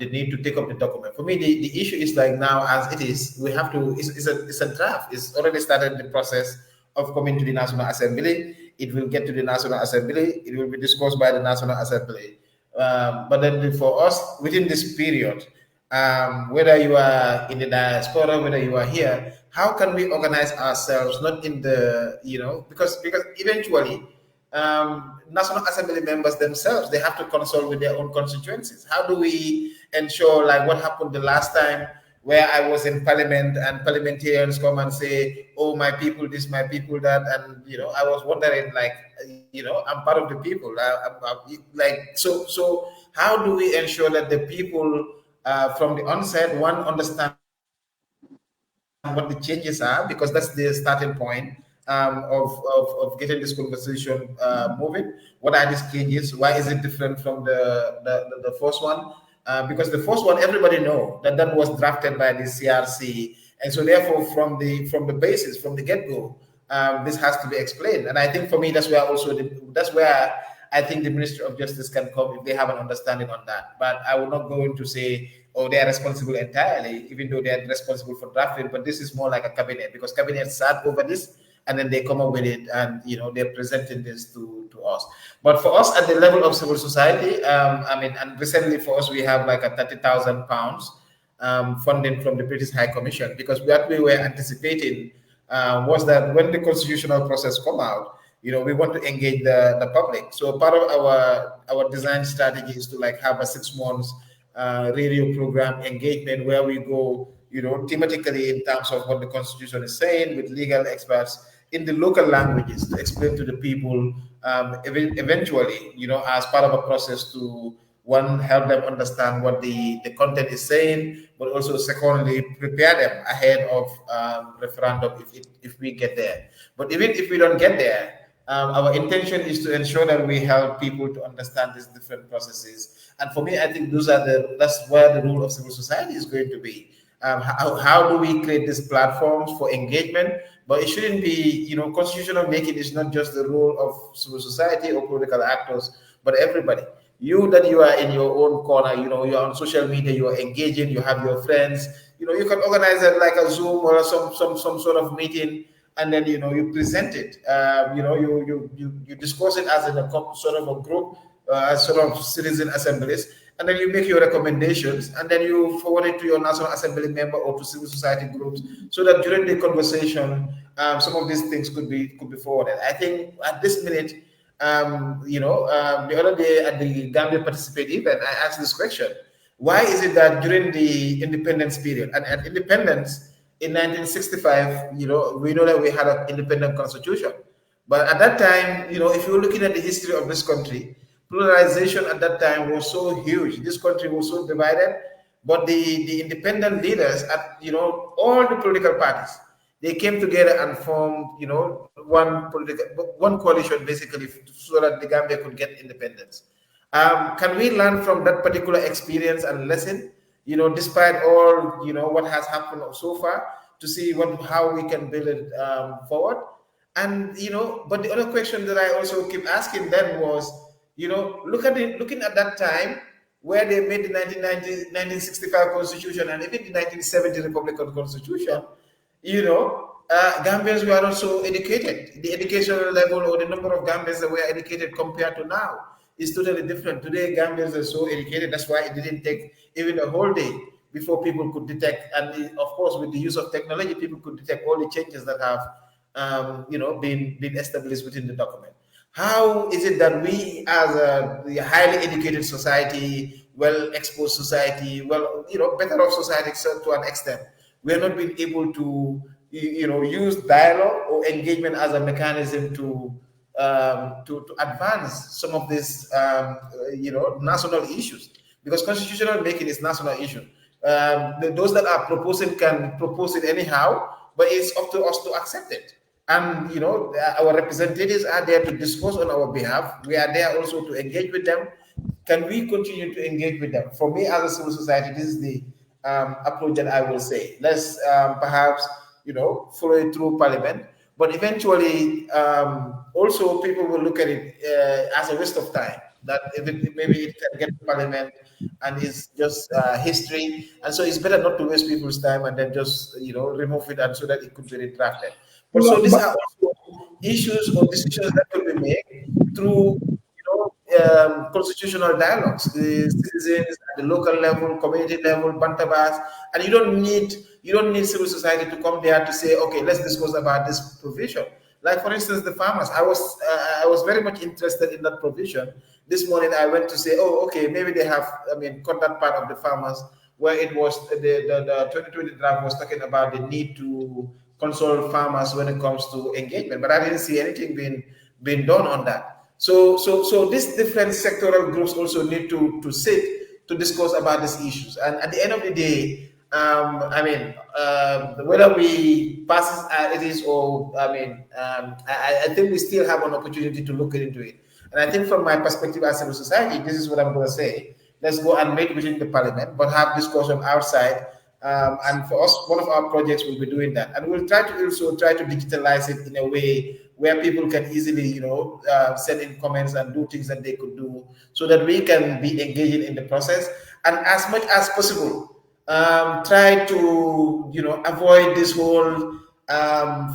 the need to take up the document. For me, the issue is like now as it is, we have to. It's a draft. It's already started the process of coming to the National Assembly. It will get to the National Assembly. It will be discussed by the National Assembly. But then for us, within this period, whether you are in the diaspora, whether you are here, how can we organize ourselves? Not in the, because eventually, National Assembly members themselves, they have to consult with their own constituencies. How do we ensure, like what happened the last time, where I was in parliament and parliamentarians come and say, oh, my people this, my people that. And, I was wondering, like, I'm part of the people. So how do we ensure that the people from the onset, one, understand what the changes are, because that's the starting point of getting this conversation moving. What are these changes? Why is it different from the first one? Because the first one, everybody know that was drafted by the CRC, and so therefore from the basis, from the get-go, this has to be explained. And I think for me, that's where I think the Ministry of Justice can come if they have an understanding on that. But I will not go into say, oh, they are responsible entirely, even though they are responsible for drafting. But this is more like a cabinet, because cabinet sat over this and then they come up with it, and they're presenting this to us. But for us at the level of civil society, and recently for us we have like a £30,000 funding from the British High Commission, because what we were anticipating was that when the constitutional process come out, we want to engage the public. So part of our design strategy is to like have a 6 months radio program engagement where we go, thematically in terms of what the Constitution is saying, with legal experts in the local languages to explain to the people, eventually, as part of a process to, one, help them understand what the content is saying, but also secondly, prepare them ahead of referendum if we get there. But even if we don't get there, our intention is to ensure that we help people to understand these different processes. And for me, I think that's where the role of civil society is going to be. How do we create these platforms for engagement? But it shouldn't be, constitutional making is not just the role of civil society or political actors, but everybody. You are in your own corner, you're on social media, you're engaging, you have your friends, you can organize it like a Zoom or some sort of meeting, and then you present it. You discuss it as in a sort of a group, sort of citizen assemblies, and then you make your recommendations, and then you forward it to your National Assembly member or to civil society groups, so that during the conversation, some of these things could be forwarded. I think at this minute, the other day at the Gambia Participate event, I asked this question: why is it that during the independence period, and at independence in 1965, we know that we had an independent constitution, but at that time, if you're looking at the history of this country, pluralization at that time was so huge. This country was so divided, but the independent leaders at all the political parties, they came together and formed one coalition basically, so that the Gambia could get independence. Can we learn from that particular experience and lesson? Despite all what has happened so far, to see how we can build it forward. And but the other question that I also keep asking then was, looking at that time where they made the 1965 Constitution and even the 1970 Republican Constitution, Gambians were not so educated. The educational level or the number of Gambians that were educated compared to now is totally different. Today, Gambians are so educated. That's why it didn't take even a whole day before people could detect. And of course, with the use of technology, people could detect all the changes that have, been established within the document. How is it that we, as a highly educated society, well-exposed society, better off society to an extent, we are not being able to, use dialogue or engagement as a mechanism to advance some of these, national issues? Because constitutional making is national issue. Those that are proposing can propose it anyhow, but it's up to us to accept it. And our representatives are there to discuss on our behalf. We are there also to engage with them. Can we continue to engage with them? For me, as a civil society, this is the approach that I will say. Let's perhaps follow it through Parliament, but eventually also people will look at it as a waste of time. That maybe it can get to Parliament and it's just history, and so it's better not to waste people's time and then just remove it, and so that it could be retracted. But so these are also issues or decisions that will be made through constitutional dialogues, the citizens at the local level, community level, bantabas, and you don't need civil society to come there to say, okay, let's discuss about this provision. Like for instance, the farmers. I was very much interested in that provision. This morning I went to say, oh, okay, maybe they have, cut that part of the farmers where it was the 2020 draft was talking about the need to consult farmers when it comes to engagement, but I didn't see anything being done on that. So these different sectoral groups also need to sit to discuss about these issues. And at the end of the day, whether we pass it is or I think we still have an opportunity to look into it. And I think from my perspective as civil society, this is what I'm going to say. Let's go and meet within the parliament, but have discussion outside. And for us, one of our projects will be doing that. And we'll try to also digitalize it in a way where people can easily, send in comments and do things that they could do so that we can be engaging in the process. And as much as possible, try to, avoid this whole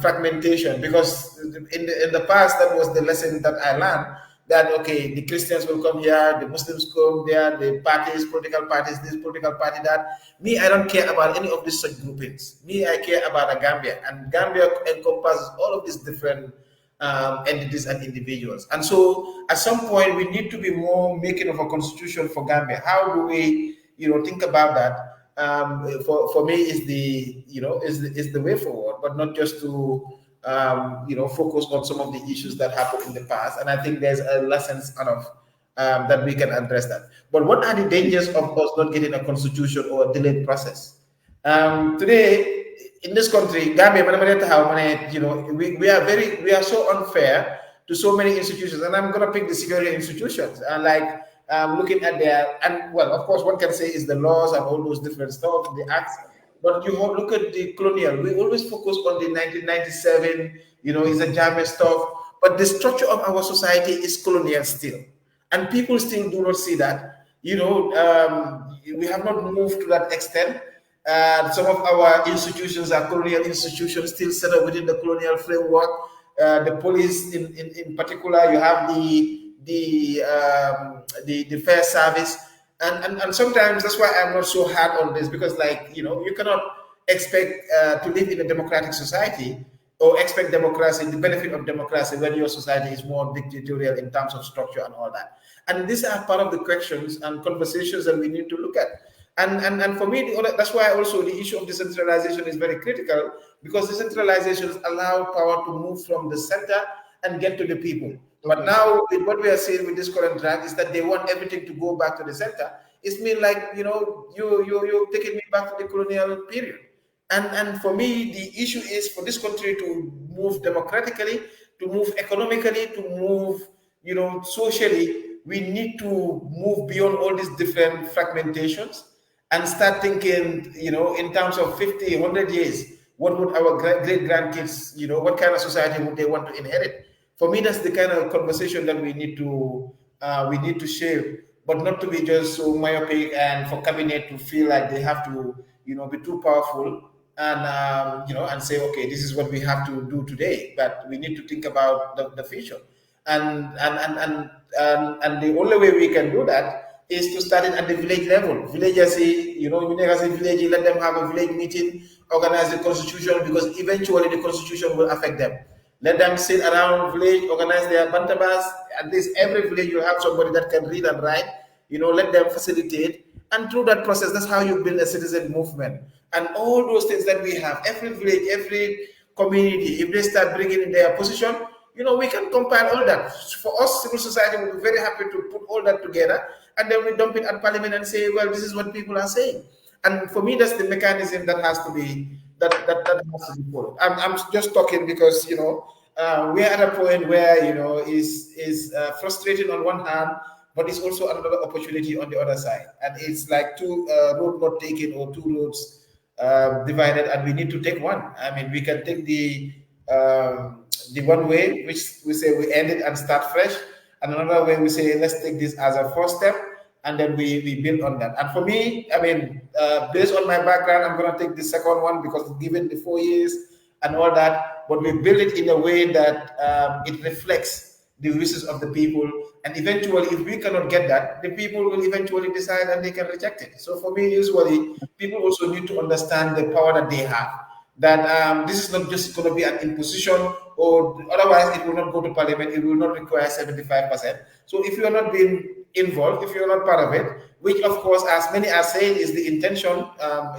fragmentation, because in the past, that was the lesson that I learned, that, okay, the Christians will come here, the Muslims come there, the parties, political parties, this political party, that. Me, I don't care about any of these such groupings. Me, I care about a Gambia, and Gambia encompasses all of these different entities and individuals. And so at some point, we need to be more making of a constitution for Gambia. How do we, think about that? For me, is the way forward, but not just to focus on some of the issues that happened in the past. And I think there's lessons out of that we can address that. But what are the dangers of us not getting a constitution or a delayed process? Today in this country, Gambia, we are so unfair to so many institutions, and I'm going to pick the security institutions and looking at of course, one can say is the laws and all those different stuff, the acts. But you look at the colonial, we always focus on the 1997, is a Jammeh stuff. But the structure of our society is colonial still. And people still do not see that. We have not moved to that extent. Some of our institutions are colonial institutions, still set up within the colonial framework. The police, in particular, you have the fair service. And sometimes that's why I'm not so hard on this, because you cannot expect to live in a democratic society or expect democracy, the benefit of democracy, when your society is more dictatorial in terms of structure and all that. And these are part of the questions and conversations that we need to look at. And for me, that's why also the issue of decentralization is very critical, because decentralization allows power to move from the center and get to the people. But now, what we are seeing with this current draft is that they want everything to go back to the center. It's mean you're taking me back to the colonial period. And for me, the issue is for this country to move democratically, to move economically, to move, socially. We need to move beyond all these different fragmentations and start thinking, in terms of 50, 100 years, what would our great grandkids, what kind of society would they want to inherit? For me, that's the kind of conversation that we need to share, but not to be just so myopic and for cabinet to feel like they have to, be too powerful and and say, okay, this is what we have to do today. But we need to think about the future, and the only way we can do that is to start it at the village level. Villagers, village, let them have a village meeting, organize the constitution, because eventually the constitution will affect them. Let them sit around village, organize their bantabas. At least every village you have somebody that can read and write. Let them facilitate. And through that process, that's how you build a citizen movement. And all those things that we have, every village, every community, if they start bringing in their position, we can compile all that. For us, civil society will be very happy to put all that together. And then we dump it at parliament and say, well, this is what people are saying. And for me, that's the mechanism that has to be that has to be followed. I'm just talking because we're at a point where is frustrating on one hand, but it's also another opportunity on the other side. And it's like two roads not taken or two roads divided, and we need to take one. I mean, we can take the one way, which we say we end it and start fresh, and another way we say let's take this as a first step, and then we build on that. And for me, I mean, based on my background, I'm going to take the second one because given the 4 years and all that, but we build it in a way that it reflects the wishes of the people. And eventually, if we cannot get that, the people will eventually decide and they can reject it. So for me, usually, people also need to understand the power that they have. That this is not just going to be an imposition, or otherwise it will not go to parliament. It will not require 75%. So if you are not being involved, if you're not part of it, which of course, as many are saying, is the intention.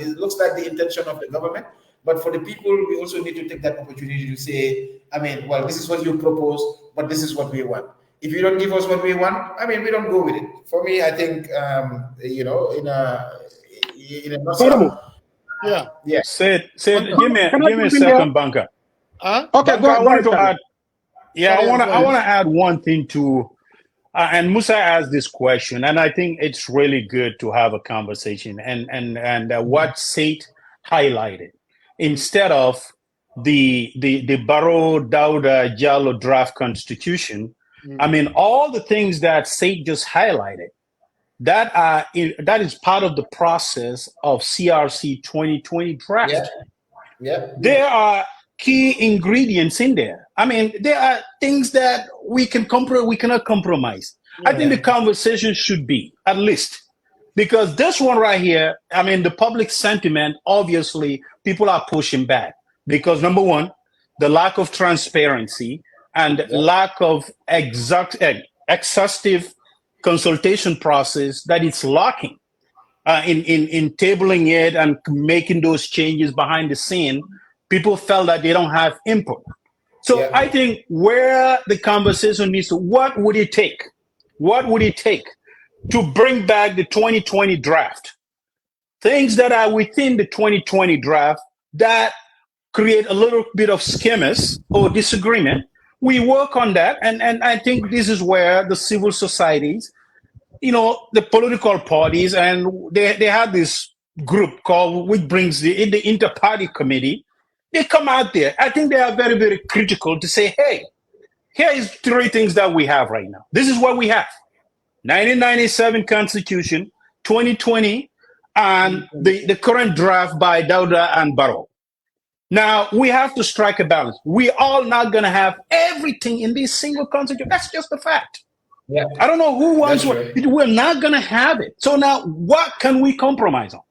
It looks like the intention of the government. But for the people, we also need to take that opportunity to say, I mean, well, this is what you propose, but this is what we want. If you don't give us what we want, I mean, we don't go with it. For me, I think, you know, in a yeah. Say, give me a second, Bunker. Okay, Bunker, go I want to ahead. add. Yeah, Sorry, I want to add one thing to, and Musa asked this question, and I think it's really good to have a conversation. And what Sate highlighted, instead of the Barrow Dawda Jallow draft constitution, I mean, all the things that Sate just highlighted, that is part of the process of CRC 2020 draft. Yeah. There are key ingredients in there. I mean, there are things that we cannot compromise. I think the conversation should be, at least, because this one right here, I mean, the public sentiment, obviously, people are pushing back because, number one, the lack of transparency and lack of exhaustive consultation process that it's lacking in tabling it and making those changes behind the scene. People felt that they don't have input. So I think where the conversation needs to, what would it take? What would it take to bring back the 2020 draft? Things that are within the 2020 draft that create a little bit of skimminess or disagreement. We work on that. And I think this is where the civil societies, you know, the political parties, and they had this group called, which brings the inter-party committee. They come out there. I think they are very, very critical to say, hey, here is 3 things that we have right now. This is what we have. 1997 Constitution, 2020, and the current draft by Dawda and Barrow. Now, we have to strike a balance. We are not going to have everything in this single constitution. That's just a fact. Yeah. I don't know who wants what. Right. We're not going to have it. So now, what can we compromise on?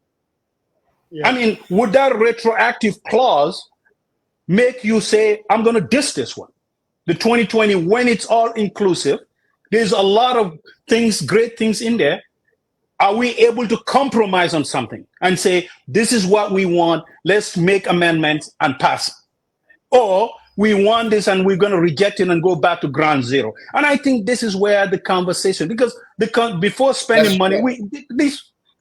Yeah. I mean, would that retroactive clause make you say, I'm going to diss this one? The 2020, when it's all inclusive, there's a lot of things, great things in there. Are we able to compromise on something and say, this is what we want, let's make amendments and pass it? Or we want this and we're going to reject it and go back to ground zero. And I think this is where the conversation, because before spending money,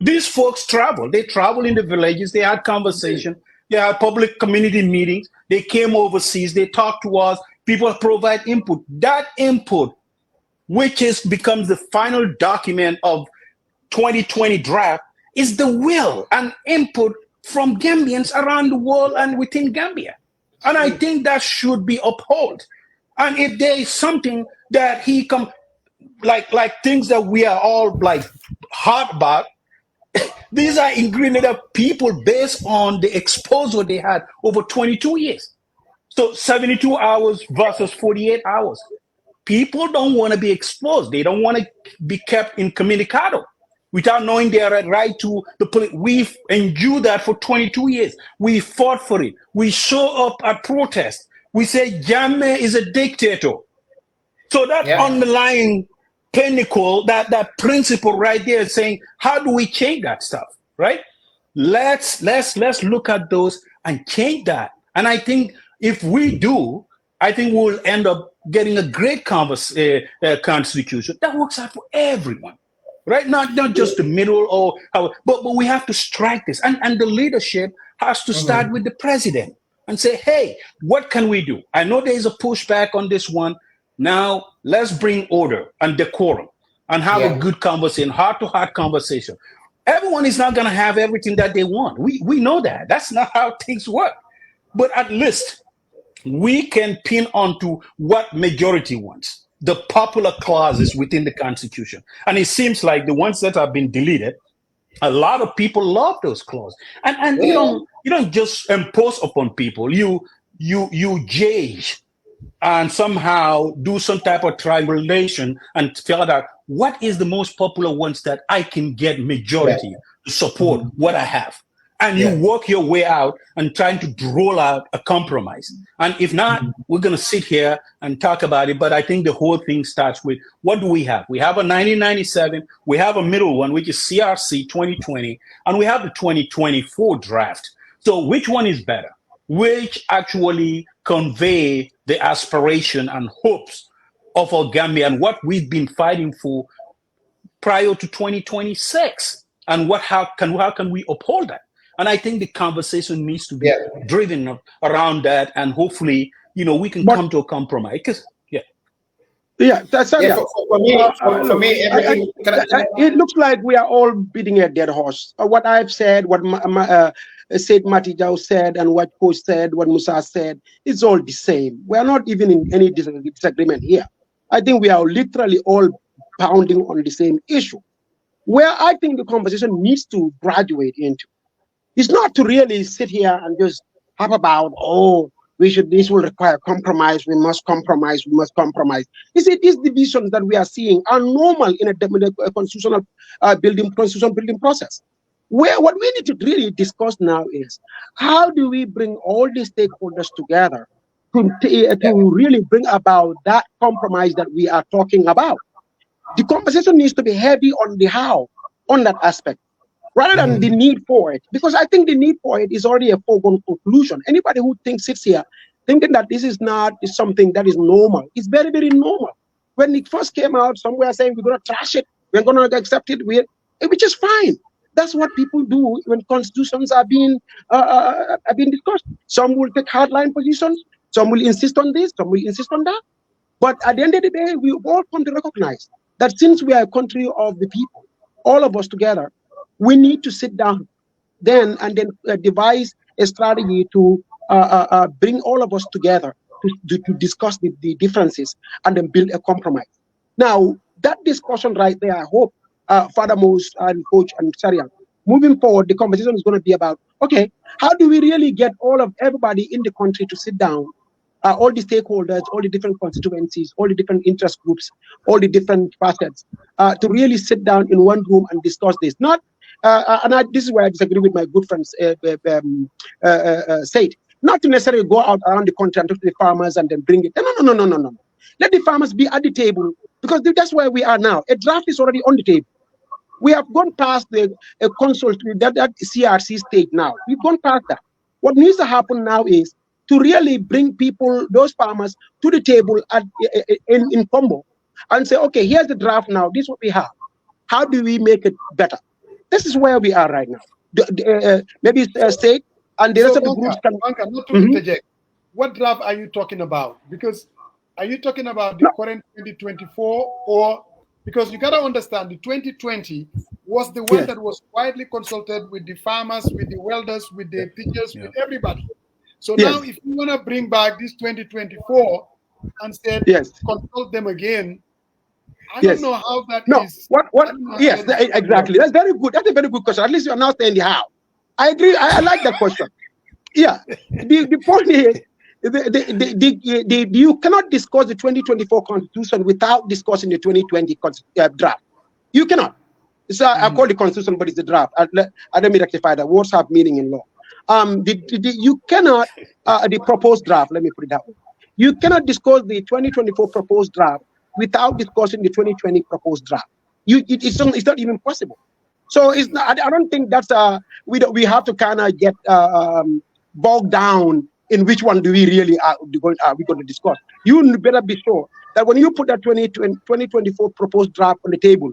these folks travel. They travel in the villages. They had conversation. They had public community meetings. They came overseas. They talked to us. People provide input. That input, which becomes the final document of 2020 draft, is the will and input from Gambians around the world and within Gambia. And I think that should be upheld. And if there is something that like things that we are all like hot about, these are ingredients of people based on the exposure they had over 22 years. So 72 hours versus 48 hours. People don't want to be exposed. They don't want to be kept incommunicado without knowing their right to the police. We've endured that for 22 years. We fought for it. We show up at protests. We say Jammeh is a dictator. So that underlying pinnacle, that principle right there is saying, how do we change that stuff, right? Let's look at those and change that. And I think if we do, I think we'll end up getting a great constitution that works out for everyone, right? Not just the middle but we have to strike this. And the leadership has to start with the president and say, hey, what can we do? I know there is a pushback on this one. Now let's bring order and decorum and have a good conversation, heart-to-heart conversation. Everyone is not going to have everything that they want. We know that. That's not how things work. But at least we can pin onto what majority wants, the popular clauses within the Constitution. And it seems like the ones that have been deleted, a lot of people love those clauses. And you don't just impose upon people. You gauge and somehow do some type of triangulation and figure out what is the most popular ones that I can get majority to support what I have. and you work your way out and trying to roll out a compromise. And if not, we're going to sit here and talk about it. But I think the whole thing starts with, what do we have? We have a 1997, we have a middle one, which is CRC 2020, and we have the 2024 draft. So which one is better? Which actually convey the aspiration and hopes of our Gambia and what we've been fighting for prior to 2026? And how can we uphold that? And I think the conversation needs to be driven around that, and hopefully, we can come to a compromise. That's for me, it looks like we are all beating a dead horse. What I've said, what Said Matijau said, and what Coach said, what Musa said, it's all the same. We are not even in any disagreement here. I think we are literally all pounding on the same issue. Where I think the conversation needs to graduate into, it's not to really sit here and just have about, this will require compromise, we must compromise. You see, these divisions that we are seeing are normal in a constitutional building process. Where what we need to really discuss now is, how do we bring all the stakeholders together to really bring about that compromise that we are talking about? The conversation needs to be heavy on the how, on that aspect, rather than the need for it. Because I think the need for it is already a foregone conclusion. Anybody who sits here thinking that this is not something that is normal, it's very, very normal. When it first came out, some were saying we're going to trash it, we're going to accept it, which is fine. That's what people do when constitutions are being discussed. Some will take hardline positions, some will insist on this, some will insist on that. But at the end of the day, we all come to recognize that since we are a country of the people, all of us together, we need to sit down then devise a strategy to bring all of us together to discuss the differences and then build a compromise. Now, that discussion right there, I hope Father Mose and Coach and Sarian, moving forward, the conversation is going to be about, okay, how do we really get everybody in the country to sit down, all the stakeholders, all the different constituencies, all the different interest groups, all the different facets, to really sit down in one room and discuss this. Not, this is where I disagree with my good friend Said, not to necessarily go out around the country and talk to the farmers and then bring it. No. Let the farmers be at the table, because that's where we are now. A draft is already on the table. We have gone past the consult, that CRC stage now. We've gone past that. What needs to happen now is to really bring people, those farmers, to the table in combo and say, okay, here's the draft now. This is what we have. How do we make it better? This is where we are right now. Maybe State and the rest of the groups can... not to interject. What draft are you talking about? Because are you talking about the current 2024 or... Because you got to understand, the 2020 was the one that was widely consulted with the farmers, with the welders, with the teachers, with everybody. So now if you want to bring back this 2024 and say, consult them again, I don't know how that is. Yes, exactly. That's very good. That's a very good question. At least you are now saying the how. I agree. I like that question. Yeah. The point is, you cannot discuss the 2024 constitution without discussing the 2020 draft. You cannot. I call the constitution, but it's the draft. Let me rectify that. Words have meaning in law. You cannot, the proposed draft, let me put it that way. You cannot discuss the 2024 proposed draft without discussing the 2020 proposed draft. It's not even possible. So it's not, I don't think that's we have to kind of get bogged down in which one do we really are we going to discuss. You better be sure that when you put that 2024 proposed draft on the table,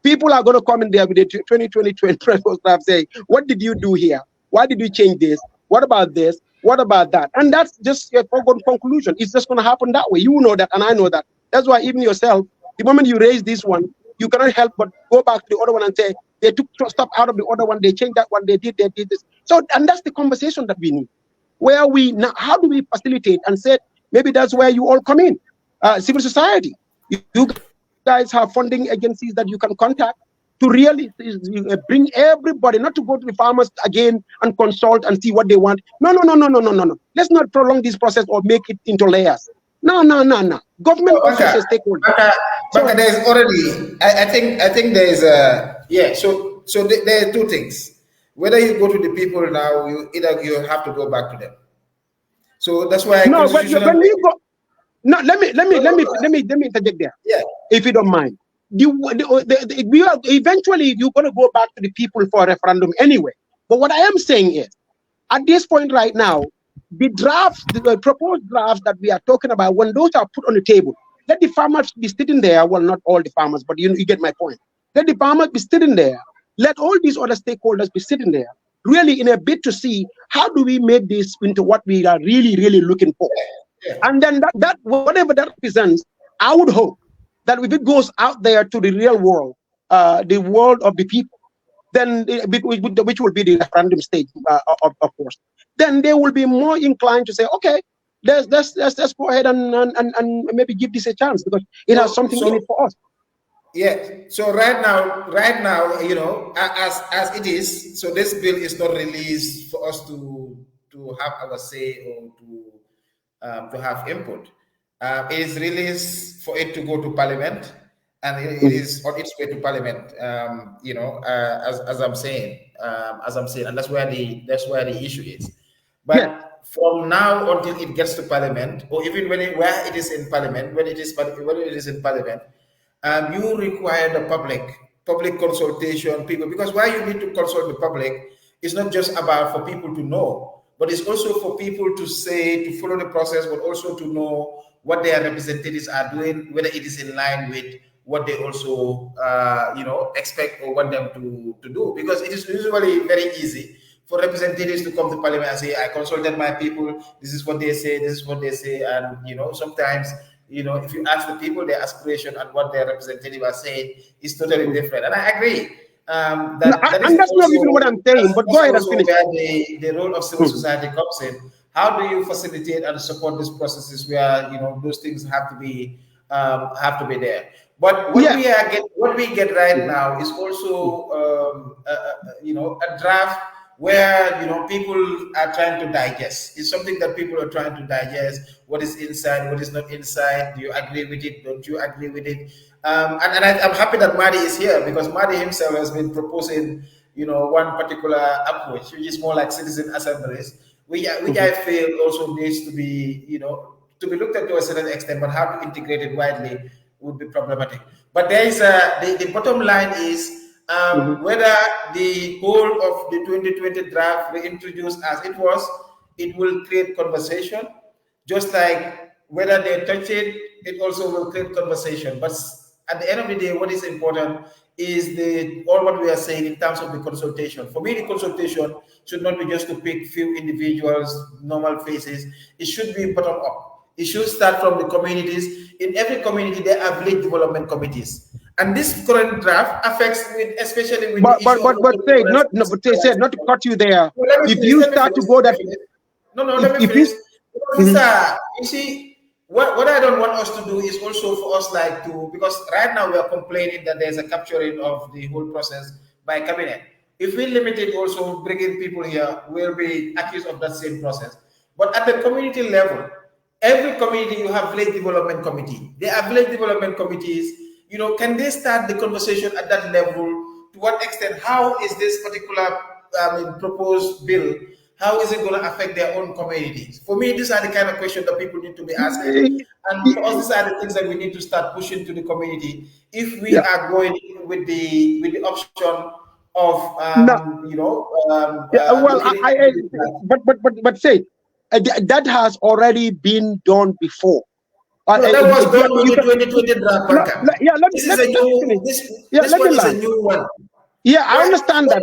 people are going to come in there with the 2020 proposed draft, say, what did you do here? Why did you change this? What about this? What about that? And that's just a foregone conclusion. It's just going to happen that way. You know that, and I know that. That's why even yourself, the moment you raise this one, you cannot help but go back to the other one and say, they took stuff out of the other one, they changed that one, they did this. So, and that's the conversation that we need. Where now, how do we facilitate and say, maybe that's where you all come in. Civil society. You guys have funding agencies that you can contact to really bring everybody, not to go to the farmers again and consult and see what they want. No. Let's not prolong this process or make it into layers. No. Government also says stakeholders. But there's already, I think there is a, so there are two things. Whether you go to the people now, you have to go back to them. So that's why no, but when you go, no, let me interject there. Yeah, if you don't mind. We are eventually you're going to go back to the people for a referendum anyway. But what I am saying is, at this point right now, the drafts, the proposed drafts that we are talking about, when those are put on the table, let the farmers be sitting there. Well, not all the farmers, but you get my point. Let the farmers be sitting there. Let all these other stakeholders be sitting there, really in a bid to see how do we make this into what we are really, really looking for. Yeah. And then that whatever that represents, I would hope that if it goes out there to the real world, the world of the people, then which will be the referendum stage, of course, then they will be more inclined to say, okay, let's go ahead and maybe give this a chance because it has something in it for us. Yeah. So right now, you know, as it is, so this bill is not released for us to have our say or to have input. It is released for it to go to Parliament, and it is on its way to Parliament. You know, as I'm saying, and that's where the issue is. But from now until it gets to Parliament, or even where it is in Parliament, when it is in Parliament, you require the public consultation, people, because why you need to consult the public is not just about for people to know, but it's also for people to say, to follow the process, but also to know what their representatives are doing, whether it is in line with what they also, you know, expect or want them to do. Because it is usually very easy for representatives to come to Parliament and say, I consulted my people, this is what they say, and, you know, sometimes, you know, if you ask the people their aspiration and what their representative are saying is totally different. And I agree. And that's not even what I'm saying, but go ahead and finish. Where the role of civil society comes in. How do you facilitate and support these processes where, you know, those things have to be there? But what we get right now is also, you know, a draft where, you know, people are trying to digest. It's something that people are trying to digest. What is inside? What is not inside? Do you agree with it? Don't you agree with it? And I'm happy that Madi is here, because Madi himself has been proposing, you know, one particular approach, which is more like citizen assemblies, which I feel also needs to be, you know, to be looked at to a certain extent, but how to integrate it widely would be problematic. But there is the bottom line is whether the whole of the 2020 draft reintroduced as it was, it will create conversation, just like whether they touch it, it also will create conversation. But at the end of the day, what is important is all what we are saying in terms of the consultation. For me, the consultation should not be just to pick few individuals, normal faces. It should be bottom up. It should start from the communities. In every community, there are village development committees. And this current draft affects, especially with but say not to cut you there. Well, if you start to go that, let me finish. You see, what I don't want us to do is also for us because right now we are complaining that there's a capturing of the whole process by cabinet. If we limit it, also bringing people here, we'll be accused of that same process. But at the community level, every community you have village development committee. There are village development committees. You know, can they start the conversation at that level? To what extent? How is this particular proposed bill? How is it going to affect their own communities? For me, these are the kind of questions that people need to be asking. And for us, these are the things that we need to start pushing to the community if we are going with the option of but say that has already been done before. That was done with the 2020 draft. This one is a new one. Yeah, I understand that.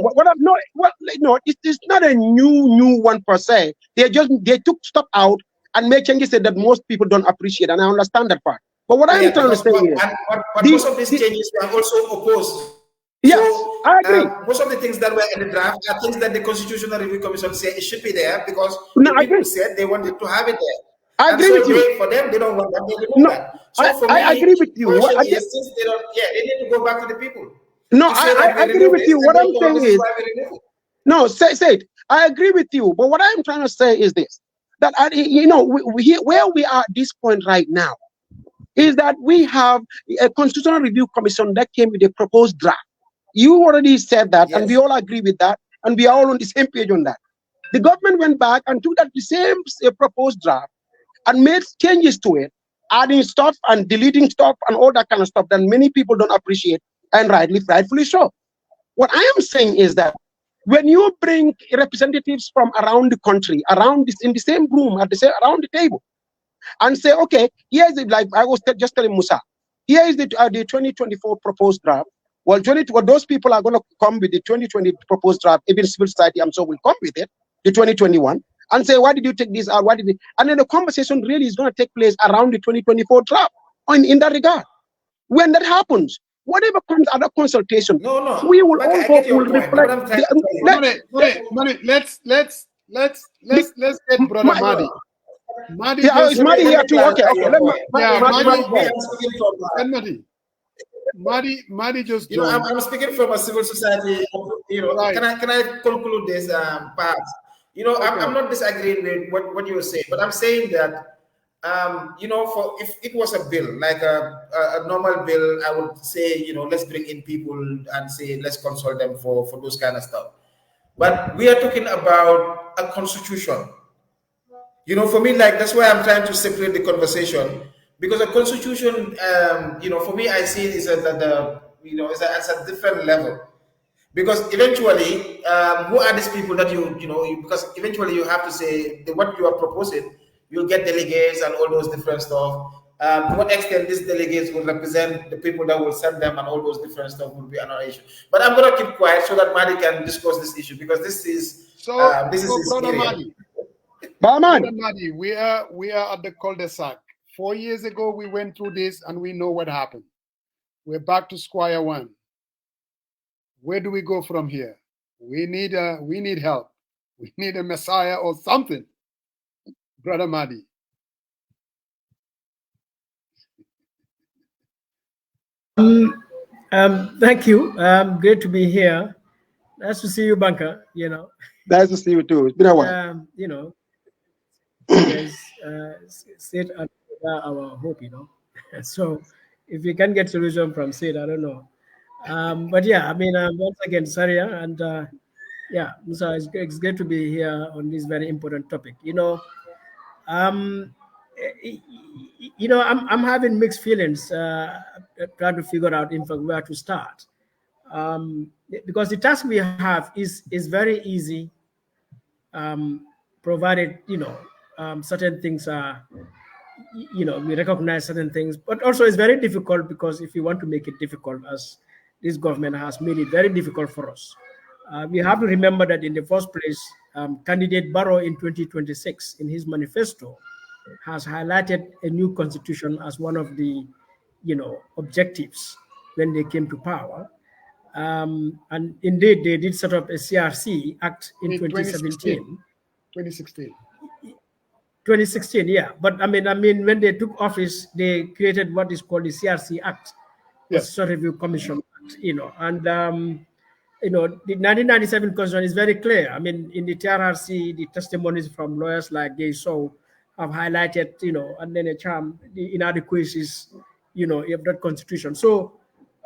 It's not a new one per se. They took stuff out and made changes that most people don't appreciate, and I understand that part. But what I'm trying to say is, most of these changes were also opposed. Yes, so, I agree. Most of the things that were in the draft are things that the Constitutional Review Commission said it should be there because people said they wanted to have it there. I agree with you. For them, they don't want that. They remove that. So for me, I agree with you. Since they don't, they need to go back to the people. No, I agree with you. What I'm saying is, no, say it. I agree with you. But what I'm trying to say is this: that where we are at this point right now is that we have a Constitutional Review Commission that came with a proposed draft. You already said that, and we all agree with that. and we are all on the same page on that. The government went back and took that the same proposed draft and made changes to it, adding stuff and deleting stuff and all that kind of stuff that many people don't appreciate, and rightfully so. What I am saying is that when you bring representatives from around the country, around this, in the same room, around the table, and say, okay, here's it, like I was just telling Musa, here is the 2024 proposed draft. Well, those people are going to come with the 2020 proposed draft. Even civil society, I'm sure, will come with it, the 2021, and say, why did you take this out? Why did you? And then the conversation really is going to take place around the 2024 draft in that regard. When that happens, whatever comes out of consultation, we will also reflect. Let's get Brother Mahdi. Mahdi, is Mahdi here too? Okay. Mahdi just joined. I'm speaking from a civil society. Right. Can I conclude this part? Okay. I'm not disagreeing with what you were saying, but I'm saying that if it was a bill like a normal bill, I would say let's bring in people and say let's consult them for those kind of stuff. But we are talking about a constitution. For me, like that's why I'm trying to separate the conversation, because a constitution, for me, I see it is at it's a different level. Because eventually, who are these people that because eventually you have to say what you are proposing, you'll get delegates and all those different stuff. To what extent these delegates will represent the people that will send them and all those different stuff will be another issue. But I'm going to keep quiet so that Mahdi can discuss this issue, because this is his area. Brother Mahdi, we are at the cul-de-sac. 4 years ago, we went through this and we know what happened. We're back to square one. Where do we go from here? We need help. We need a Messiah or something. Brother Mahdi. Thank you. Great to be here. Nice to see you, Banker. Nice to see you too. It's been a while. State and our hope, So if we can get solution from state, I don't know. But yeah, once again, sorry, and so it's great to be here on this very important topic. I'm having mixed feelings, trying to figure out, in fact, where to start. Because the task we have is very easy, provided certain things are, we recognize certain things, but also it's very difficult, because if you want to make it difficult, as this government has made it very difficult for us, we have to remember that in the first place, candidate Barrow in 2026 in his manifesto has highlighted a new constitution as one of the objectives when they came to power. And indeed, they did set up a CRC Act in 2017. 2016, yeah. But when they took office, they created what is called the CRC Act, Constitutional Review Commission Act, and the 1997 Constitution is very clear. In the TRRC, the testimonies from lawyers like Gay So have highlighted, and then the inadequacies, of that constitution. So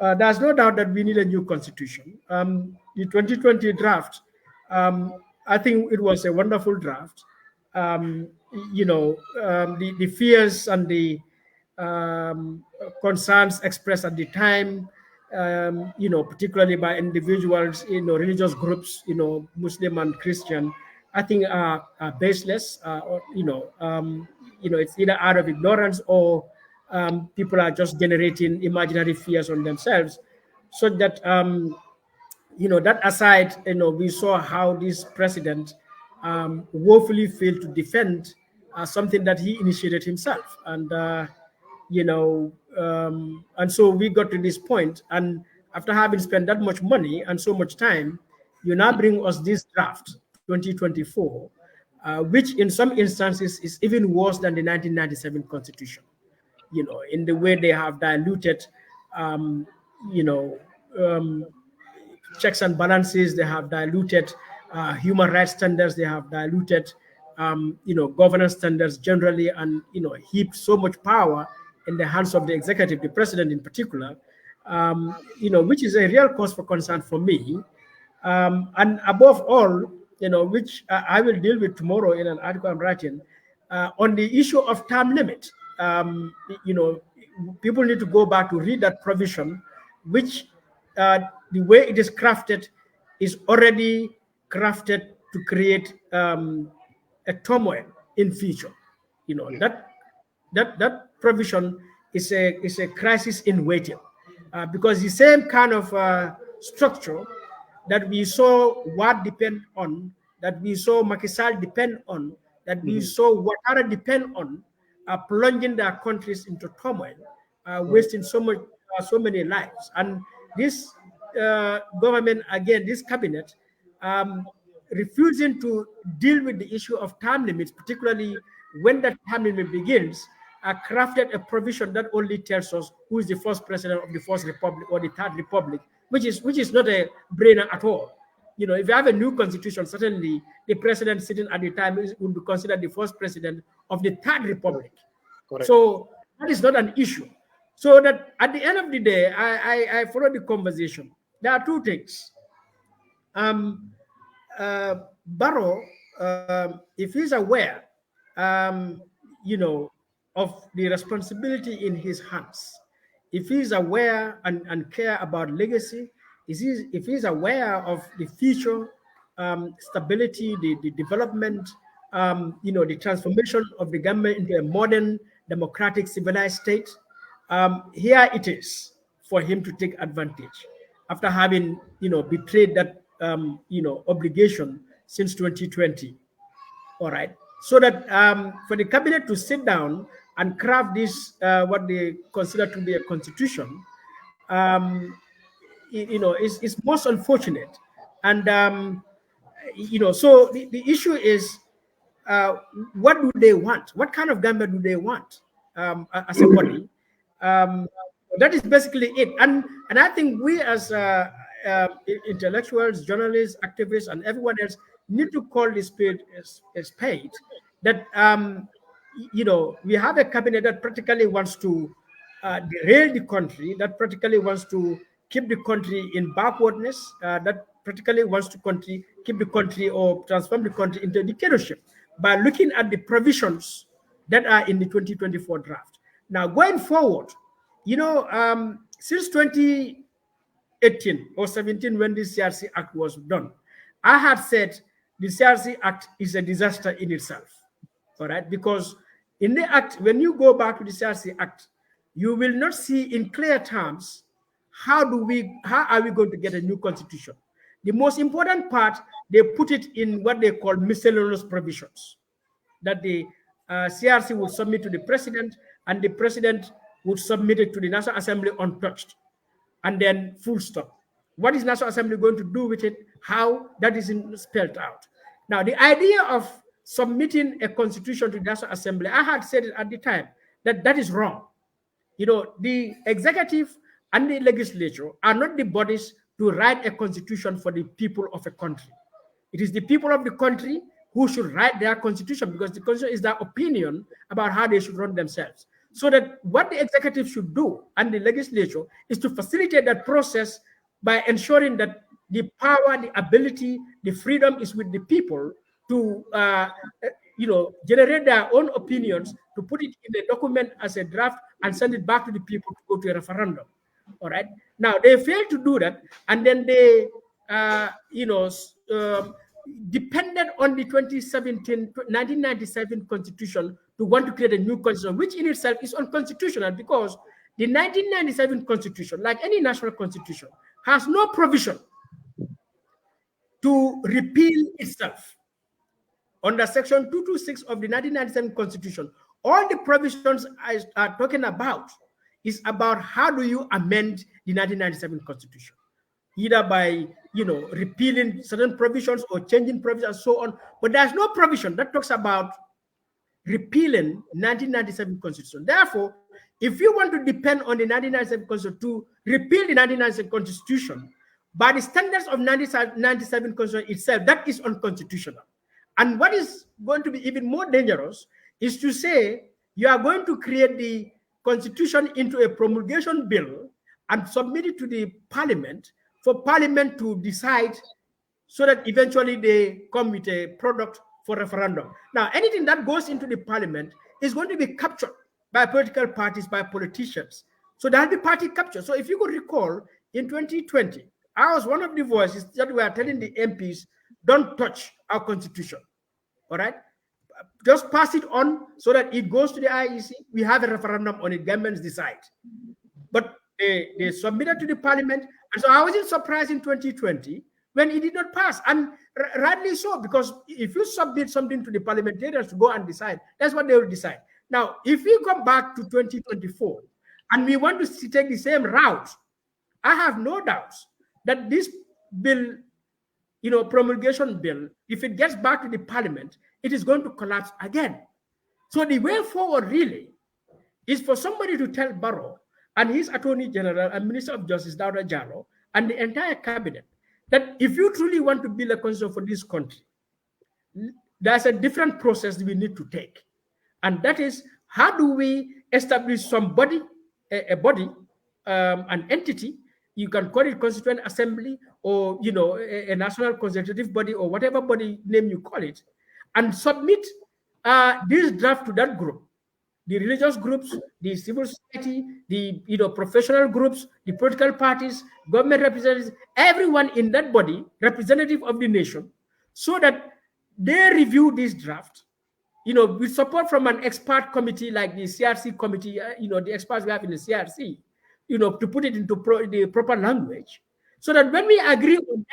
there's no doubt that we need a new constitution. The 2020 draft, I think it was a wonderful draft. The fears and the concerns expressed at the time, particularly by individuals, religious groups, Muslim and Christian, I think are baseless. It's either out of ignorance or people are just generating imaginary fears on themselves. So that, that aside, we saw how this president woefully failed to defend something that he initiated himself. And, and so we got to this point, and after having spent that much money and so much time, you now bring us this draft 2024, which in some instances is even worse than the 1997 constitution, in the way they have diluted checks and balances, they have diluted human rights standards, they have diluted governance standards generally, and heaped so much power in the hands of the executive, the president in particular, which is a real cause for concern for me. And above all, which I will deal with tomorrow in an article I'm writing, on the issue of term limit. People need to go back to read that provision, which the way it is crafted is already crafted to create a turmoil in future. That provision is a crisis in waiting, because the same kind of structure that we saw Wad depend on, that we saw Macky Sall depend on, that we saw Ouattara depend on, plunging their countries into turmoil, wasting so many lives. And this government, again, this cabinet, refusing to deal with the issue of term limits, particularly when that term limit begins, crafted a provision that only tells us who is the first president of the First Republic or the Third Republic, which is not a brainer at all. If you have a new constitution, certainly the president sitting at the time would be considered the first president of the Third Republic. Correct. So that is not an issue. So that at the end of the day, I follow the conversation. There are two things. Barrow, if he's aware, of the responsibility in his hands, if he's aware and care about legacy, if he's aware of the future stability, the development, the transformation of the government into a modern, democratic, civilized state, here it is for him to take advantage after having, betrayed that, obligation since 2020. All right. So that for the cabinet to sit down and craft this, what they consider to be a constitution, is most unfortunate. And, so the issue is, what do they want? What kind of government do they want as a body? That is basically it. And I think we as intellectuals, journalists, activists, and everyone else need to call this spade a spade. That we have a cabinet that practically wants to derail the country, that practically wants to keep the country in backwardness, that practically wants to keep the country or transform the country into a dictatorship by looking at the provisions that are in the 2024 draft. Now, going forward, since 2018 or 17, when the CRC Act was done, I had said the CRC Act is a disaster in itself. All right, because in the Act, when you go back to the CRC Act, you will not see in clear terms how are we going to get a new constitution. The most important part, they put it in what they call miscellaneous provisions, that the CRC will submit to the president, and the president would submit it to the National Assembly untouched, and then full stop. What is National Assembly going to do with it? How? That isn't spelled out. Now, the idea of submitting a constitution to the National Assembly, I had said it at the time, that is wrong. The executive and the legislature are not the bodies to write a constitution for the people of a country. It is the people of the country who should write their constitution, because the constitution is their opinion about how they should run themselves. So that what the executive should do and the legislature is to facilitate that process by ensuring that the power, the ability, the freedom is with the people to generate their own opinions, to put it in a document as a draft and send it back to the people to go to a referendum. All right. Now they failed to do that, and then they, depended on the 1997 Constitution to want to create a new constitution, which in itself is unconstitutional, because the 1997 Constitution, like any national constitution, has no provision to repeal itself. Under Section 226 of the 1997 Constitution, all the provisions I are talking about is about how do you amend the 1997 Constitution, either by repealing certain provisions or changing provisions and so on. But there's no provision that talks about repealing 1997 Constitution. Therefore, if you want to depend on the 1997 Constitution to repeal the 1997 Constitution, by the standards of 1997 Constitution itself, that is unconstitutional. And what is going to be even more dangerous is to say you are going to create the Constitution into a promulgation bill and submit it to the Parliament for Parliament to decide so that eventually they come with a product for referendum. Now, anything that goes into the parliament is going to be captured by political parties, by politicians. So there'll be party capture. So if you could recall, in 2020, I was one of the voices that were telling the MPs, don't touch our constitution, all right? Just pass it on so that it goes to the IEC. We have a referendum on it, Gambians decide. But they submitted to the parliament. And so I wasn't surprised in 2020 when it did not pass. And rightly so, because if you submit something to the parliamentarians to go and decide, that's what they will decide. Now, if we come back to 2024 and we want to take the same route, I have no doubts that this bill, promulgation bill, if it gets back to the parliament, it is going to collapse again. So the way forward really is for somebody to tell Barrow and his Attorney General and Minister of Justice, Dawda Jallow, and the entire cabinet, that if you truly want to build a constitution for this country, there's a different process we need to take. And that is, how do we establish somebody, a body, an entity, you can call it Constituent Assembly or, a national consultative body or whatever body name you call it, and submit this draft to that group. The religious groups, the civil society, the professional groups, the political parties, government representatives, everyone in that body, representative of the nation, so that they review this draft, with support from an expert committee like the CRC committee, the experts we have in the CRC, to put it into the proper language, so that when we agree on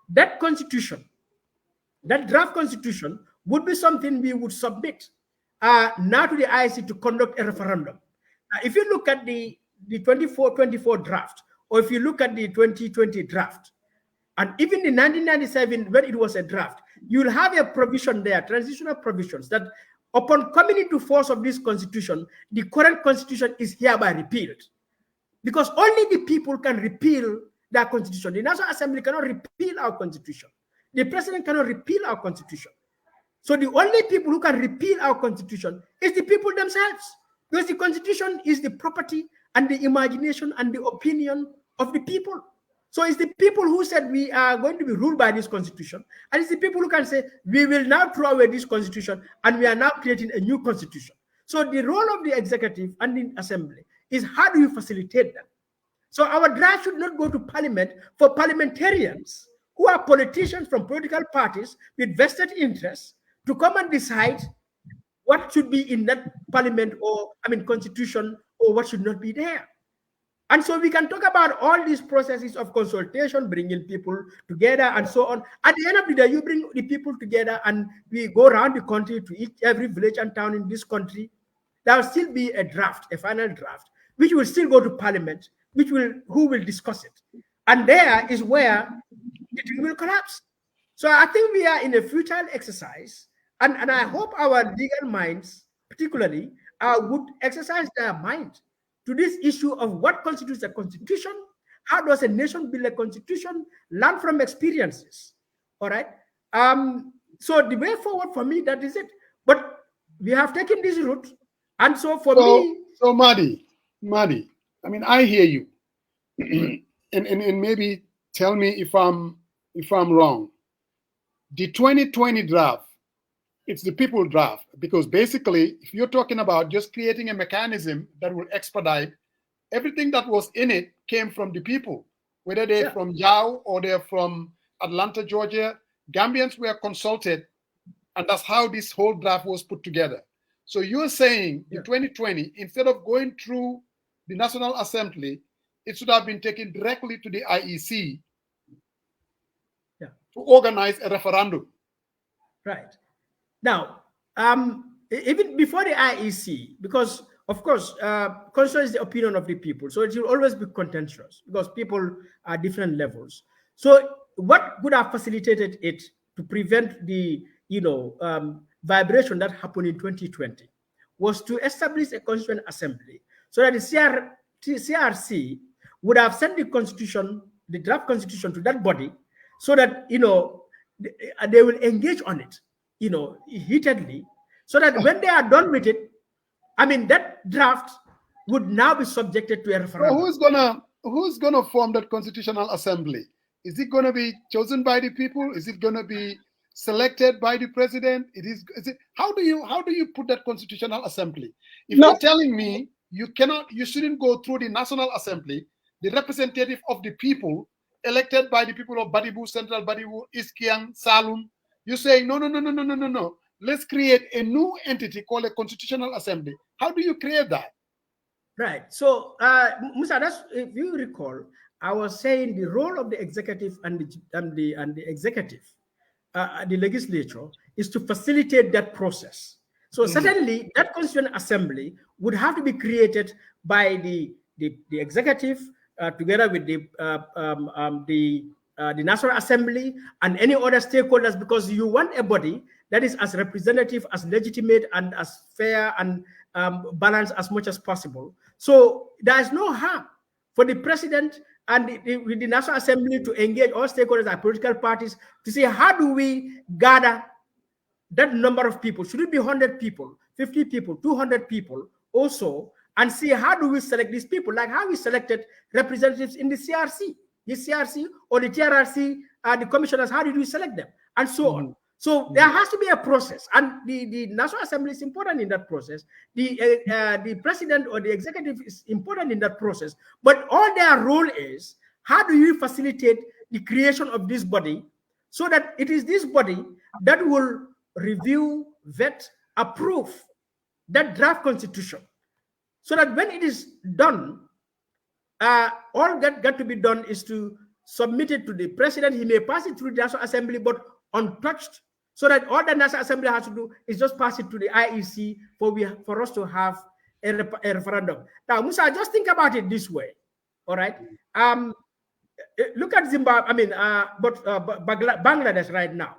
that constitution, that draft constitution would be something we would submit now to the IEC to conduct a referendum. Now, if you look at the 24 draft, or if you look at the 2020 draft, and even the 1997, when it was a draft, you'll have a provision there, transitional provisions, that upon coming into force of this constitution, the current constitution is hereby repealed. Because only the people can repeal their constitution. The National Assembly cannot repeal our constitution. The president cannot repeal our constitution. So the only people who can repeal our constitution is the people themselves. Because the constitution is the property and the imagination and the opinion of the people. So it's the people who said we are going to be ruled by this constitution. And it's the people who can say, we will now throw away this constitution and we are now creating a new constitution. So the role of the executive and the assembly is, how do you facilitate that? So our draft should not go to parliament for parliamentarians who are politicians from political parties with vested interests to come and decide what should be in that parliament or, constitution, or what should not be there. And so we can talk about all these processes of consultation, bringing people together and so on. At the end of the day, you bring the people together and we go around the country to every village and town in this country. There will still be a draft, a final draft, which will still go to parliament, who will discuss it. And there is where it will collapse. So I think we are in a futile exercise, and I hope our legal minds, particularly, would exercise their mind to this issue of what constitutes a constitution, how does a nation build a constitution, learn from experiences, all right? So the way forward for me, that is it. But we have taken this route, and so for me... So Mahdi, I hear you, and maybe tell me if I'm wrong. The 2020 draft, it's the people draft, because basically, if you're talking about just creating a mechanism that will expedite, everything that was in it came from the people, whether they're from Yao or they're from Atlanta, Georgia. Gambians were consulted, and that's how this whole draft was put together. So you're saying in 2020, instead of going through the National Assembly, it should have been taken directly to the IEC to organize a referendum. Right. Now, even before the IEC, because of course, constitution is the opinion of the people, so it will always be contentious because people are different levels. So what would have facilitated it to prevent the vibration that happened in 2020 was to establish a constituent assembly so that the CRC would have sent the constitution, the draft constitution, to that body so that they will engage on it heatedly, so that when they are done with it, that draft would now be subjected to a referendum. So who's gonna form that constitutional assembly? Is it going to be chosen by the people? Is it going to be selected by the president? Is it, how do you put that constitutional assembly? If you're telling me you shouldn't go through the National Assembly, the representative of the people, elected by the people of Badibu, Central Badibu, Iskiang, Salum, you're saying no. Let's create a new entity called a Constitutional Assembly. How do you create that? Right. So, Musa, if you recall, I was saying the role of the executive and the executive, the legislature, is to facilitate that process. So certainly, that Constitutional Assembly would have to be created by the executive together with the National Assembly and any other stakeholders, because you want a body that is as representative, as legitimate, and as fair and balanced as much as possible. So there is no harm for the president and the National Assembly to engage all stakeholders and political parties to say, how do we gather that number of people? Should it be 100 people, 50 people, 200 people also, and see how do we select these people, like how we selected representatives in the CRC or the TRRC, the commissioners, how did we select them, and so on. So there has to be a process, and the National Assembly is important in that process. The president or the executive is important in that process. But all their role is, how do you facilitate the creation of this body so that it is this body that will review, vet, approve that draft constitution, so that when it is done, all that got to be done is to submit it to the president. He may pass it through the National Assembly, but untouched, so that all the National Assembly has to do is just pass it to the IEC for us to have a referendum. Now, Musa, just think about it this way, all right? Look at Zimbabwe, Bangladesh right now.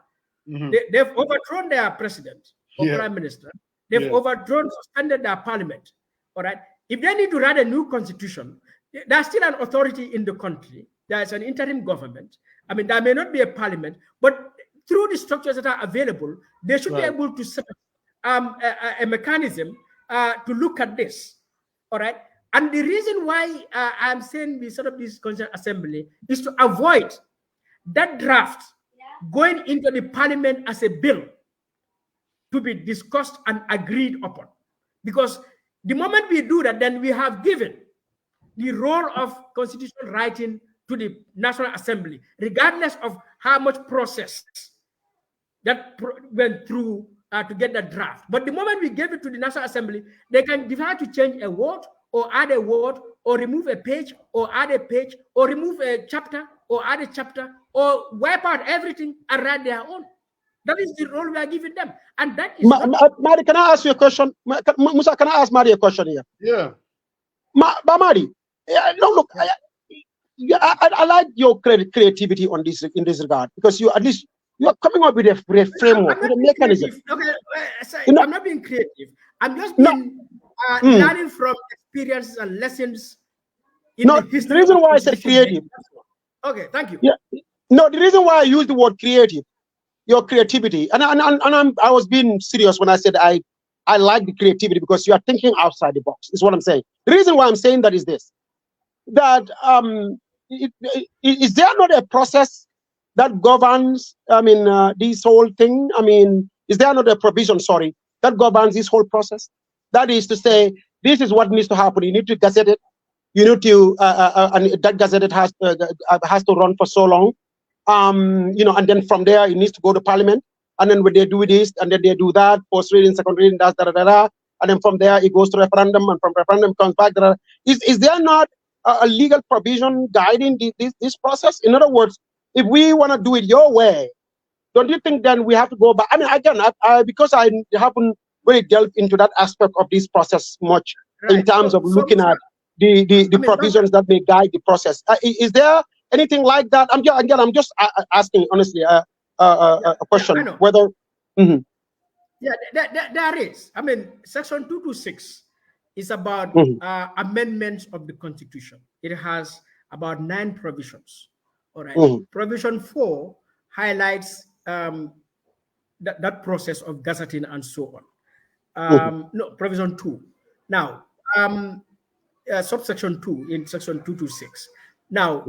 They've overthrown their president or prime minister. They've overthrown, suspended their parliament, all right? If they need to write a new constitution, there's still an authority in the country. There's an interim government. I mean, there may not be a parliament, but through the structures that are available, they should be able to set up a mechanism to look at this, all right? And the reason why I'm saying we set up this Constitutional Assembly is to avoid that draft going into the parliament as a bill to be discussed and agreed upon. Because the moment we do that, then we have given the role of constitutional writing to the National Assembly, regardless of how much process that went through to get that draft. But the moment we gave it to the National Assembly, they can decide to change a word or add a word or remove a page or add a page or remove a chapter or add a chapter or wipe out everything and write their own. That is the role we are giving them. And that is Mari, can I ask you a question? Musa, can I ask Mari a question here? Yeah. Mari, look, I like your creativity on this in this regard, because you at least you are coming up with a framework, with a mechanism. Okay, I'm not being creative. I'm just being learning from experiences and lessons. The reason why I said creative. Okay, thank you. Yeah. No, the reason why I used the word creative, your creativity, and I was being serious when I said I like the creativity, because you are thinking outside the box, is what I'm saying. The reason why I'm saying that is this, that is there not a process that governs, this whole thing? Is there not a provision, that governs this whole process? That is to say, this is what needs to happen. You need to gazette it. You need to, and that gazette has to run for so long. And then from there, it needs to go to parliament. And then when they do this, and then they do that, first reading, second reading, and then from there, it goes to referendum, and from referendum comes back. Is there not a legal provision guiding this process? In other words, if we want to do it your way, don't you think then we have to go back? Because I haven't really delved into that aspect of this process much, in terms of looking at the provisions that may guide the process. Is there anything like that? I'm just asking honestly a question whether. Yeah, there is. Section 226 is about amendments of the Constitution. It has about 9 provisions. All right. Provision 4 highlights that process of gazetting and so on. No, provision 2. Now, subsection 2 in section 226. Now,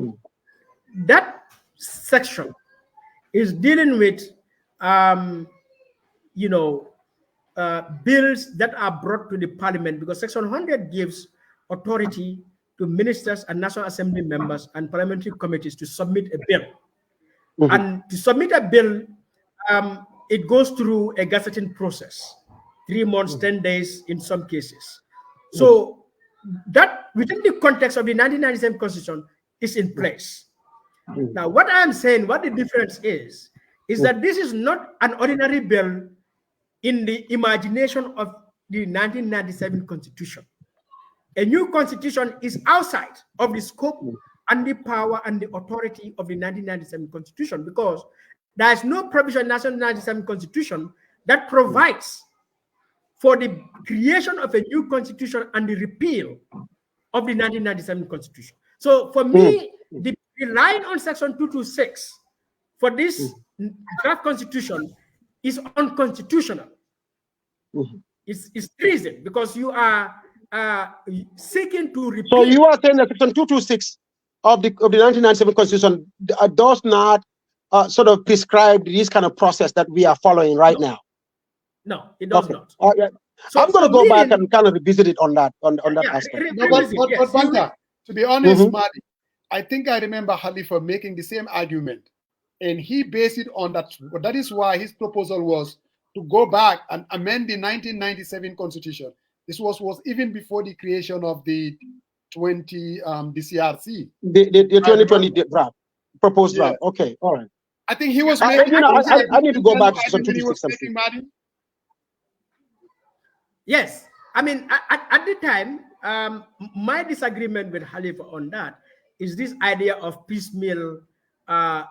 that section is dealing with, you know, bills that are brought to the parliament, because Section 100 gives authority to ministers and National Assembly members and parliamentary committees to submit a bill. And to submit a bill, it goes through a gazetting process, 3 months, 10 days in some cases. So that within the context of the 1997 Constitution is in place. Now, what I am saying, what the difference is that this is not an ordinary bill in the imagination of the 1997 Constitution. A new constitution is outside of the scope and the power and the authority of the 1997 Constitution, because there is no provision in the 1997 Constitution that provides for the creation of a new constitution and the repeal of the 1997 Constitution. So for me, the relying on Section 226 for this draft constitution is unconstitutional. It's treason, because you are seeking to repeal. So you are saying that Section 226 of the 1997 Constitution does not sort of prescribe this kind of process that we are following right now? No, it does not. So I'm going to go back and kind of revisit it on that aspect. No, but Banta, to be honest, Madi, I think I remember Khalifa making the same argument, and he based it on that. That is why his proposal was to go back and amend the 1997 Constitution. This was even before the creation of the the CRC. The 2020 draft, proposed draft. Okay, all right. I think he was. I need to go back to some 226. Yes, I mean, at the time, my disagreement with Khalifa on that is this idea of piecemeal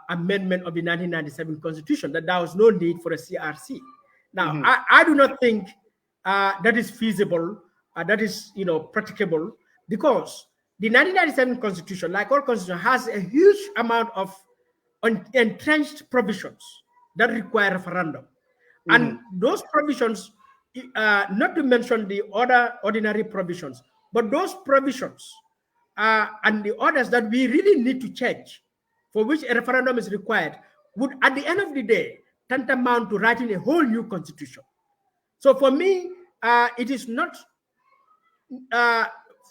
amendment of the 1997 Constitution, that there was no need for a CRC. Now, I do not think that is feasible, that is, practicable, because the 1997 Constitution, like all constitutions, has a huge amount of entrenched provisions that require referendum. And those provisions, not to mention the other ordinary provisions, but those provisions and the others that we really need to change, for which a referendum is required, would at the end of the day tantamount to writing a whole new constitution. So for me, it is not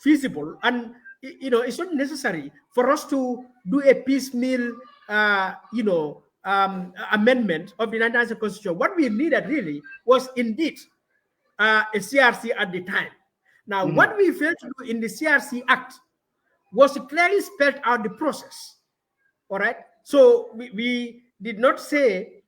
feasible, and it's not necessary for us to do a piecemeal amendment of the 1997 Constitution. What we needed really was indeed a CRC at the time. Now, what we failed to do in the CRC Act was to clearly spell out the process. All right. So we did not say,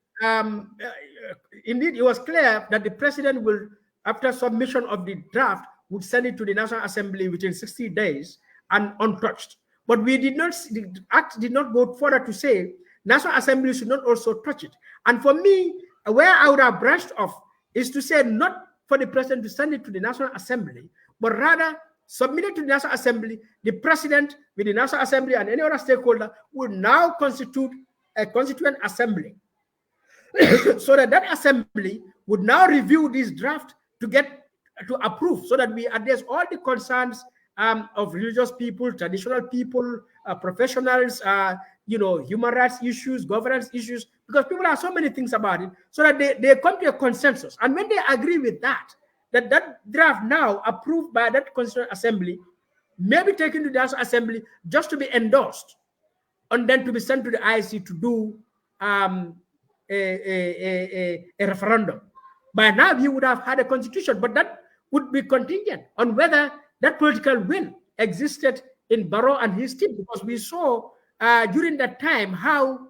indeed, it was clear that the president will, after submission of the draft, would send it to the National Assembly within 60 days and untouched. But we did not, the Act did not go further to say National Assembly should not also touch it. And for me, where I would have branched off is to say not for the president to send it to the National Assembly, but rather submit it to the National Assembly. The president, with the National Assembly and any other stakeholder, will now constitute a constituent assembly, so that assembly would now review this draft to get to approve, so that we address all the concerns of religious people, traditional people, professionals, human rights issues, governance issues, because people have so many things about it, so that they come to a consensus. And when they agree with that draft now approved by that Constituent Assembly may be taken to the National Assembly just to be endorsed, and then to be sent to the IEC to do a referendum. By now, we would have had a constitution, but that would be contingent on whether that political will existed in Barrow and his team, because we saw during that time how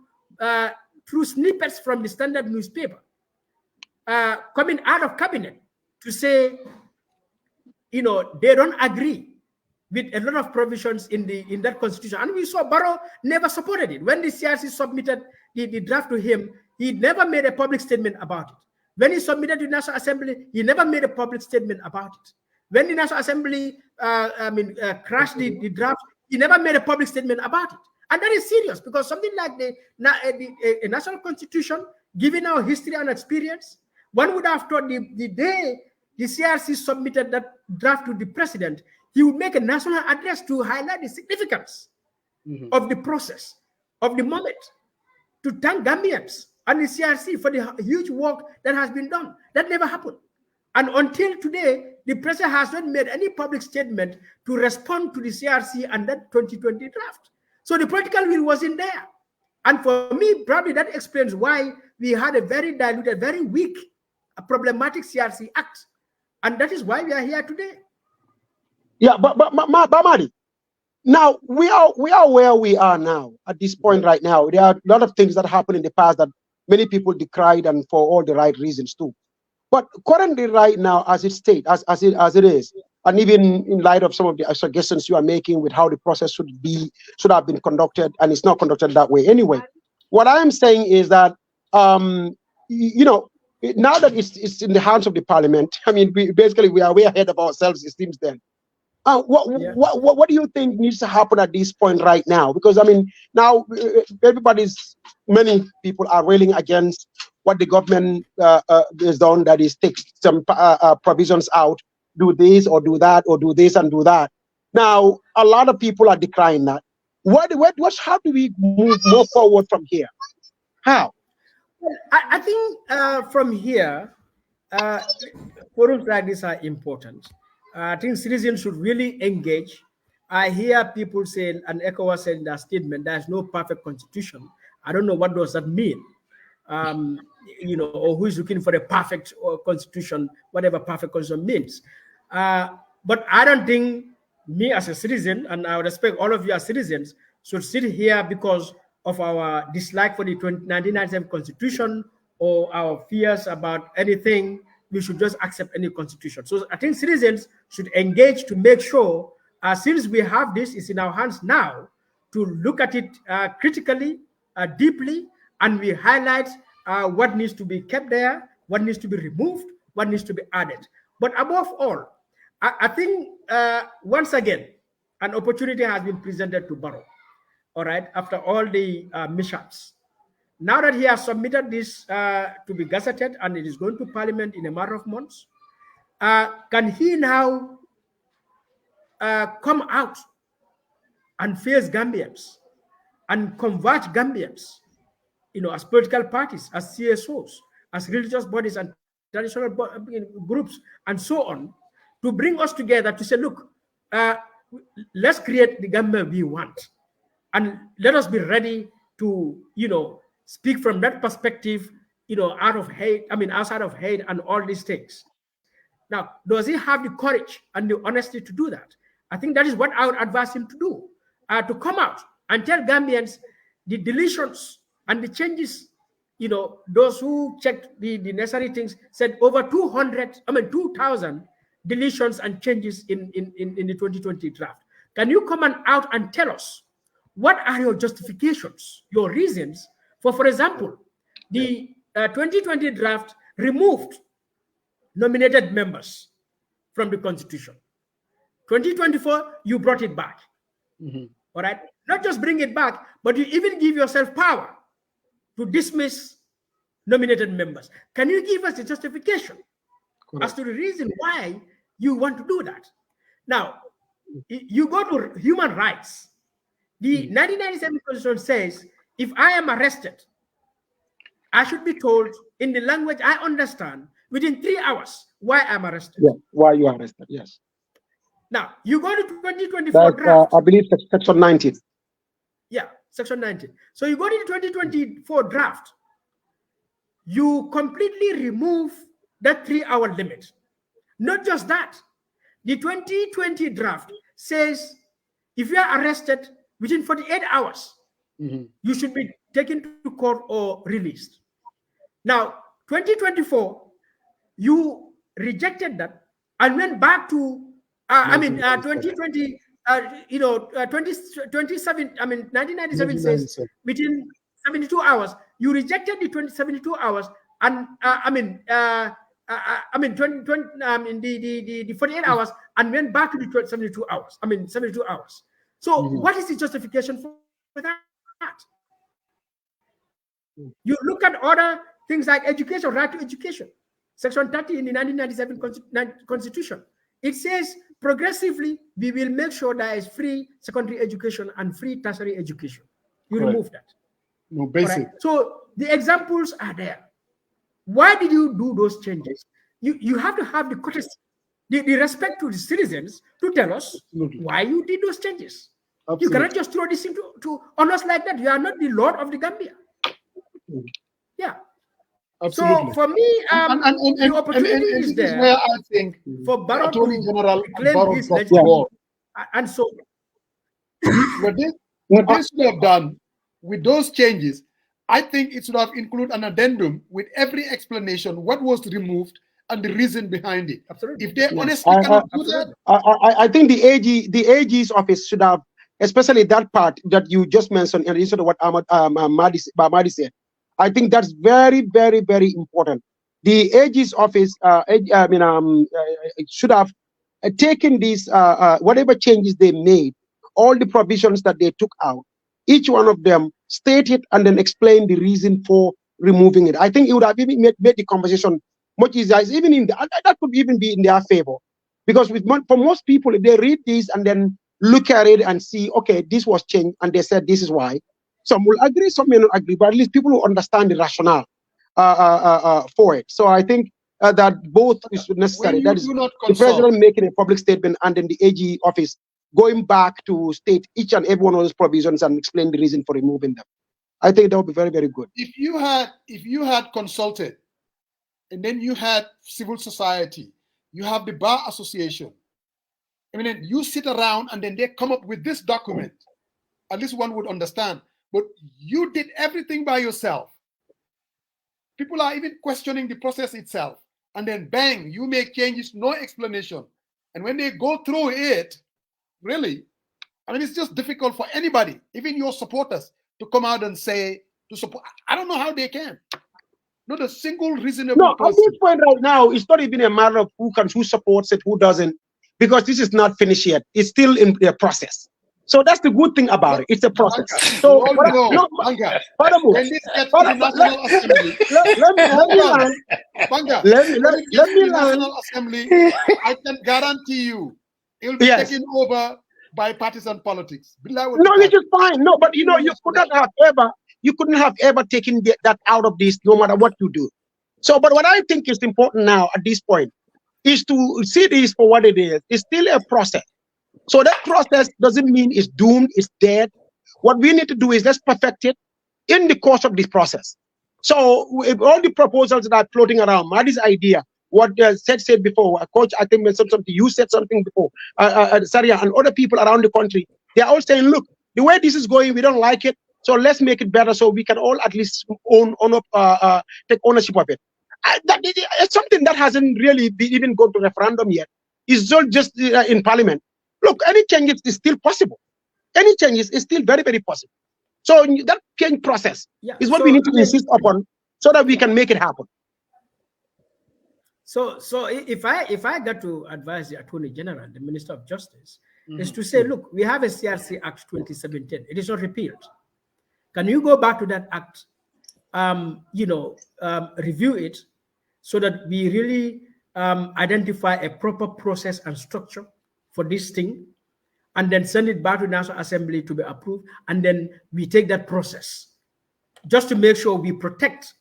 through snippets from the Standard newspaper coming out of cabinet to say, they don't agree with a lot of provisions in that constitution. And we saw Barrow never supported it. When the CRC submitted the draft to him, he never made a public statement about it. When he submitted to the National Assembly, he never made a public statement about it. When the National Assembly crashed the draft, he never made a public statement about it. And that is serious, because something like a national constitution, given our history and experience, one would have thought the day the CRC submitted that draft to the president, he would make a national address to highlight the significance of the process, of the moment, to thank Gambians and the CRC for the huge work that has been done. That never happened. And until today, the president has not made any public statement to respond to the CRC and that 2020 draft. So the political will wasn't there. And for me, probably that explains why we had a very diluted, very weak, problematic CRC Act. And that is why we are here today. Yeah, but Madi, now we are where we are now at this point right now. There are a lot of things that happened in the past that many people decried, and for all the right reasons too. But currently, right now, as it states, as it is, and even in light of some of the suggestions you are making with how the process should have been conducted, and it's not conducted that way anyway. What I am saying is that, you know, now that it's in the hands of the parliament, I mean, we are way ahead of ourselves, it seems then. What do you think needs to happen at this point right now? Because I mean, now many people are railing against what the government has done, that is take some provisions out, do this or do that, or do this and do that. Now, a lot of people are decrying that. How do we move more forward from here? How? I think from here, forums like this are important. I think citizens should really engage. I hear people say, and ECOWAS said in their statement, there's no perfect constitution. I don't know what does that mean. You know, or who is looking for a perfect constitution, whatever perfect constitution means. But I don't think me as a citizen, and I respect all of you as citizens, should sit here because of our dislike for the 1997 constitution or our fears about anything. We should just accept any constitution. So I think citizens should engage to make sure, since we have this, it's in our hands now, to look at it critically, deeply, and we highlight what needs to be kept there, what needs to be removed, what needs to be added. But above all, I think once again, an opportunity has been presented to Barrow, all right, after all the mishaps. Now that he has submitted this to be gazetted and it is going to Parliament in a matter of months, can he now come out and face Gambians and convert Gambians, you know, as political parties, as CSOs, as religious bodies and traditional groups, and so on, to bring us together to say, look, let's create the Gambia we want, and let us be ready to, you know, speak from that perspective, you know, out of hate, I mean, outside of hate and all these things. Now, does he have the courage and the honesty to do that? I think that is what I would advise him to do, to come out and tell Gambians the deletions and the changes. You know, those who checked the necessary things said over 2,000 deletions and changes in the 2020 draft. Can you come out and tell us what are your justifications, your reasons for example, the 2020 draft removed nominated members from the Constitution. 2024, you brought it back. All right? Not just bring it back, but you even give yourself power to dismiss nominated members. Can you give us a justification as to the reason why you want to do that? Now, you go to human rights. The 1997 Constitution says, if I am arrested, I should be told in the language I understand within 3 hours why I'm arrested. Yeah, why you are arrested, yes. Now, you go to 2024 That's, draft. I believe that's section 19. Yeah, section 19. So you go to the 2024 draft, you completely remove that 3-hour limit. Not just that, the 2020 draft says if you are arrested within 48 hours, you should be taken to court or released. Now, 2024, you rejected that and went back to, 2020, 1997 says within 72 hours, you rejected the 72 hours and, the 48 hours and went back to the 72 hours. 72 hours. So what is the justification for that? You look at other things like education, right to education. Section 30 in the 1997 Constitution. It says progressively we will make sure there is free secondary education and free tertiary education. You remove that. No All basic. right? So the examples are there. Why did you do those changes? You have to have the courtesy, the respect to the citizens to tell us Absolutely. why you did those changes. You Absolutely. cannot just throw this on us like that. You are not the Lord of the Gambia. Yeah. Absolutely. So for me, the opportunity is this there is where I think for Barrow Attorney to General claim Barrow his dropped the legitimacy. ball. And so What they should have done with those changes, I think it should have included an addendum with every explanation, what was removed and the reason behind it. absolutely. If they honestly cannot do that, I think the AG's office should have, especially that part that you just mentioned, and instead of what Mahdi said. I think that's very, very, very important. The AG's office, it should have taken these whatever changes they made, all the provisions that they took out, each one of them stated and then explain the reason for removing it. I think it would have even made the conversation much easier. Even in that could even be in their favor, because for most people, if they read this and then look at it and see, okay, this was changed, and they said this is why. Some will agree, some may not agree, but at least people will understand the rationale for it. So I think that both is necessary. when That you is do not the consult, president making a public statement and then the AG office going back to state each and every one of those provisions and explain the reason for removing them. I think that would be very, very good. if you had consulted, and then you had civil society, you have the Bar Association, I mean, you sit around and then they come up with this document, at least one would understand. But you did everything by yourself. People are even questioning the process itself. And then bang, you make changes, no explanation. And when they go through it, really, I mean, it's just difficult for anybody, even your supporters, to come out and say, to support. I don't know how they can. Not a single reasonable No, at person. this point right now, it's not even a matter of who supports it, who doesn't, because this is not finished yet. It's still in the process. So that's the good thing about it. It's a process. Banga, So, you all but know, Banga, when this gets to the National Assembly, let me land. Banga, Let when me it gets to the land. National Assembly, I can guarantee you it will be Yes. taken over by partisan politics. Billah will No, be which is fine. No, but you couldn't have ever taken that out of this, no matter what you do. So, but what I think is important now at this point is to see this for what it is. It's still a process. So that process doesn't mean it's doomed, it's dead. What we need to do is let's perfect it in the course of this process. So with all the proposals that are floating around, Mahdi's idea, what said before, Coach, I think mentioned something, you said something before, Saria and other people around the country, they're all saying, look, the way this is going, we don't like it. So let's make it better so we can all at least take ownership of it. It's something that hasn't really even gone to referendum yet. It's all just in parliament. Look, any changes is still possible. Any changes is still very, very possible. So that change process is what we need to insist upon so that we can make it happen. So if I got to advise the Attorney General, the Minister of Justice, is to say, look, we have a CRC Act 2017. It is not repealed. Can you go back to that act, review it so that we really identify a proper process and structure for this thing, and then send it back to the National Assembly to be approved, and then we take that process just to make sure we protect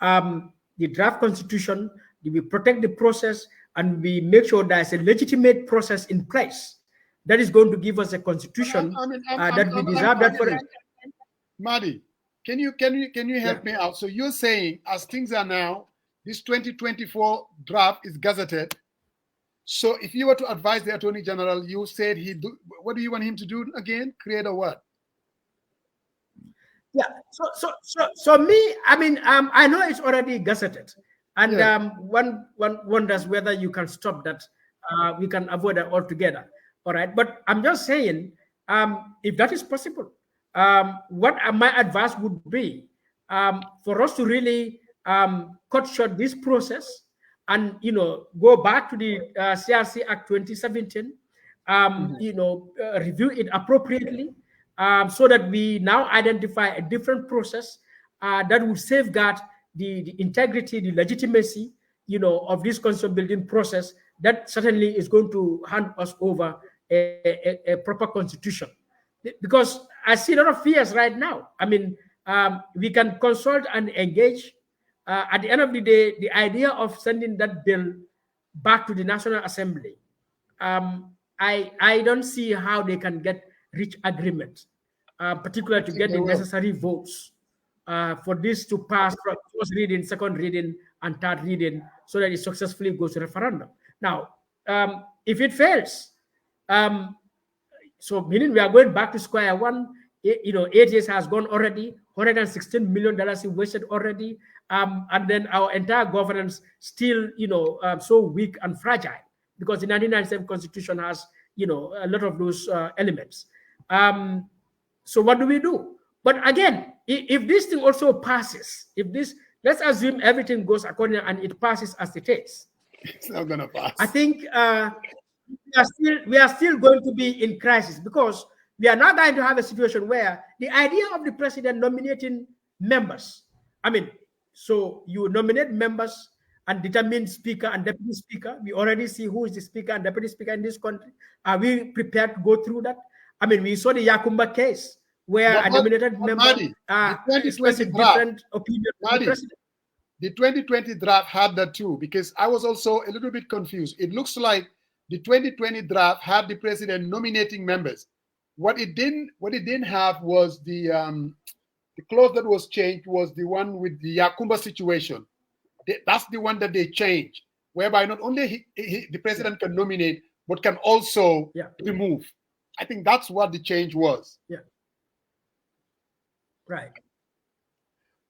the draft constitution, we protect the process, and we make sure there's a legitimate process in place that is going to give us a constitution that we deserve that for it. Mahdi, can you help me out? So you're saying, as things are now, this 2024 draft is gazetted. So if you were to advise the Attorney General, you said what do you want him to do again? Create a what? Yeah. So me, I mean, I know it's already gazetted, and one wonders whether you can stop that. We can avoid that altogether. All right. But I'm just saying, if that is possible, what my advice would be for us to really cut short this process and go back to the CRC Act 2017, review it appropriately, so that we now identify a different process that will safeguard the integrity, the legitimacy, of this constitution building process. That certainly is going to hand us over a proper constitution, because I see a lot of fears right now. I mean, We can consult and engage. At the end of the day, the idea of sending that bill back to the National Assembly, I don't see how they can reach agreement, particularly to get the necessary votes for this to pass from first reading, second reading, and third reading, so that it successfully goes to referendum. Now, if it fails, so meaning we are going back to square one. 8 years has gone already. $116 million is wasted already, and then our entire governance still, so weak and fragile, because the 1997 Constitution has, a lot of those elements. So what do we do? But again, if this thing also passes, let's assume everything goes according and it passes as it is. It's not going to pass. I think we are still going to be in crisis, because we are not going to have a situation where the idea of the president nominating members, so you nominate members and determine speaker and deputy speaker. We already see who is the speaker and deputy speaker in this country. Are we prepared to go through that? We saw the Yakumba case where a nominated member expressed a different opinion from the president. The 2020 draft had that too, because I was also a little bit confused. It looks like the 2020 draft had the president nominating members. What it didn't have was the clause that was changed was the one with the Yakumba situation. That's the one that they changed, whereby not only the president can nominate, but can also remove. I think that's what the change was. Yeah. Right.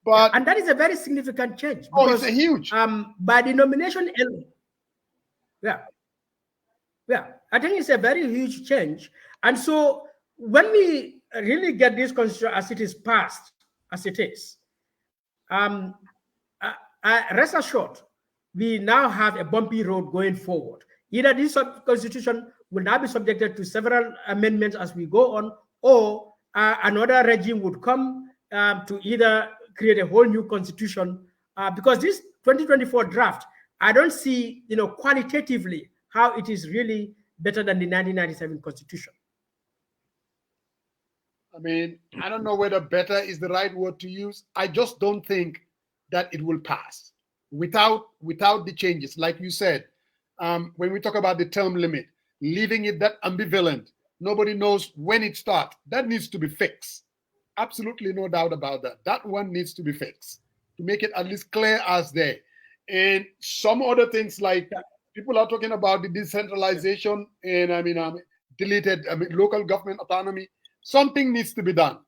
And that is a very significant change. Because, it's a huge. By the nomination element. Yeah. I think it's a very huge change. And so when we really get this constitution as it is passed, as it is, rest assured, we now have a bumpy road going forward. Either this constitution will now be subjected to several amendments as we go on, or another regime would come to either create a whole new constitution, because this 2024 draft, I don't see, qualitatively how it is really better than the 1997 Constitution. I don't know whether better is the right word to use. I just don't think that it will pass without the changes. Like you said, when we talk about the term limit, leaving it that ambivalent, nobody knows when it starts. That needs to be fixed. Absolutely no doubt about that. That one needs to be fixed to make it at least clear as day. And some other things, like people are talking about the decentralization and deleted local government autonomy. Something needs to be done.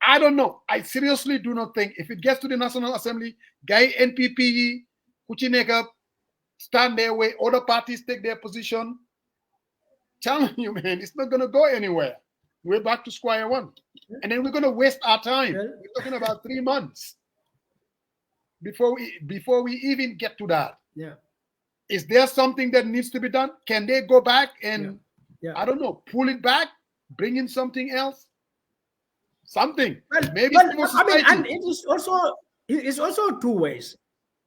I don't know. I seriously do not think if it gets to the National Assembly, Guy NPP, Kuchineka stand their way, other parties take their position. Telling you, man, it's not going to go anywhere. We're back to square one. And then we're going to waste our time. We're talking about 3 months before we even get to that. Yeah. Is there something that needs to be done? Can they go back and, I don't know, pull it back, bring in something else? Something. Maybe and it's also two ways.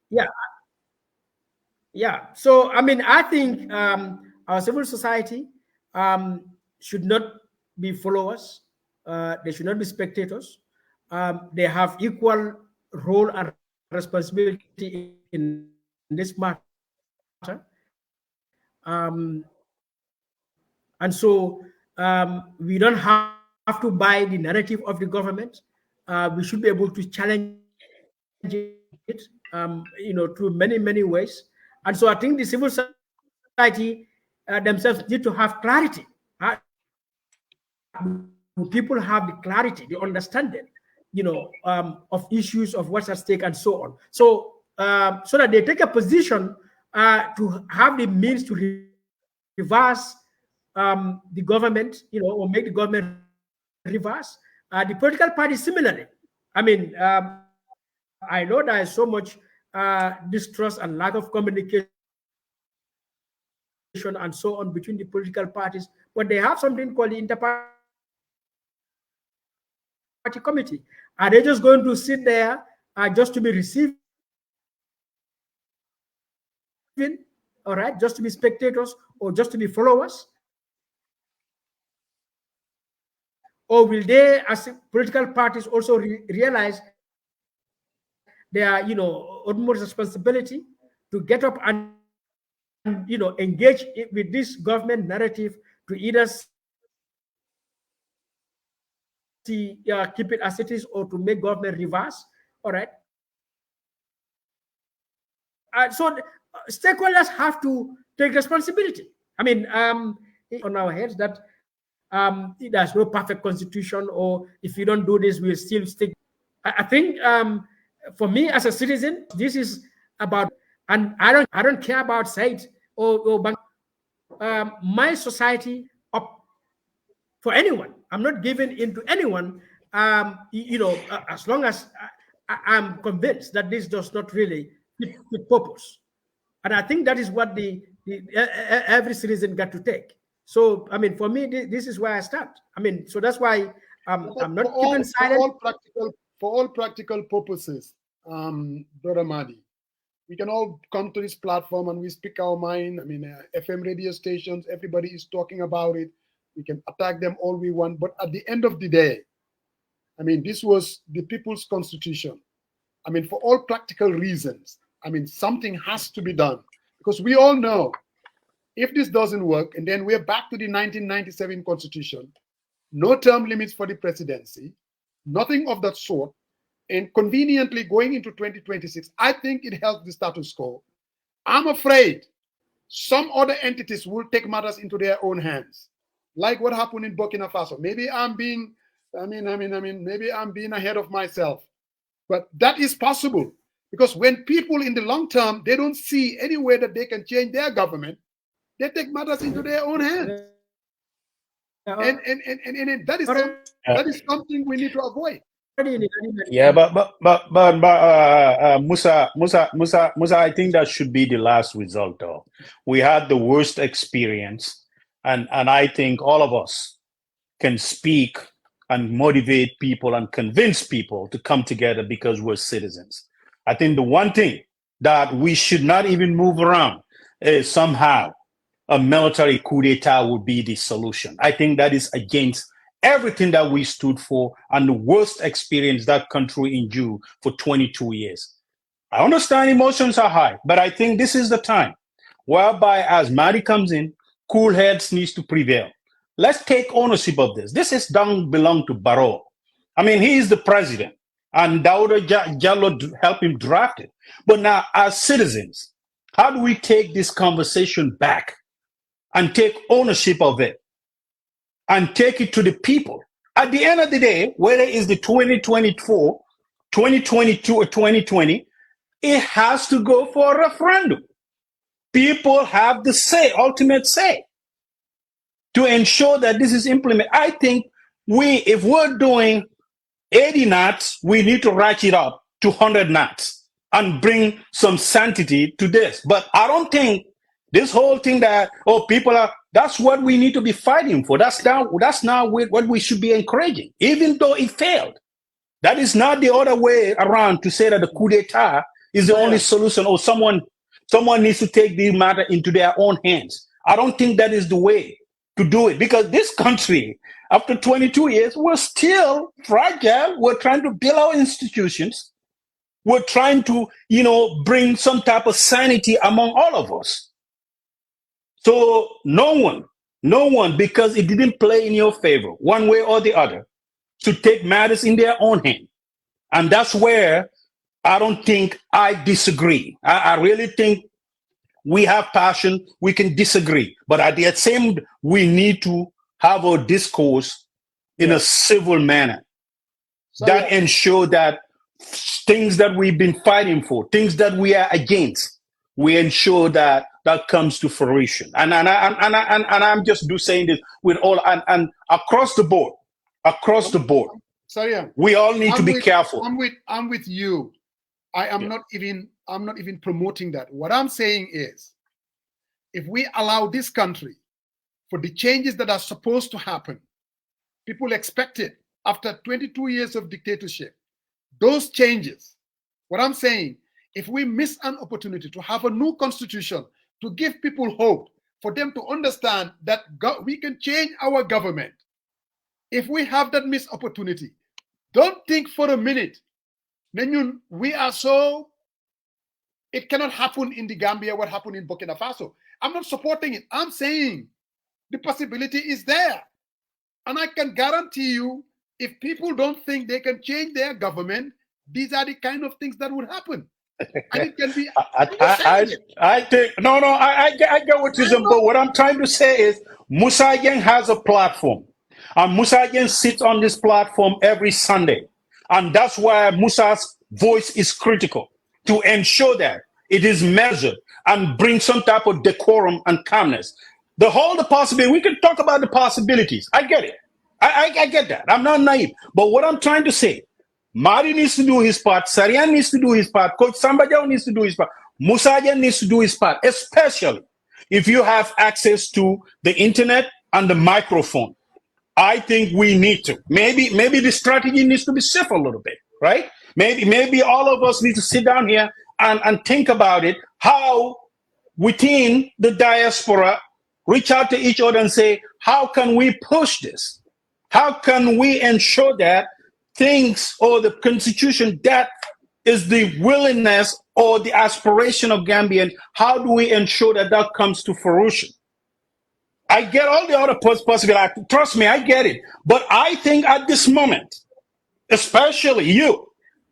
Yeah. Yeah. So, I think our civil society should not be followers. They should not be spectators. They have equal role and responsibility in this matter. And so we don't have to buy the narrative of the government. We should be able to challenge it, through many, many ways. And so I think the civil society themselves need to have clarity. People have the clarity, the understanding, of issues, of what's at stake, and so on. So, so that they take a position to have the means to reverse the government, or make the government reverse. The political parties similarly. I know there is so much distrust and lack of communication and so on between the political parties, but they have something called the Inter-Party Committee. Are they just going to sit there just to be received? All right, just to be spectators or just to be followers? or will they, as political parties, also realize their, utmost responsibility to get up and, engage with this government narrative to either keep it as it is or to make government reverse? All right. So stakeholders have to take responsibility. I mean, on our heads that there's no perfect constitution, or if you don't do this, we'll still stick. I think for me as a citizen, this is about, and I don't care about sites or my society up for anyone. I'm not giving in to anyone. As long as I'm convinced that this does not really fit purpose, and I think that is what every citizen got to take. So, I mean, for me, this is where I start. I mean, so that's why I'm not keeping silent. For all practical purposes, Brother Mahdi, we can all come to this platform and we speak our mind. I mean, FM radio stations, everybody is talking about it. We can attack them all we want. But at the end of the day, I mean, this was the people's constitution. I mean, for all practical reasons, I mean, something has to be done. Because we all know, if this doesn't work, and then we're back to the 1997 constitution, no term limits for the presidency, nothing of that sort, and conveniently going into 2026, I think it helps the status quo. I'm afraid some other entities will take matters into their own hands, like what happened in Burkina Faso. Maybe maybe I'm being ahead of myself, but that is possible, because when people in the long term, they don't see any way that they can change their government, they take matters into their own hands. And that is something we need to avoid. Yeah, but Musa, I think that should be the last result, though. We had the worst experience, and I think all of us can speak and motivate people and convince people to come together because we're citizens. I think the one thing that we should not even move around is somehow a military coup d'etat would be the solution. I think that is against everything that we stood for and the worst experience that country endured for 22 years. I understand emotions are high, but I think this is the time whereby, as Mahdi comes in, cool heads needs to prevail. Let's take ownership of this. This don't belong to Barrow. I mean, he is the president, and Dauda Jallo helped him draft it. But now, as citizens, how do we take this conversation back and take ownership of it and take it to the people? At the end of the day, whether it's the 2024, 2022, or 2020, it has to go for a referendum. People have the ultimate say, to ensure that this is implemented. I think if we're doing 80 knots, we need to ratchet up to 100 knots and bring some sanctity to this. But I don't think this whole thing that, that's what we need to be fighting for. That's now what we should be encouraging, even though it failed. That is not the other way around to say that the coup d'etat is the only solution, or someone needs to take the matter into their own hands. I don't think that is the way to do it, because this country, after 22 years, we're still fragile. We're trying to build our institutions. We're trying to, bring some type of sanity among all of us. So no one, because it didn't play in your favor, one way or the other, should take matters in their own hand. And that's where I don't think I disagree. I really think we have passion, we can disagree. But at the same, we need to have a discourse in a civil manner that ensure that things that we've been fighting for, things that we are against, we ensure that comes to fruition. And I'm just saying this with all and across the board. Sorry, we all need to be careful. I'm with you. I'm not even promoting that. What I'm saying is, if we allow this country for the changes that are supposed to happen, people expect it after 22 years of dictatorship, those changes, what I'm saying, if we miss an opportunity to have a new constitution, to give people hope, for them to understand that we can change our government. if we have that missed opportunity, don't think for a minute. Then we are so, it cannot happen in the Gambia what happened in Burkina Faso. I'm not supporting it. I'm saying the possibility is there. And I can guarantee you, if people don't think they can change their government, these are the kind of things that would happen. And it can be. I think I get what you're saying, but what I'm trying to say is Musa Yang has a platform, and Musa Yang sits on this platform every Sunday, and that's why Musa's voice is critical to ensure that it is measured and bring some type of decorum and calmness. The possibility, we can talk about the possibilities. I get it. I get that. I'm not naive, but what I'm trying to say. Mari needs to do his part. Sarian needs to do his part. Coach Sambajao needs to do his part. Musajan needs to do his part, especially if you have access to the internet and the microphone. I think we need to. Maybe the strategy needs to be shifted a little bit, right? Maybe all of us need to sit down here and think about it, how within the diaspora, reach out to each other and say, how can we push this? How can we ensure that things or the constitution that is the willingness or the aspiration of Gambian, how do we ensure that that comes to fruition? I get all the other possibilities. Trust me, I get it. But I think at this moment, especially you,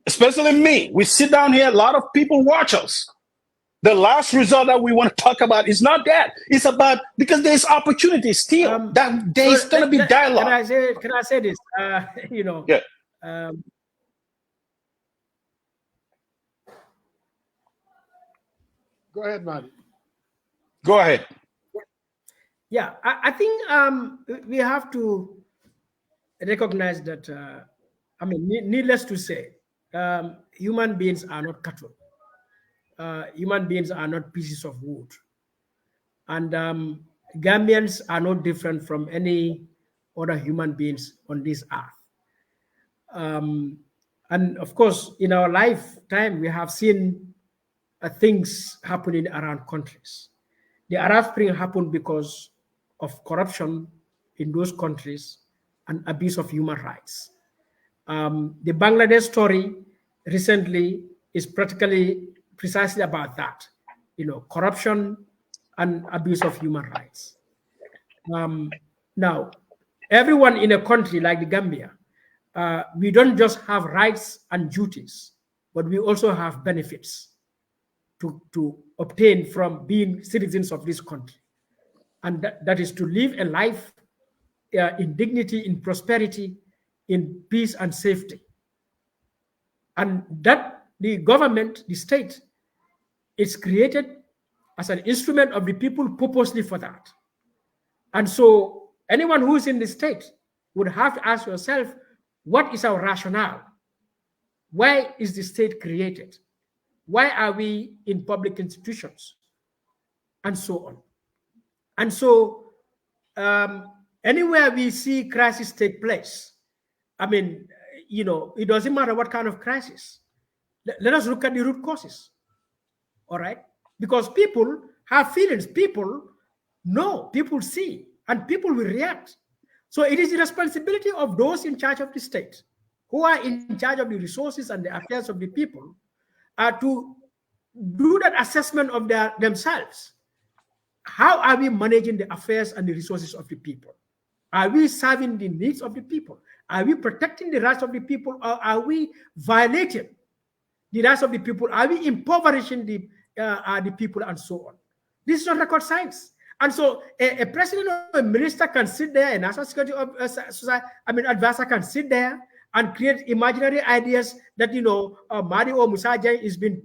especially me, we sit down here, a lot of people watch us. The last result that we want to talk about is not that. It's about, because there's opportunity still. That there's going to be dialogue. Can I say this? Yeah. Go ahead, Madi. Go ahead. Yeah, I think we have to recognize that, needless to say, human beings are not cattle. Human beings are not pieces of wood. And Gambians are not different from any other human beings on this earth. And of course, in our lifetime, we have seen things happening around countries. The Arab Spring happened because of corruption in those countries and abuse of human rights. The Bangladesh story recently is precisely about that, corruption and abuse of human rights. Now, everyone in a country like the Gambia, we don't just have rights and duties, but we also have benefits to obtain from being citizens of this country. And that is to live a life in dignity, in prosperity, in peace and safety. And that the government, the state, is created as an instrument of the people purposely for that. And so anyone who is in the state would have to ask yourself, what is our rationale? Why is the state created? Why are we in public institutions? And so on. And so anywhere we see crisis take place, it doesn't matter what kind of crisis. Let us look at the root causes. All right? Because people have feelings. People know, people see, and people will react. So it is the responsibility of those in charge of the state, who are in charge of the resources and the affairs of the people, to do that assessment of themselves. How are we managing the affairs and the resources of the people? Are we serving the needs of the people? Are we protecting the rights of the people, or are we violating the rights of the people? Are we impoverishing the people, and so on? This is not rocket science. And so a president or a minister can sit there, a national security advisor can sit there and create imaginary ideas that, Madi or Musa Jai is being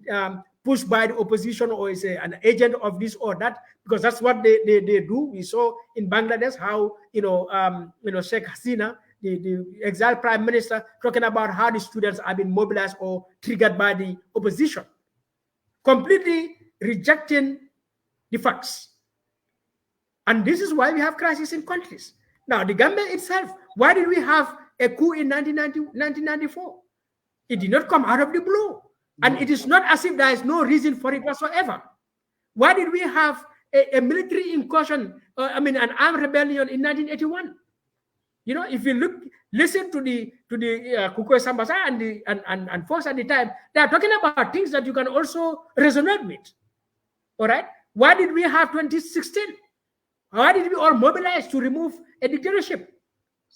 pushed by the opposition, or is an agent of this or that, because that's what they do. We saw in Bangladesh how, Sheikh Hasina, the exiled prime minister, talking about how the students are being mobilized or triggered by the opposition, completely rejecting the facts. And this is why we have crisis in countries. Now, the Gambia itself, why did we have a coup in 1994? It did not come out of the blue. And it is not as if there is no reason for it whatsoever. Why did we have a military incursion, an armed rebellion in 1981? You know, if you listen to the Kukwe Sambasa and folks at the time, they are talking about things that you can also resonate with. All right. Why did we have 2016? Why did we all mobilize to remove a dictatorship?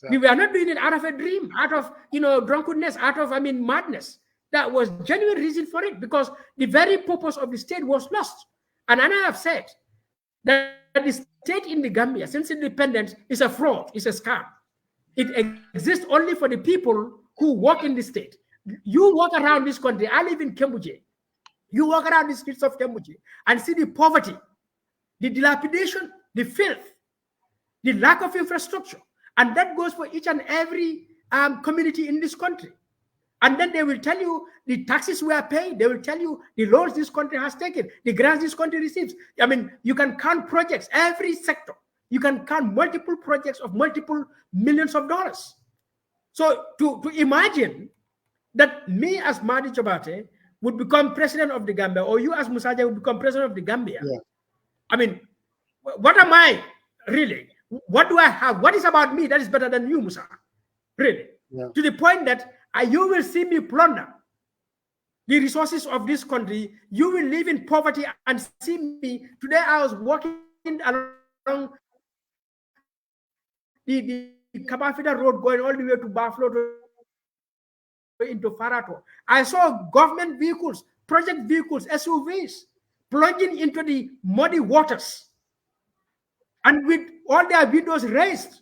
We were not doing it out of a dream, out of drunkenness, out of madness. That was genuine reason for it, because the very purpose of the state was lost. And I have said that the state in the Gambia, since independence, is a fraud, is a scam. It exists only for the people who work in the state. You walk around this country. I live in Kembuje. You walk around the streets of Kembuje and see the poverty, the dilapidation, the filth, the lack of infrastructure. And that goes for each and every community in this country. And then they will tell you the taxes we are paying. They will tell you the loans this country has taken, the grants this country receives. I mean, you can count projects, every sector. You can count multiple projects of multiple millions of dollars. So to imagine that me as Mahdi Jobate would become president of the Gambia, or you as Musaja would become president of the Gambia. Yeah. I mean, what am I really? What do I have? What is about me that is better than you, Musa? Really? Yeah. To the point that you will see me plunder the resources of this country. You will live in poverty and see me. Today I was walking along the Kabafida Road going all the way to Buffalo into Farato. I saw government vehicles, project vehicles, SUVs, plunging into the muddy waters. And with all their windows raised,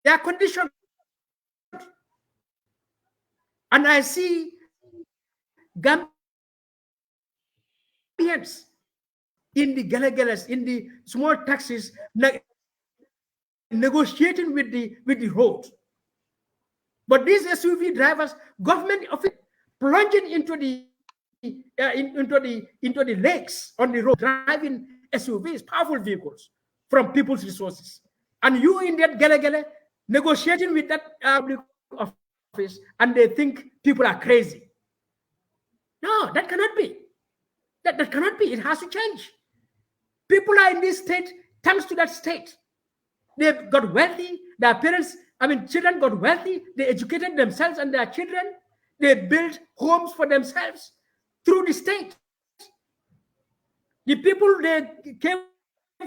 their condition. And I see Gambians in the Galagelas, in the small taxis, negotiating with the road. But these SUV drivers, government officials, plunging into the lakes on the road, driving SUVs, powerful vehicles from people's resources. And you in that Galagala negotiating with that public office, and they think people are crazy. No, that cannot be. That cannot be. It has to change. People are in this state thanks to that state. They got wealthy. Their parents, children got wealthy. They educated themselves and their children. They built homes for themselves through the state. The people they came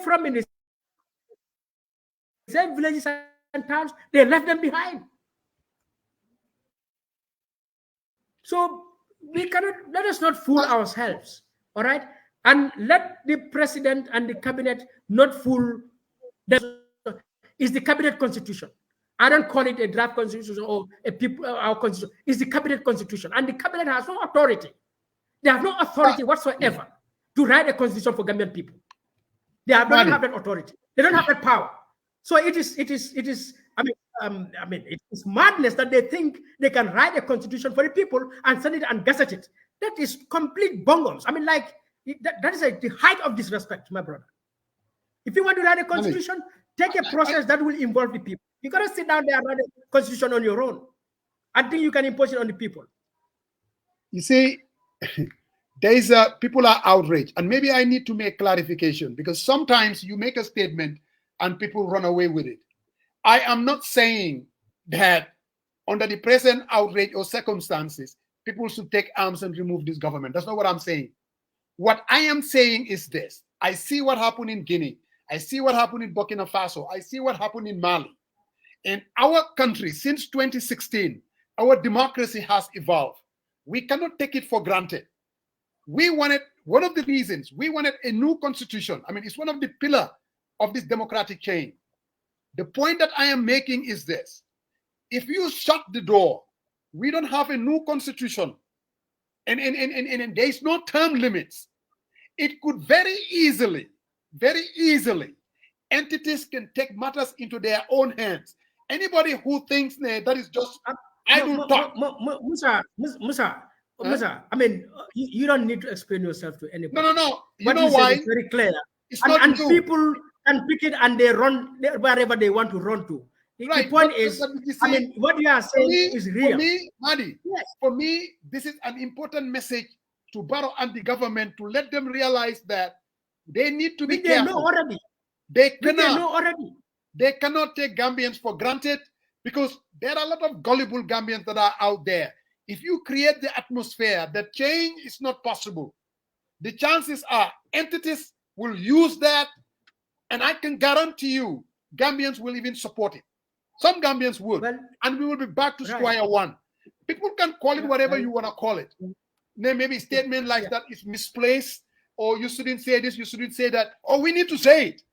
from in the same villages and towns, they left them behind. So let us not fool ourselves, all right? And let the president and the cabinet not fool them. It's the cabinet constitution. I don't call it a draft constitution or our constitution. It's the cabinet constitution. And the cabinet has no authority. They have no authority whatsoever to write a constitution for Gambian people. They don't have that authority. They don't have that power. So it is. It's madness that they think they can write a constitution for the people and send it and gazette it. That is complete bongos. That is the height of disrespect, my brother. If you want to write a constitution, take a process that will involve the people. You gotta sit down there and write a constitution on your own. I think you can impose it on the people. You see, people are outraged, and maybe I need to make clarification, because sometimes you make a statement and people run away with it. I am not saying that under the present outrage or circumstances, people should take arms and remove this government. That's not what I'm saying. What I am saying is this. I see what happened in Guinea. I see what happened in Burkina Faso. I see what happened in Mali. In our country, since 2016, our democracy has evolved. We cannot take it for granted. We wanted, one of the reasons, we wanted a new constitution. It's one of the pillars of this democratic chain. The point that I am making is this. If you shut the door, we don't have a new constitution, and there is no term limits. It could very easily, entities can take matters into their own hands. Anybody who thinks that is just idle talk. Musa, you don't need to explain yourself to anybody. No. You know why? It's very clear. And people can pick it and they run wherever they want to run to. Right. The point is, what you are saying is real. For me, Mahdi, for me, this is an important message to Barrow and the government, to let them realize that they need to be careful. They know already. They cannot. They know already. they cannot take Gambians for granted because there are a lot of gullible Gambians that are out there. If you create the atmosphere that change is not possible, the chances are entities will use that, and I can guarantee you Gambians will even support it. Some Gambians would, Well, and we will be back to right. square one. People can call it whatever and- you want to call it. Maybe a statement like that is misplaced, or you shouldn't say this, you shouldn't say that, or we need to say it.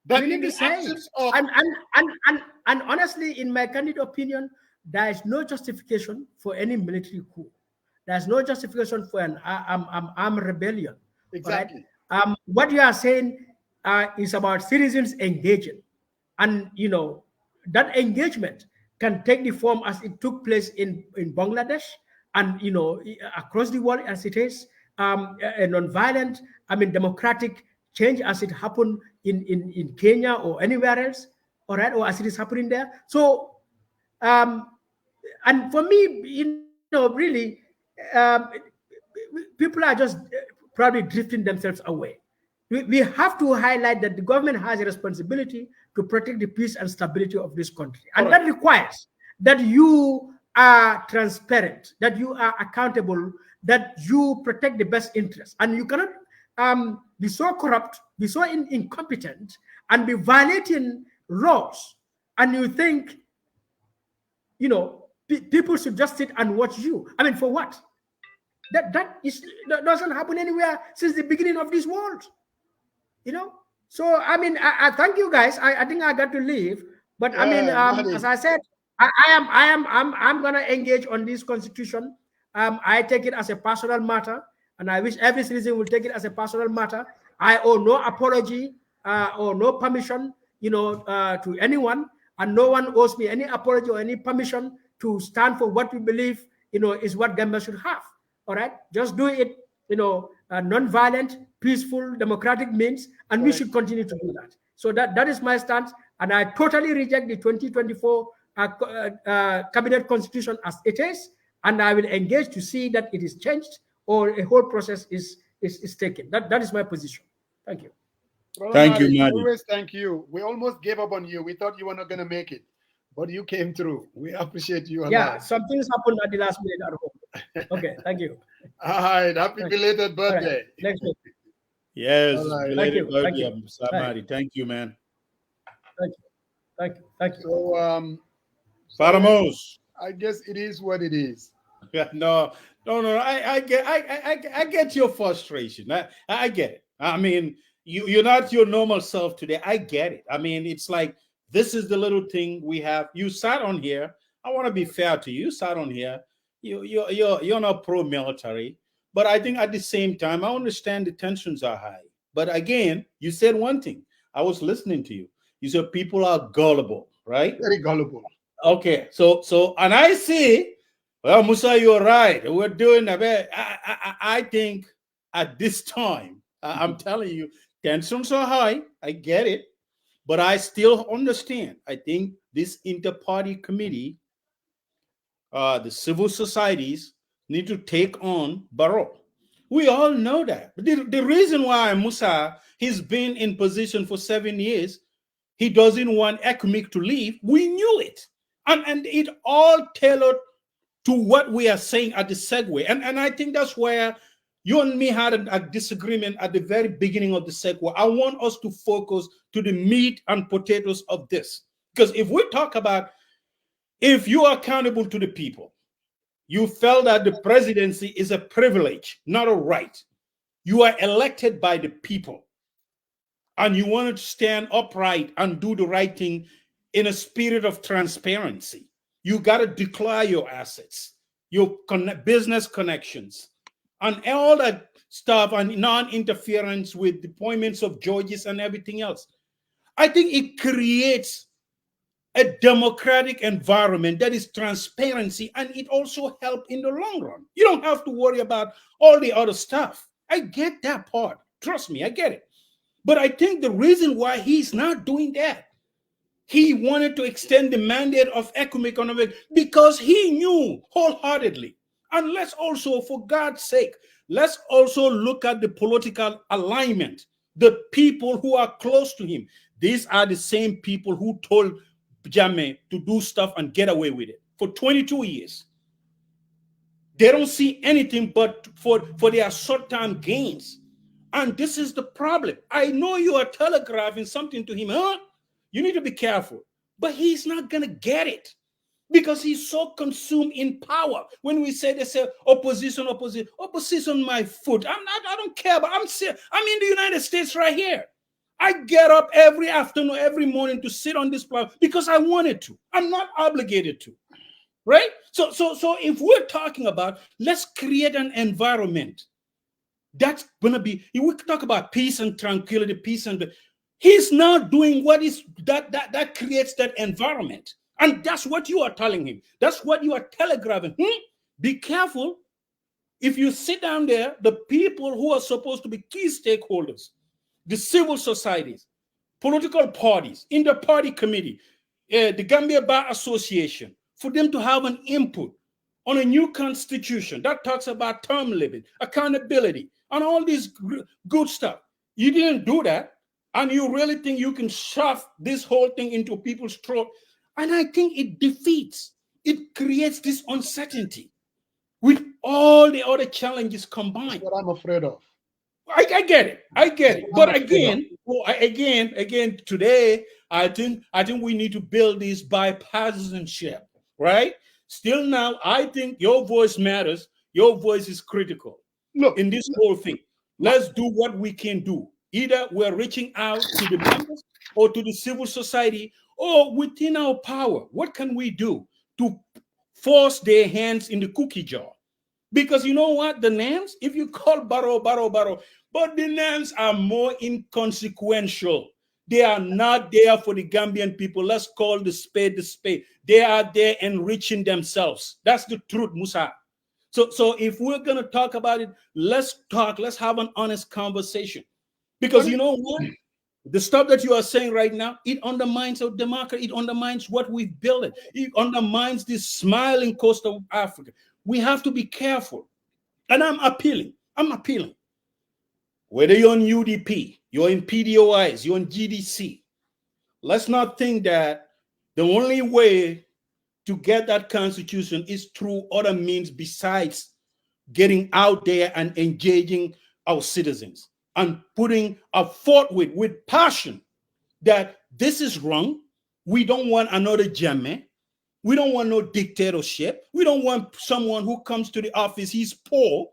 That We in need the to say it. absence of And honestly, in my candid opinion, there is no justification for any military coup. There's no justification for an armed rebellion. exactly. Right? What you are saying is about citizens engaging, and that engagement can take the form as it took place in Bangladesh, and across the world as it is a non-violent, democratic change as it happened in Kenya or anywhere else, all right, or as it is happening there. So and for me, really, people are just probably drifting themselves away. We have to highlight that the government has a responsibility to protect the peace and stability of this country. And that requires that you are transparent, that you are accountable, that you protect the best interests. And you cannot be so corrupt, be so incompetent, and be violating laws. And you think, people should just sit and watch you. For what? That doesn't happen anywhere since the beginning of this world. So I thank you guys. I think I got to leave, but as I said, I'm gonna engage on this constitution. I take it as a personal matter, and I wish every citizen will take it as a personal matter. I owe no apology or no permission, to anyone, and no one owes me any apology or any permission to stand for what we believe, is what Gambia should have. All right, just do it, non-violent, peaceful, democratic means, and we should continue to do that. So that is my stance, and I totally reject the 2024 cabinet constitution as it is, and I will engage to see that it is changed or a whole process is taken. That is my position. Thank you. Brother Thank you, Madi, Madi. always thank you. We almost gave up on you. We thought you were not going to make it, but you came through. We appreciate you a lot. Some things happened at the last minute at home. Okay, thank you. All right, happy belated birthday. Right. Next week. Yes, All right. belated Thank you. birthday, Samadi. Thank you, man. Thank you. So, Paramos. I guess it is what it is. No. I get your frustration. I get it. You're not your normal self today. I get it. It's like this is the little thing we have. You sat on here. I want to be fair to you. You sat on here. You're not pro-military, but I think at the same time I understand the tensions are high. But again, you said one thing. I was listening to you. You said people are gullible, right? Very gullible. Okay, so and I see. Well, Musa, you're right. We're doing a bit. I think at this time, I'm telling you, tensions are high. I get it, but I still understand. I think this inter-party committee, the civil societies need to take on Barrow. We all know that. But the reason why Musa, he's been in position for 7 years, he doesn't want ECOMIC to leave. We knew it. And it all tailored to what we are saying at the segue. And I think that's where you and me had a disagreement at the very beginning of the segue. I want us to focus to the meat and potatoes of this. Because if we talk about if you are accountable to the people, you felt that the presidency is a privilege, not a right. You are elected by the people. And you want to stand upright and do the right thing in a spirit of transparency. You got to declare your assets, your business connections, and all that stuff, and non-interference with the appointments of judges and everything else. I think it creates a democratic environment that is transparency, and it also helps in the long run. You don't have to worry about all the other stuff. I get that part. Trust me, I get it. But I think the reason why he's not doing that, he wanted to extend the mandate of ECOMIC because he knew wholeheartedly. And let's also, for God's sake, let's also look at the political alignment. The people who are close to him, These are the same people who told Jammeh to do stuff and get away with it for 22 years. They don't see anything but for their short-term gains. And this is the problem. I know you are telegraphing something to him. Huh? You need to be careful. But he's not going to get it because he's so consumed in power. When we say, they say, opposition, my foot. I don't care, but I'm in the United States right here. I get up every afternoon, every morning to sit on this platform because I wanted to. I'm not obligated to. Right? So if we're talking about, let's create an environment that's going to be, if we talk about peace and tranquility, he's not doing what is that creates that environment. And that's what you are telling him. That's what you are telegraphing. Be careful. If you sit down there, the people who are supposed to be key stakeholders, the civil societies, political parties, in the party committee, the Gambia Bar Association, for them to have an input on a new constitution that talks about term limit, accountability, and all this good stuff. You didn't do that, and you really think you can shove this whole thing into people's throat. And I think it creates this uncertainty with all the other challenges combined. That's what I'm afraid of. I get it. But again, today, I think we need to build this bipartisanship, right? Still now, I think your voice matters. Your voice is critical. Look, in this whole thing, let's do what we can do. Either we're reaching out to the members or to the civil society or within our power. What can we do to force their hands in the cookie jar? Because you know what? The names, if you call Barrow, but the names are more inconsequential. They are not there for the Gambian people. Let's call the spade the spade. They are there enriching themselves. That's the truth, Musa. So if we're going to talk about it, let's talk. Let's have an honest conversation. Because you know what? The stuff that you are saying right now, it undermines our democracy. It undermines what we've built. It undermines this smiling coast of Africa. We have to be careful. And I'm appealing. Whether you're on UDP, you're in PDOIs, you're on GDC, let's not think that the only way to get that constitution is through other means besides getting out there and engaging our citizens and putting a forth with passion that this is wrong. We don't want another Jammeh. We don't want no dictatorship. We don't want someone who comes to the office, he's poor,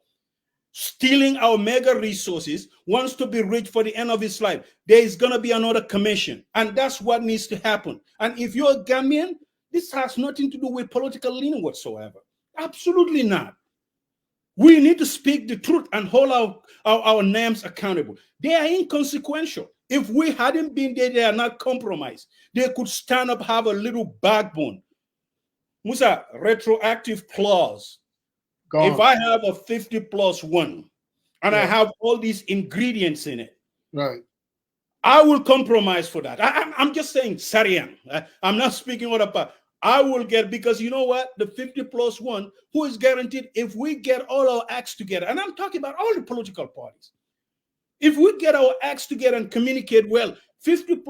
stealing our mega resources, wants to be rich for the end of his life. There is going to be another commission. And that's what needs to happen. And if you're a Gambian, this has nothing to do with political leaning whatsoever. Absolutely not. We need to speak the truth and hold our names accountable. They are inconsequential. If we hadn't been there, they are not compromised. They could stand up, have a little backbone. Musa, retroactive clause. If I have a 50+1 and I have all these ingredients in it, right, I will compromise for that. I'm just saying, Sarian. I'm not speaking on about. I will get, because you know what? The 50+1, who is guaranteed if we get all our acts together, and I'm talking about all the political parties. If we get our acts together and communicate well, 50+,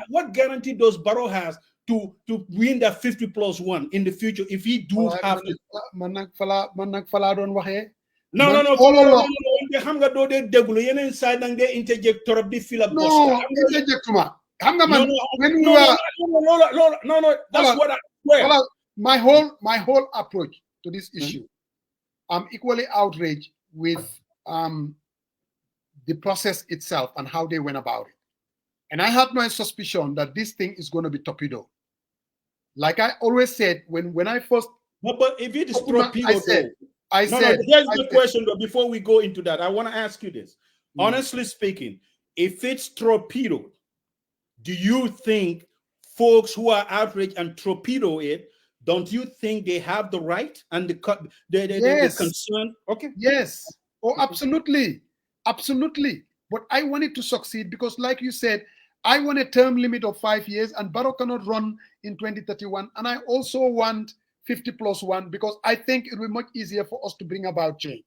what guarantee does Barrow has to win that 50+1 in the future if he do have to? That's what I swear. My whole approach to this issue, I'm equally outraged with the process itself and how they went about it. And I have no suspicion that this thing is going to be torpedoed. Like I always said, when I first... But if it is torpedoed, here's the question though, before we go into that. I want to ask you this. Honestly speaking, if it's torpedoed, do you think folks who are outraged and torpedo it, don't you think they have the right and the concern? Okay. Yes. Oh, absolutely. Absolutely. But I want it to succeed because, like you said, I want a term limit of 5 years and Barrow cannot run in 2031. And I also want 50+1 because I think it will be much easier for us to bring about change.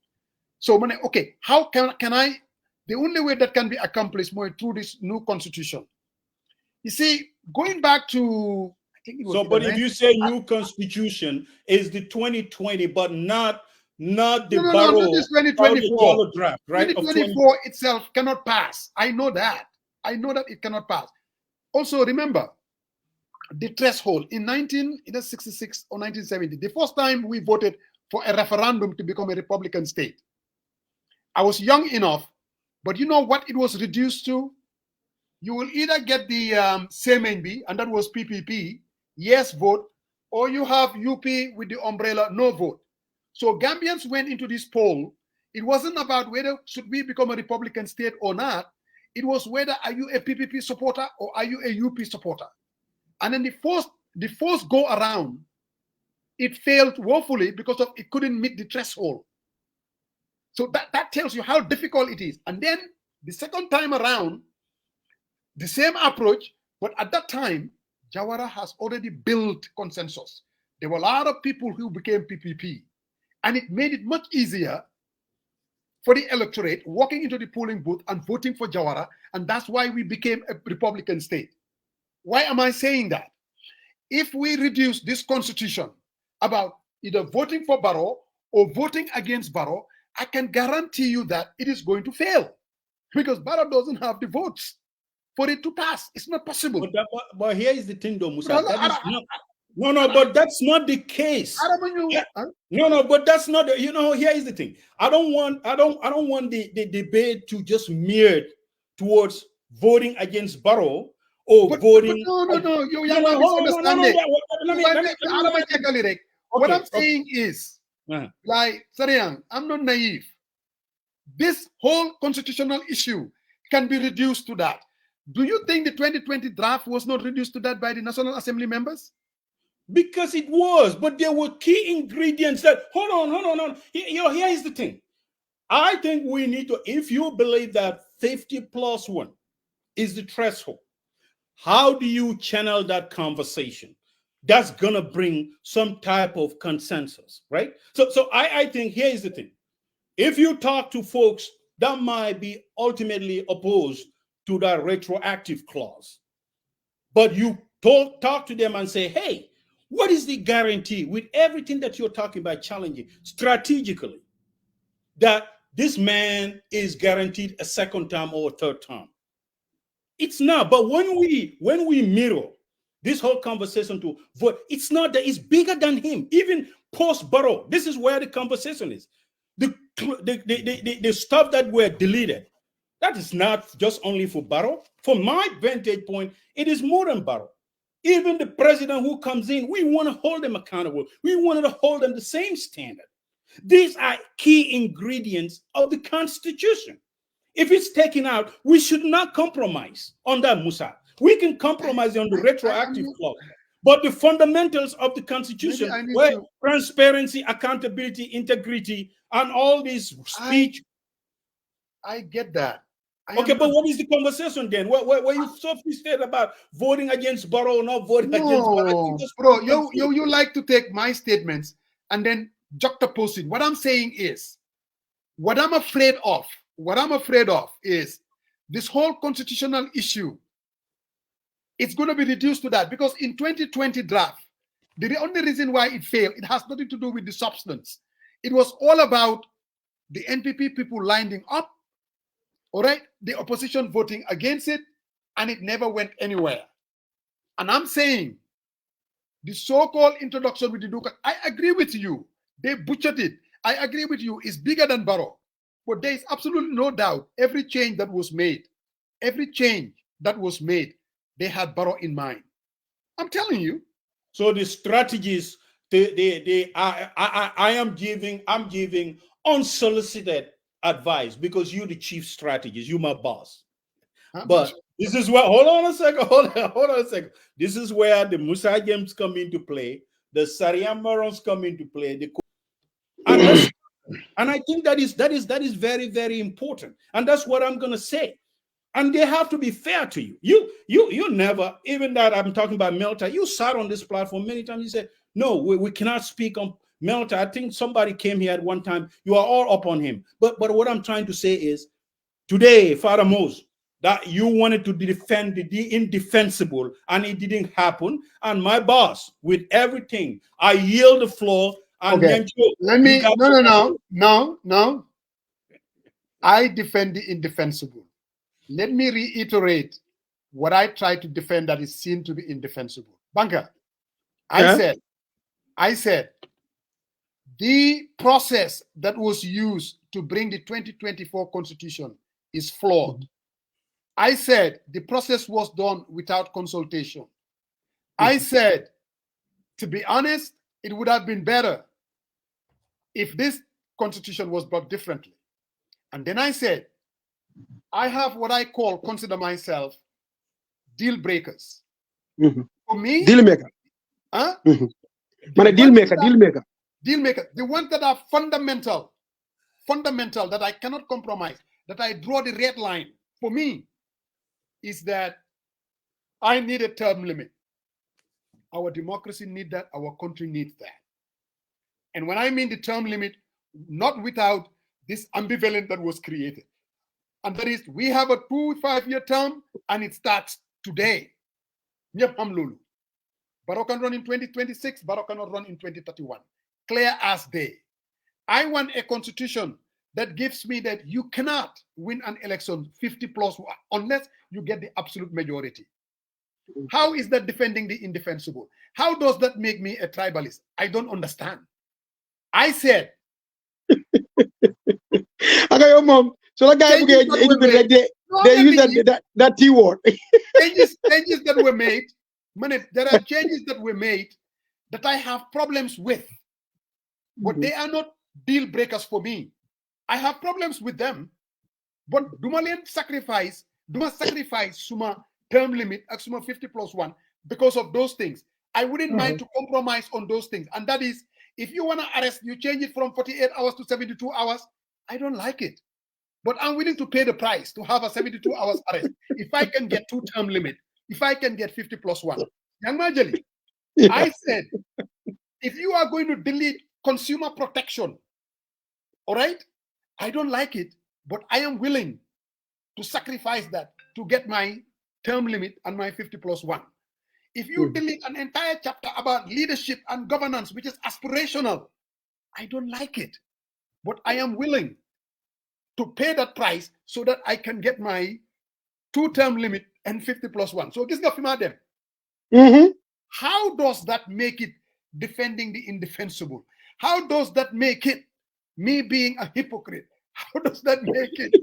So, okay, how can I? The only way that can be accomplished more through this new constitution You see, going back to, I think it was. So, but if you say new constitution is the 2020, but not the no, this is 2024 draft, right? 2024 itself cannot pass. I know that. I know that it cannot pass. Also, remember the threshold in 1966 or 1970, the first time we voted for a referendum to become a Republican state. I was young enough, but you know what it was reduced to? You will either get the Semenbi, and that was PPP, yes vote, or you have UP with the umbrella, no vote. So Gambians went into this poll. It wasn't about whether should we become a Republican state or not. It was whether are you a PPP supporter or are you a UP supporter? And then the first go around, it failed woefully because of it couldn't meet the threshold. So that tells you how difficult it is. And then the second time around, the same approach, but at that time, Jawara has already built consensus. There were a lot of people who became PPP, and it made it much easier for the electorate walking into the polling booth and voting for Jawara, and that's why we became a Republican state. Why am I saying that? If we reduce this constitution about either voting for Barrow or voting against Barrow, I can guarantee you that it is going to fail because Barrow doesn't have the votes for it to pass. It's not possible. But here is the thing, though, Musa. But that's not the case. No, but that's not. Here is the thing. I don't want the debate to just mirror towards voting against Barrow or voting. No. You misunderstand it. What I'm saying is, like Sariang, I'm not naive. This whole constitutional issue can be reduced to that. Do you think the 2020 draft was not reduced to that by the National Assembly members? Because it was, but there were key ingredients that, hold on. Here is the thing. I think we need to, if you believe that 50+1 is the threshold, how do you channel that conversation? That's going to bring some type of consensus, right? So I think here is the thing. If you talk to folks that might be ultimately opposed to that retroactive clause, but you talk to them and say, hey, what is the guarantee with everything that you're talking about challenging strategically that this man is guaranteed a second term or a third term? It's not. But when we mirror this whole conversation to vote, it's not that it's bigger than him. Even post-Barrow, this is where the conversation is. The stuff that were deleted, that is not just only for Barrow. From my vantage point, it is more than Barrow. Even the president who comes in, we want to hold them accountable. We wanted to hold them the same standard. These are key ingredients of the Constitution. If it's taken out, we should not compromise on that, Musa. We can compromise on the retroactive clause. But the fundamentals of the Constitution, where transparency, accountability, integrity, and all this speech. I get that. Okay, but what is the conversation then? Were you sophisticated about voting against Barrow or not voting against Barrow? Bro, you like to take my statements and then juxtapose it. What I'm saying is, what I'm afraid of is this whole constitutional issue. It's going to be reduced to that because in 2020 draft, the only reason why it failed, it has nothing to do with the substance. It was all about the NPP people lining up, all right, the opposition voting against it, and it never went anywhere. And I'm saying the so-called introduction with the Duke, I agree with you. They butchered it. I agree with you. It's bigger than Barrow. But there is absolutely no doubt every change that was made, they had Barrow in mind. I'm telling you. So the strategies, I'm giving unsolicited advice because you're the chief strategist. You're my boss. But this is where, hold on a second. This is where the Musa James come into play, the Sariang Marons come into play, and I think that is very, very important. And that's what I'm gonna say. And they have to be fair to you. You never, even that I'm talking about Melta, you sat on this platform many times, you said, no, we cannot speak on Melta. I think somebody came here at one time, you are all up on him. But what I'm trying to say is, today, Father Mose, that you wanted to defend the indefensible, and it didn't happen. And my boss, with everything, I yield the floor. And Okay. Nyancho, Let me, you got no. I defend the indefensible. Let me reiterate what I try to defend that is seen to be indefensible. Banker, I said, the process that was used to bring the 2024 constitution is flawed. I said the process was done without consultation. I said, to be honest, it would have been better if this constitution was brought differently. And then I said, I have what I consider myself deal breakers. For me, deal maker. Huh? Deal maker. The ones that are fundamental that I cannot compromise, that I draw the red line for me, is that I need a term limit. Our democracy needs that. Our country needs that. And when I mean the term limit, not without this ambivalence that was created. And that is, we have a 2 5-year term and it starts today. Barrow can run in 2026, Barrow cannot run in 2031. Clear as day. I want a constitution that gives me that you cannot win an election 50+ unless you get the absolute majority. How is that defending the indefensible? How does that make me a tribalist? I don't understand. I said, okay, your mom. So that guy they use that T word. changes that were made. There are changes that were made that I have problems with, but they are not deal breakers for me. I have problems with them, but Dumalian sacrifice suma term limit at suma 50+1 because of those things. I wouldn't mind to compromise on those things, and that is, if you want to arrest, you change it from 48 hours to 72 hours. I don't like it, but I'm willing to pay the price to have a 72 hours arrest if I can get 2-term limit, if I can get 50+1. Young Majali, I said, if you are going to delete consumer protection, all right, I don't like it, but I am willing to sacrifice that to get my term limit and my 50+1. If you delete an entire chapter about leadership and governance, which is aspirational, I don't like it, but I am willing to pay that price so that I can get my 2-term limit and 50+1. So this is them. How does that make it defending the indefensible? How does that make it me being a hypocrite? How does that make it?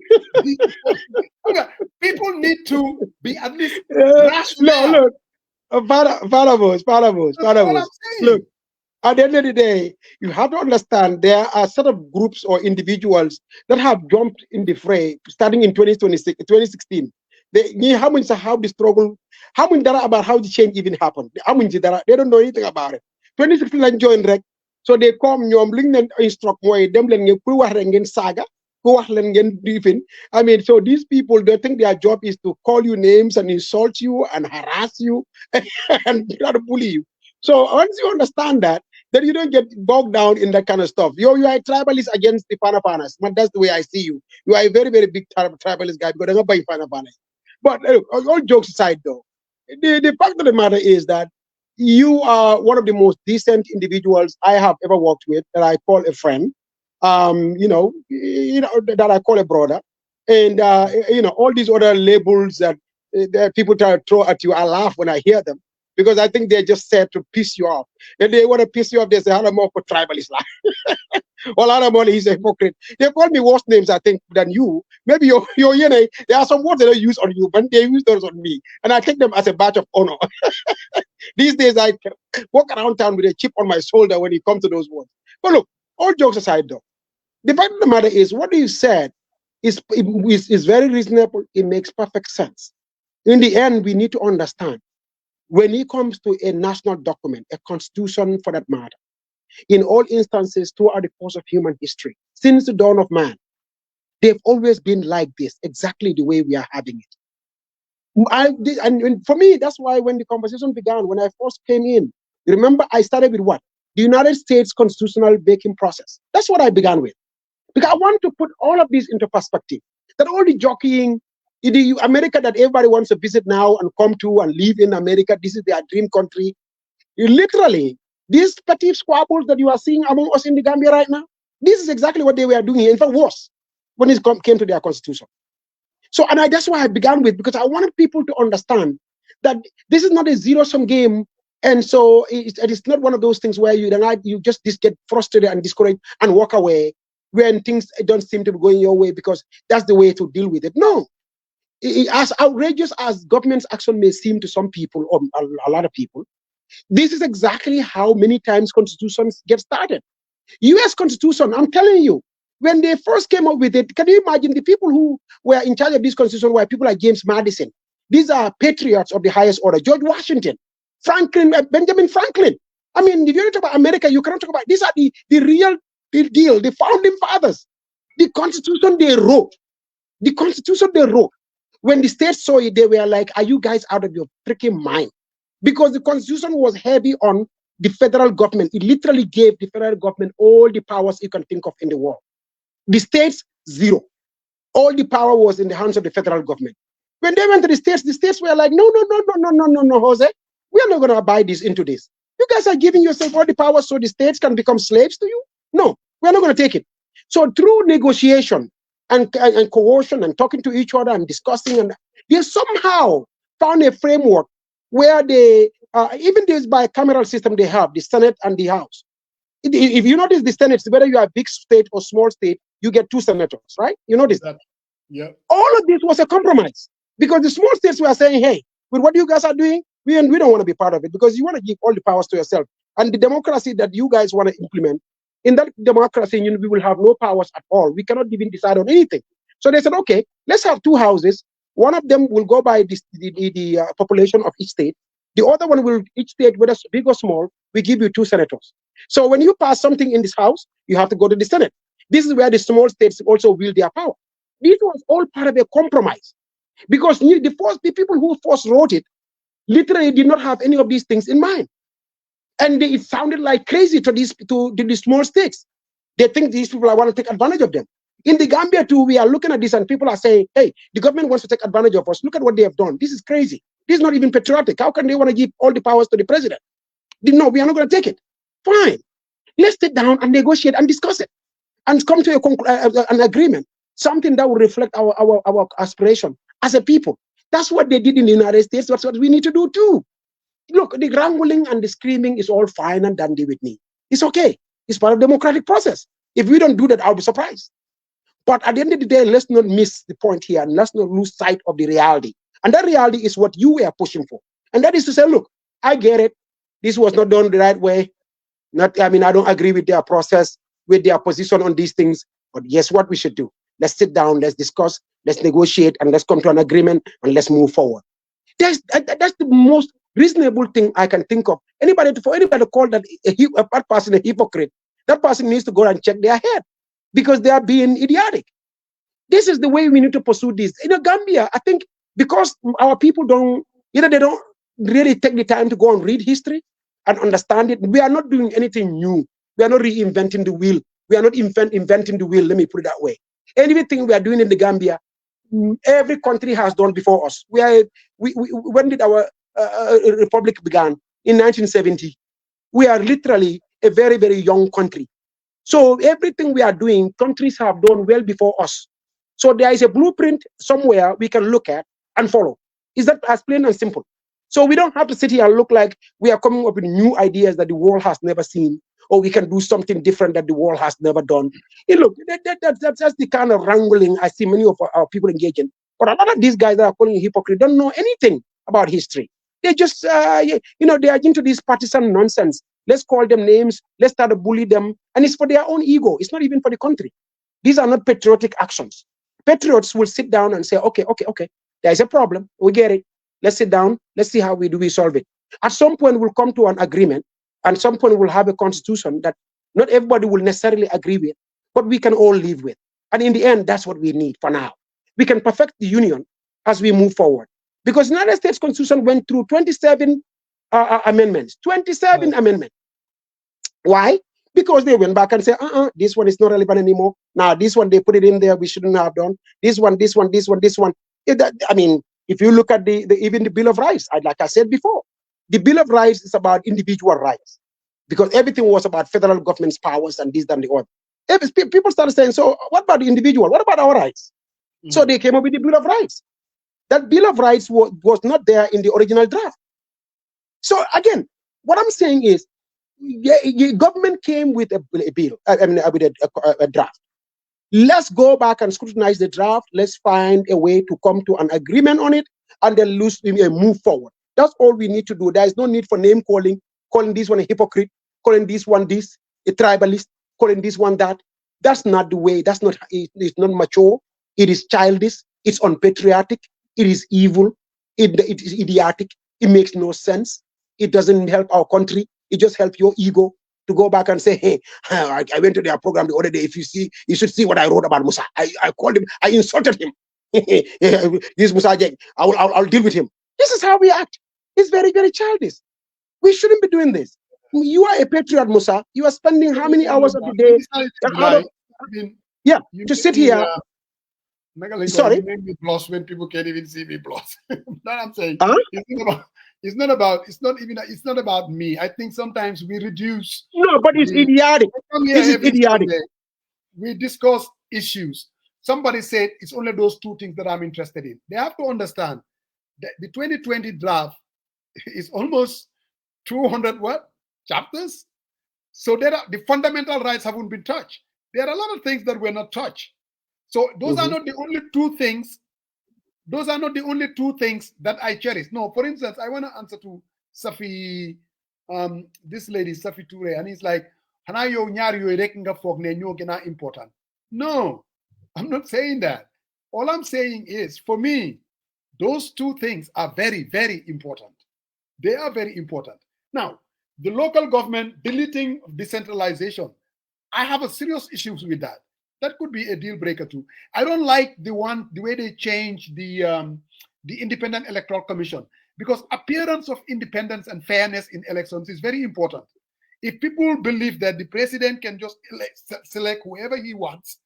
People need to be at least rational. Look, Look, at the end of the day, you have to understand there are set of groups or individuals that have jumped in the fray starting in 2016. How the struggle, how much about how the change even happened. They don't know anything about it. 2016 and join rec. So they come ñom liñ leen instruct moy dem leen ngeen pour wax rek ngeen saga ko wax leen ngeen briefing. I mean, so these people, they think their job is to call you names and insult you and harass you and try to bully you. So once you understand that, then you don't get bogged down in that kind of stuff. You are a tribalist against the Panapanas. But that's the way I see you. You are a very, very big tribalist guy because they're not buying Panapanas. But all jokes aside, though, the fact of the matter is that you are one of the most decent individuals I have ever worked with, that I call a friend, that I call a brother. And, all these other labels that people try to throw at you, I laugh when I hear them, because I think they're just said to piss you off. If they want to piss you off, they say, Halamoko for tribalist. Well, Halamoko, he's a hypocrite. They call me worse names, I think, than you. Maybe there are some words that they use on you, but they use those on me. And I take them as a badge of honor. These days, I walk around town with a chip on my shoulder when it comes to those words. But look, all jokes aside, though, the fact of the matter is, what you said is very reasonable. It makes perfect sense. In the end, we need to understand, when it comes to a national document, a constitution for that matter, in all instances throughout the course of human history, since the dawn of man, they've always been like this, exactly the way we are having it. And for me, that's why when the conversation began, when I first came in, remember I started with what? The United States constitutional making process. That's what I began with. Because I want to put all of this into perspective, that all the jockeying The America that everybody wants to visit now and come to and live in America, this is their dream country. Literally, these petty squabbles that you are seeing among us in the Gambia right now, this is exactly what they were doing here. In fact, worse when it came to their constitution. So, and that's why I began with, because I wanted people to understand that this is not a zero-sum game. And so it's not one of those things where you just get frustrated and discouraged and walk away when things don't seem to be going your way, because that's the way to deal with it. No. As outrageous as government's action may seem to some people, or a lot of people, this is exactly how many times constitutions get started. U.S. Constitution, I'm telling you, when they first came up with it, can you imagine the people who were in charge of this constitution were people like James Madison? These are patriots of the highest order. George Washington, Franklin, Benjamin Franklin. I mean, if you talk about America, you cannot talk about, these are the real deal, the founding fathers. The Constitution they wrote, when the states saw it, they were like, are you guys out of your freaking mind? Because the Constitution was heavy on the federal government. It literally gave the federal government all the powers you can think of in the world. The states, zero. All the power was in the hands of the federal government. When they went to the states were like, no, Jose, we are not going to abide into this. You guys are giving yourself all the power so the states can become slaves to you? No, we're not going to take it. So through negotiation and coercion and talking to each other and discussing, and they somehow found a framework where they, even this bicameral system they have, the Senate and the House. If you notice the Senate, whether you are a big state or small state, you get 2 senators, right? You notice that? Yeah. All of this was a compromise, because the small states were saying, hey, with what you guys are doing, we don't want to be part of it, because you want to give all the powers to yourself. And the democracy that you guys want to implement, in that democracy, we will have no powers at all. We cannot even decide on anything. So they said, okay, let's have 2 houses. One of them will go by the population of each state. The other one will, each state, whether big or small, we give you 2 senators. So when you pass something in this house, you have to go to the Senate. This is where the small states also wield their power. This was all part of a compromise, because the people who first wrote it literally did not have any of these things in mind. And it sounded like crazy to the small states. They think these people want to take advantage of them. In the Gambia too, we are looking at this and people are saying, hey, the government wants to take advantage of us. Look at what they have done. This is crazy. This is not even patriotic. How can they want to give all the powers to the president? No, we are not going to take it. Fine. Let's sit down and negotiate and discuss it and come to an agreement, something that will reflect our aspiration as a people. That's what they did in the United States. That's what we need to do too. Look, the wrangling and the screaming is all fine and dandy with me. It's okay. It's part of the democratic process. If we don't do that, I'll be surprised. But at the end of the day, let's not miss the point here, and let's not lose sight of the reality. And that reality is what you were pushing for. And that is to say, look, I get it. This was not done the right way. I don't agree with their process, with their position on these things. But guess what we should do? Let's sit down, let's discuss, let's negotiate, and let's come to an agreement, and let's move forward. That's the most reasonable thing I can think of. For anybody to call that a person a hypocrite, that person needs to go and check their head, because they are being idiotic. This is the way we need to pursue this. In Gambia, I think because our people they don't really take the time to go and read history and understand it. We are not doing anything new. We are not reinventing the wheel. We are not inventing the wheel, let me put it that way. Anything we are doing in the Gambia, every country has done before us. When did our republic began? In 1970. We are literally a very, very young country. So everything we are doing, countries have done well before us. So there is a blueprint somewhere we can look at and follow. Is that as plain and simple? So we don't have to sit here and look like we are coming up with new ideas that the world has never seen, or we can do something different that the world has never done. Look, that's the kind of wrangling I see many of our people engage in. But a lot of these guys that are calling hypocrite don't know anything about history. They just, they are into this partisan nonsense. Let's call them names. Let's start to bully them. And it's for their own ego. It's not even for the country. These are not patriotic actions. Patriots will sit down and say, okay, there's a problem. We get it. Let's sit down. Let's see how we solve it. At some point, we'll come to an agreement. And at some point, we'll have a constitution that not everybody will necessarily agree with, but we can all live with. And in the end, that's what we need for now. We can perfect the union as we move forward. Because the United States Constitution went through 27 amendments. 27 amendments. Why? Because they went back and said, this one is not relevant anymore. Now, this one, they put it in there, we shouldn't have done. This one. I mean, if you look at even the Bill of Rights, like I said before, the Bill of Rights is about individual rights, because everything was about federal government's powers and this and the other. People started saying, so what about the individual? What about our rights? So they came up with the Bill of Rights. That Bill of Rights was not there in the original draft. So again, what I'm saying is, government came with a bill, with a draft. Let's go back and scrutinize the draft. Let's find a way to come to an agreement on it, and then move forward. That's all we need to do. There is no need for name calling this one a hypocrite, calling this one this, a tribalist, calling this one that. That's not the way. That's not. It's not mature. It is childish. It's unpatriotic. It is evil. It is idiotic. It makes no sense. It doesn't help our country. It just helps your ego to go back and say, hey, I went to their program the other day. If you see, you should see what I wrote about Musa. I called him. I insulted him. This Musa Jeng, I'll deal with him. This is how we act. It's very, very childish. We shouldn't be doing this. You are a patriot, Musa. You are spending how many hours of the day to sit here. Sorry, you make me blush when people can't even see me blush. That's what I'm saying. It's not about me. I think sometimes we reduce. No, but it's idiotic. This is idiotic. We discuss issues. Somebody said it's only those two things that I'm interested in. They have to understand that the 2020 draft is almost 200 chapters. So the fundamental rights haven't been touched. There are a lot of things that were not touched. So those are not the only two things. Those are not the only two things that I cherish. No, for instance, I want to answer to Safi, this lady, Safi Toure, and he's like, important. No, I'm not saying that. All I'm saying is, for me, those two things are very, very important. They are very important. Now, the local government deleting decentralization, I have a serious issues with that. That could be a deal breaker too. I don't like the way they change the Independent Electoral Commission, because appearance of independence and fairness in elections is very important. If people believe that the president can just select whoever he wants,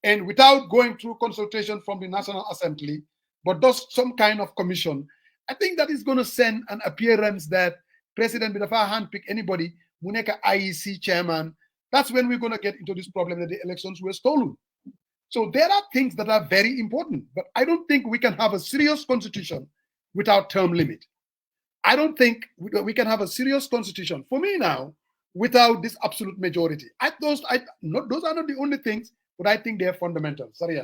and without going through consultation from the National Assembly, but does some kind of commission, I think that is going to send an appearance that President Bidafa handpick anybody, Muneka IEC chairman. That's when we're going to get into this problem that the elections were stolen. So there are things that are very important, but I don't think we can have a serious constitution without term limit. I don't think we can have a serious constitution, for me now, without this absolute majority. Those are not the only things, but I think they're fundamental. Sorry.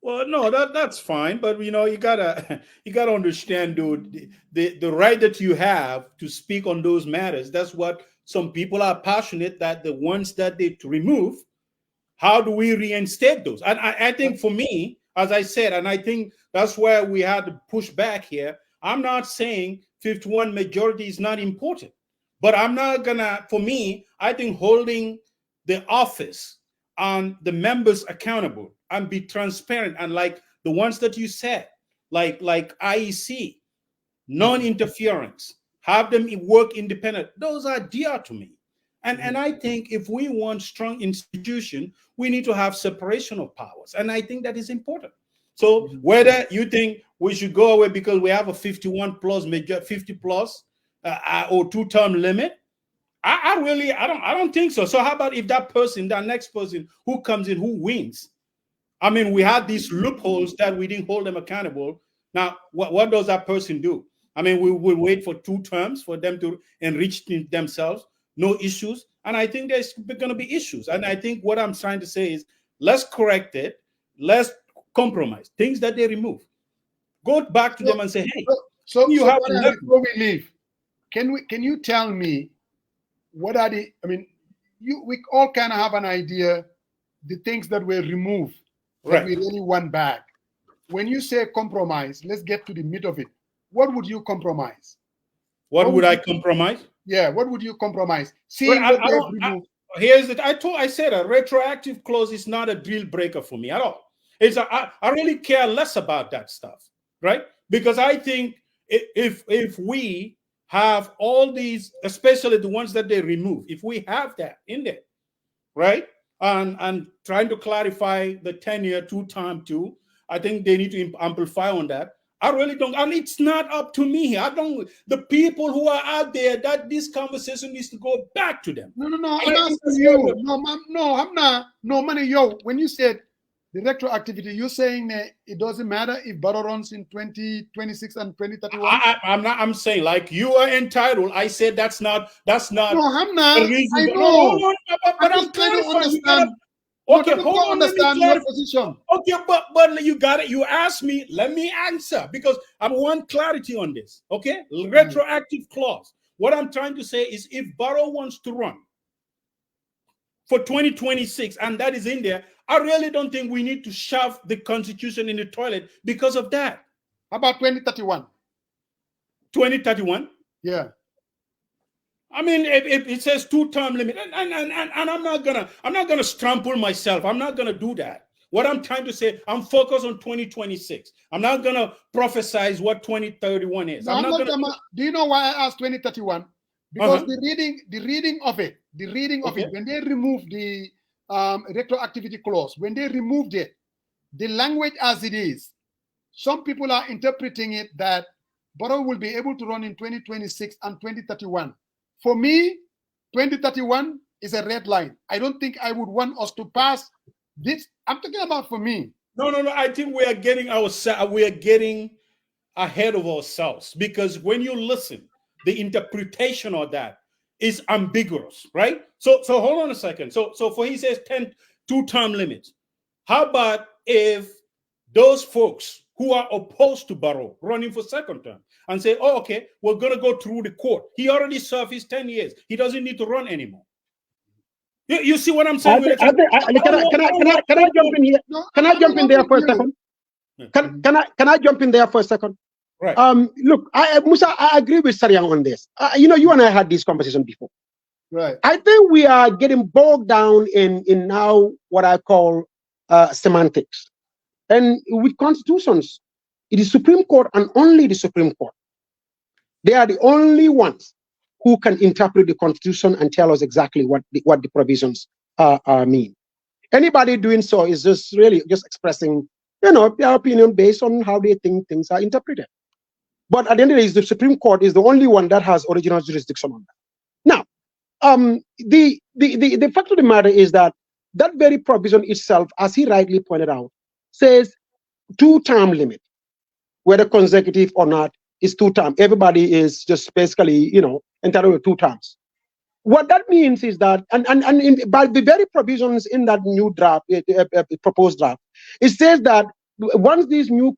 Well, no, that's fine, but you gotta understand, dude, the right that you have to speak on those matters. That's what some people are passionate that the ones that they remove, how do we reinstate those? And I think for me, as I said, and I think that's where we had to push back here. I'm not saying 51 majority is not important, but I'm not gonna. For me, I think holding the office and the members accountable and be transparent, and like the ones that you said, like IEC, non-interference, have them work independent. Those are dear to me. And I think if we want strong institution, we need to have separation of powers. And I think that is important. So whether you think we should go away because we have a 51 plus major 50 plus or 2-term limit, I don't think so. So how about if that next person who comes in, who wins? I mean, we had these loopholes that we didn't hold them accountable. Now, what does that person do? I mean, we will wait for 2 terms for them to enrich themselves, no issues. And I think there's going to be issues. And I think what I'm trying to say is, let's correct it. Let's compromise things that they remove. Go back to them and say, hey, before we leave, can you tell me what are we all kind of have an idea the things that were removed that we really want back. When you say compromise, let's get to the meat of it. What would you compromise? What would I compromise? Yeah, what would you compromise? I said a retroactive clause is not a deal breaker for me at all. I really care less about that stuff, right? Because I think if we have all these, especially the ones that they remove, if we have that in there, right? And trying to clarify the 10-year 2-term too, I think they need to amplify on that. I really don't, and it's not up to me. The people who are out there, that this conversation needs to go back to them. No. I'm asking you. No, I'm not. No, money, yo. When you said the retroactivity, you're saying that it doesn't matter if Barrow runs in 2026 and 2031. I'm saying like you are entitled. I said that's not. No, I'm not. I know. No, but I'm trying to understand. Okay, hold on. Understand your position. Okay, but you got it. You asked me. Let me answer because I want clarity on this. Okay, retroactive clause. What I'm trying to say is, if Barrow wants to run for 2026, and that is in there, I really don't think we need to shove the Constitution in the toilet because of that. How about 2031? 2031? Yeah. I mean, it says 2-term limit, and I'm not gonna trample myself. I'm not gonna do that. What I'm trying to say, I'm focused on 2026. I'm not gonna prophesize what 2031 is. No, do you know why I asked 2031? Because the reading of it, when they removed the retroactivity clause, when they removed it, the language as it is, some people are interpreting it that Barrow will be able to run in 2026 and 2031. For me, 2031 is a red line. I don't think I would want us to pass this. I'm talking about for me. No. I think we are getting ahead of ourselves, because when you listen, the interpretation of that is ambiguous, right? So hold on a second. So for he says 2-term limits. How about if those folks who are opposed to Barrow running for second term and say, oh, okay, we're going to go through the court. He already served his 10 years. He doesn't need to run anymore. You see what I'm saying? Can I jump in here? Can I jump in there for a second? Can I jump in there for a second? Right. Look, Musa, I agree with Sariang on this. You and I had this conversation before. Right. I think we are getting bogged down in now what I call semantics. And with constitutions, it is Supreme Court and only the Supreme Court. They are the only ones who can interpret the Constitution and tell us exactly what the provisions mean. Anybody doing so is just really just expressing, their opinion based on how they think things are interpreted. But at the end of the day, the Supreme Court is the only one that has original jurisdiction on that. Now, the fact of the matter is that very provision itself, as he rightly pointed out, says 2-term limit, whether consecutive or not, is 2-term. Everybody is just basically, entitled to 2 terms. What that means is that, by the very provisions in that new draft, proposed draft, it says that once this new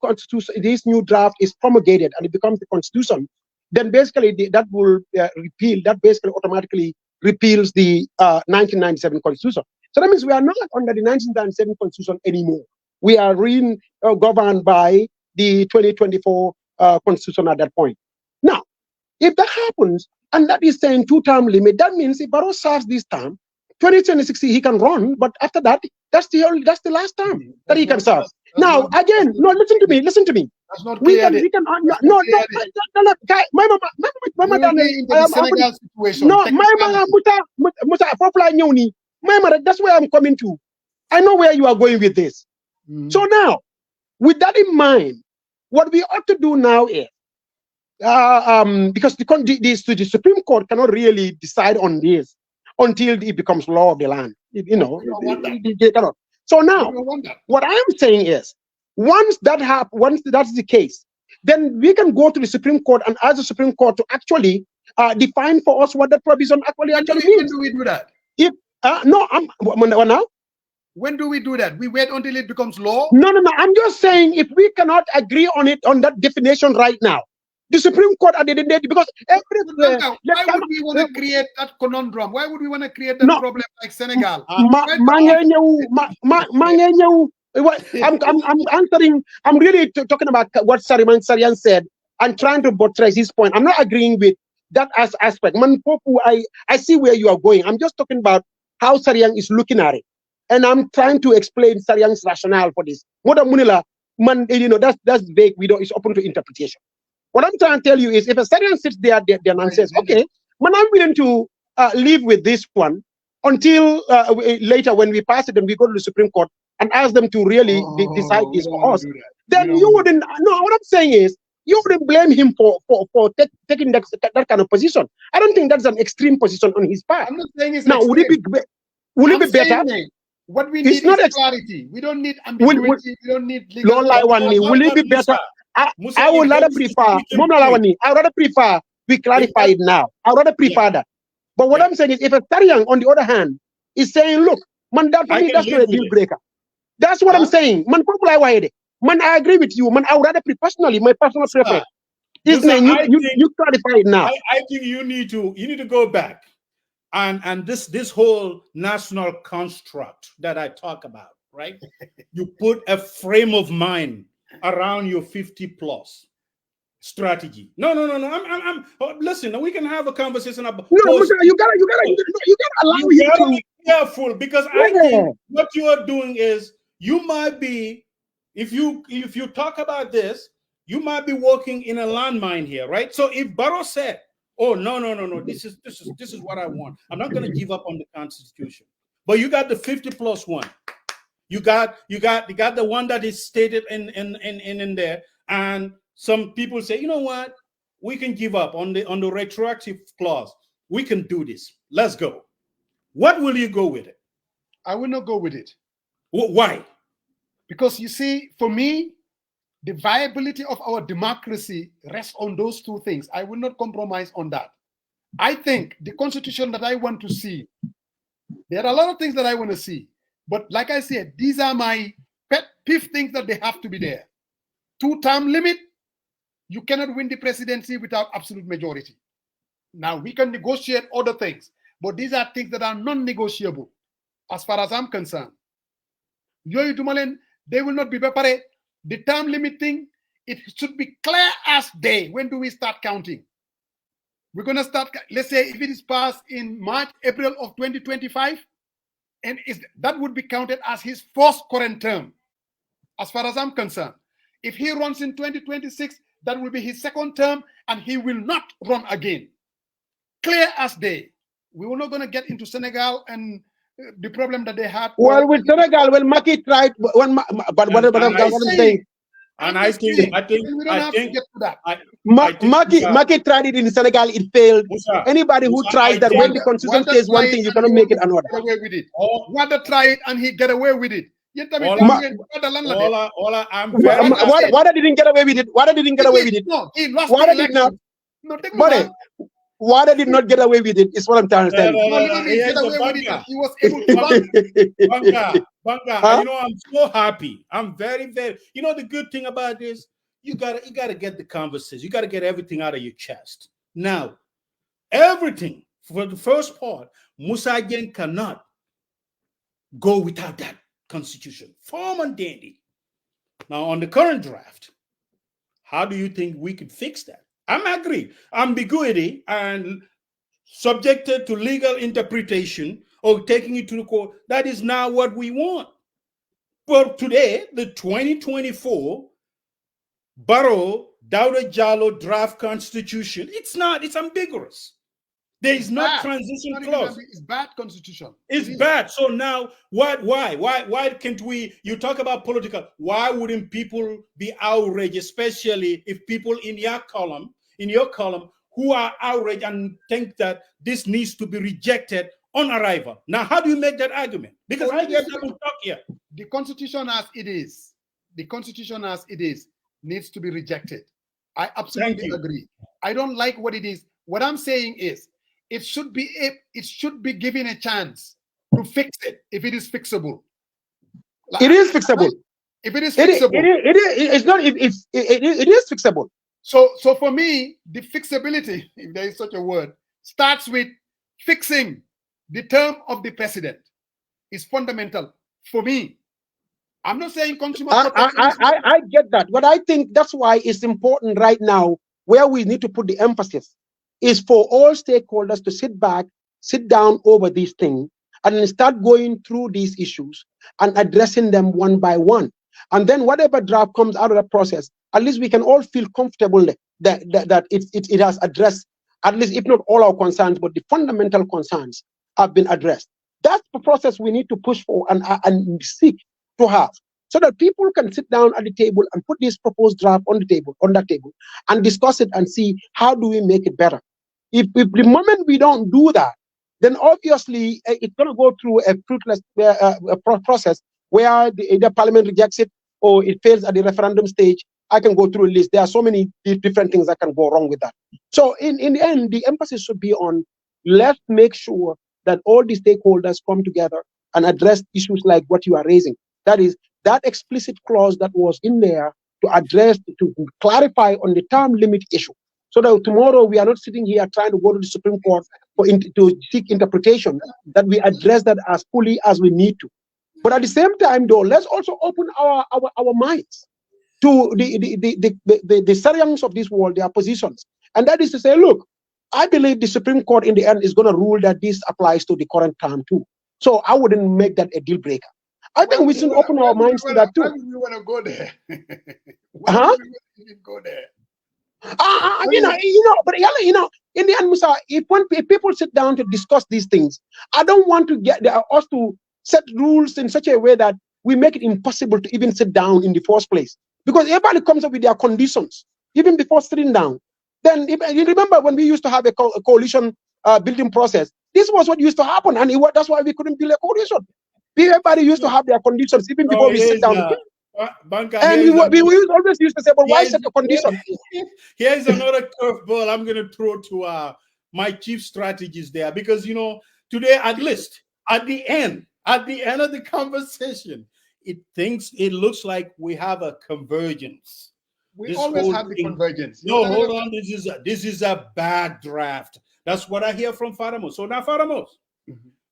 draft is promulgated and it becomes the Constitution, then basically that will basically automatically repeals the 1997 Constitution. So that means we are not under the 1997 Constitution anymore. We are governed by the 2024 Constitution at that point. Now, if that happens, and that is saying 2-term limit, that means if Barrow serves this term, 2026 he can run, but after that, that's the last term that he can serve. Now, again, no, listen to me. That's not clear. My that's where I'm coming to. I know where you are going with this. So now, with that in mind, what we ought to do now is, because the Supreme Court cannot really decide on this until it becomes law of the land. They cannot. So now, what I'm saying is, once that's the case, then we can go to the Supreme Court and ask the Supreme Court to actually define for us what that provision actually means. When do we do that? Now? When do we do that? We wait until it becomes law? No. I'm just saying, if we cannot agree on that definition right now, the Supreme Court at the end of the day, because why would we want to create that conundrum? Why would we want to create that problem like Senegal? I'm answering. I'm really talking about what Sarian said and trying to buttress his point. I'm not agreeing with that aspect. I see where you are going. I'm just talking about how Sarian is looking at it, and I'm trying to explain Sarian's rationale for this. That's vague. It's open to interpretation. What I'm trying to tell you is, if a Sarian sits there and says, okay, I'm willing to live with this one until later when we pass it and we go to the Supreme Court and ask them to really decide we this don't for want us, to do that. then We don't you want to do wouldn't. No, what I'm saying is you wouldn't blame him for taking that kind of position. I don't think that's an extreme position on his part. I'm not saying it's Now, would it be extreme. better? Saying what we It's need not is clarity. We don't need Will- ambiguity. We don't need legal. Don't lie one. Will it be better? I would rather prefer. I would rather prefer we clarify it now. I would rather prefer that. But what I'm saying is, if a Tariang, on the other hand, is saying, look, man, that for me, that's not a deal breaker. That's what I'm saying. Man, man, I agree with you. Man, I would rather personally, my personal preference. You clarify it now. I think you need to go back and this whole national construct that I talk about, right? You put a frame of mind around your 50+ strategy. No. I'm listen, we can have a conversation about you gotta allow him to be careful, because I think what you are doing is you might be, if you talk about this, you might be walking in a landmine here, right? So if Barrow said, oh no, this is what I want, I'm not going to give up on the Constitution, but you got the 50+1, you got the one that is stated in there, and some people say, you know what, we can give up on the retroactive clause, we can do this, let's go. What will you go with it? I will not go with it. Why? Because you see, for me, the viability of our democracy rests on those two things. I will not compromise on that. I think the constitution that I want to see, there are a lot of things that I want to see. But like I said, these are my pet peeve things that they have to be there. 2-term limit, you cannot win the presidency without absolute majority. Now, we can negotiate other things, but these are things that are non-negotiable as far as I'm concerned. They will not be prepared. The term limit thing, it should be clear as day. When do we start counting? We're going to start, let's say, if it is passed in March, April of 2025, and that would be counted as his first current term, as far as I'm concerned. If he runs in 2026, that will be his second term, and he will not run again. Clear as day. We were not going to get into Senegal and the problem that they had. Well, with Senegal, when Macky tried, but what I'm saying. And I think we don't have to get to that. Macky tried it in Senegal, it failed. Anybody who tries that, when the constitution says one thing, you cannot make it another. Get away with it. Wada tried and he get away with it. Wada didn't get away with it. Wada didn't get away with it. No, he lost Wada the did not. election. Wada did not get away with it, is what I'm trying to say. He was able to Banka, you know, I'm so happy. I'm very, very, you know, the good thing about this, you gotta get the conversation. You gotta get everything out of your chest. Now, everything for the first part, Musa Jen cannot go without that constitution. Form and dandy. Now, on the current draft, how do you think we could fix that? I'm agree. Ambiguity and subjected to legal interpretation or taking it to the court, that is not what we want. But today, the 2024 Barrow Dawda Jallow draft constitution, it's ambiguous. There is no transition clause. It's bad constitution. It's bad. So now, why can't we? You talk about political. Why wouldn't people be outraged, especially if people in your column, who are outraged and think that this needs to be rejected on arrival? Now, how do you make that argument? Because I get people talk here. The constitution as it is, needs to be rejected. I absolutely agree. I don't like what it is. What I'm saying is, it should be given a chance to fix it if it is fixable. It is fixable. If it is fixable, it is fixable. So for me, the fixability, if there is such a word, starts with fixing the term of the president. Is fundamental for me. I'm not saying consumer protection. I get that, but I think that's why it's important right now, where we need to put the emphasis, is for all stakeholders to sit down over these things and start going through these issues and addressing them one by one. And then whatever draft comes out of the process, at least we can all feel comfortable that it has addressed, at least if not all our concerns, but the fundamental concerns have been addressed. That's the process we need to push for and seek to have, so that people can sit down at the table and put this proposed draft on that table, and discuss it and see how do we make it better. If the moment we don't do that, then obviously it's going to go through a fruitless process where either Parliament rejects it or it fails at the referendum stage. I can go through a list. There are so many different things that can go wrong with that. So in the end, the emphasis should be on, let's make sure that all the stakeholders come together and address issues like what you are raising. That is, that explicit clause that was in there to clarify on the term limit issue. So that tomorrow we are not sitting here trying to go to the Supreme Court to seek interpretation, that we address that as fully as we need to. But at the same time, though, let's also open our minds to the Syrians of this world, their positions. And that is to say, look, I believe the Supreme Court in the end is going to rule that this applies to the current term too. So I wouldn't make that a deal breaker. I think we should open our minds to that too. Why do we want to go there? Why do we go there? But in the end, Musa, if people sit down to discuss these things, I don't want to get us to set rules in such a way that we make it impossible to even sit down in the first place. Because everybody comes up with their conditions, even before sitting down. Then, you remember when we used to have a coalition building process, this was what used to happen, and that's why we couldn't build a coalition. Everybody used to have their conditions even before we sit down. And we always used to say, but why set a condition? Here's another curveball I'm going to throw to my chief strategist there, because, today, at least, at the end of the conversation, it looks like we have a convergence. We always have the convergence. No, hold on. This is a bad draft. That's what I hear from Faramos. So now, Faramos,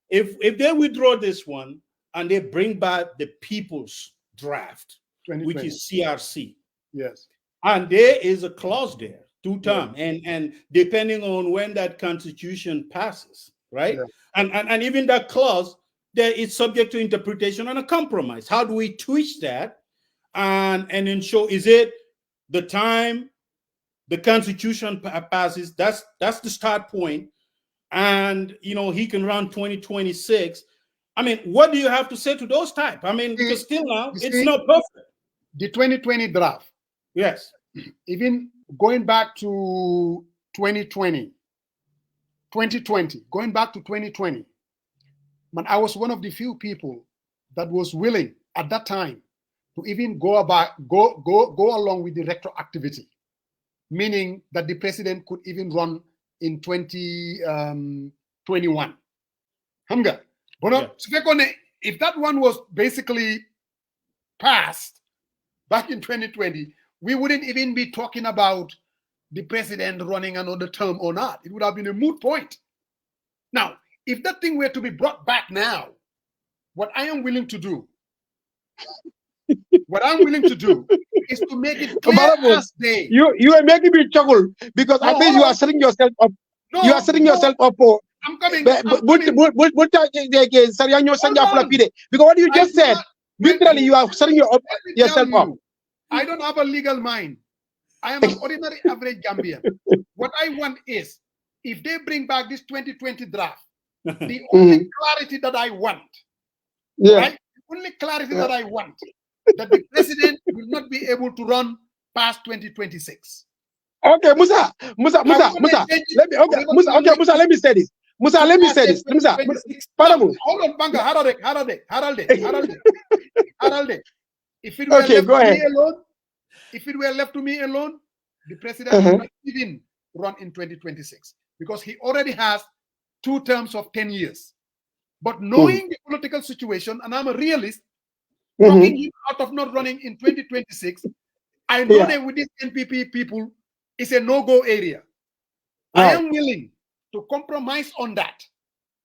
if they withdraw this one and they bring back the people's draft, which is CRC, yes, and there is a clause there, 2 term, and depending on when that constitution passes, right? Yeah. And even that clause, there is subject to interpretation and a compromise. How do we twist that and ensure, is it the time the constitution passes? That's the start point, and he can run 2026. I mean, what do you have to say to those type? I mean, because still now it's not perfect. The 2020 draft. Yes. Even going back to 2020, going back to 2020, man, I was one of the few people that was willing at that time to even go along with the retroactivity, meaning that the president could even run in 2021. Hamga. But if that one was basically passed back in 2020, we wouldn't even be talking about the president running another term or not. It would have been a moot point. Now, if that thing were to be brought back now, what I am willing to do, is to make it clear as day. You are making me chuckle because I think you are setting yourself up. No, you are setting yourself up for. I'm coming. Because what you just said, literally, you are setting yourself up. I don't have a legal mind. I am an ordinary average Gambian. What I want is, if they bring back this 2020 draft, the only clarity that I want, right? The only clarity that I want, that the president will not be able to run past 2026. Okay, Musa, let me say this. Musa, let me say this. Hold on, Banga, Haralde. If it were left to me alone, the president will not even run in 2026 because he already has 2 terms of 10 years. But knowing the political situation, and I'm a realist, talking him out of not running in 2026, I know that with these NPP people, it's a no-go area. I am willing to compromise on that.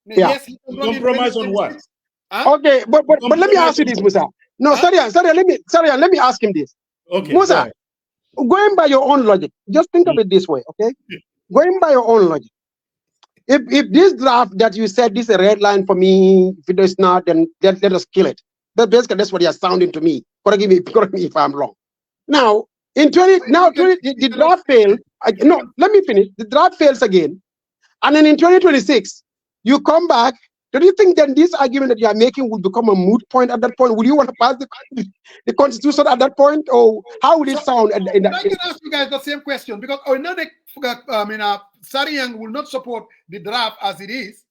Yes, he can compromise on what? Huh? Okay, but let me ask you this, Musa. No, Sarian, let me ask him this. Okay, Musa, going by your own logic, just think of it this way, okay? Going by your own logic, if this draft that you said this is a red line for me, if it is not, then let us kill it. Basically, that's what you're sounding to me. Correct me if I'm wrong. Now, the draft failed. No, let me finish. The draft fails again. And then in 2026, you come back do you think then this argument that you are making will become a moot point at that point? Will you want to pass the constitution at that point, or how will it sound? I can ask you guys the same question, because I know that Sariang will not support the draft as it is.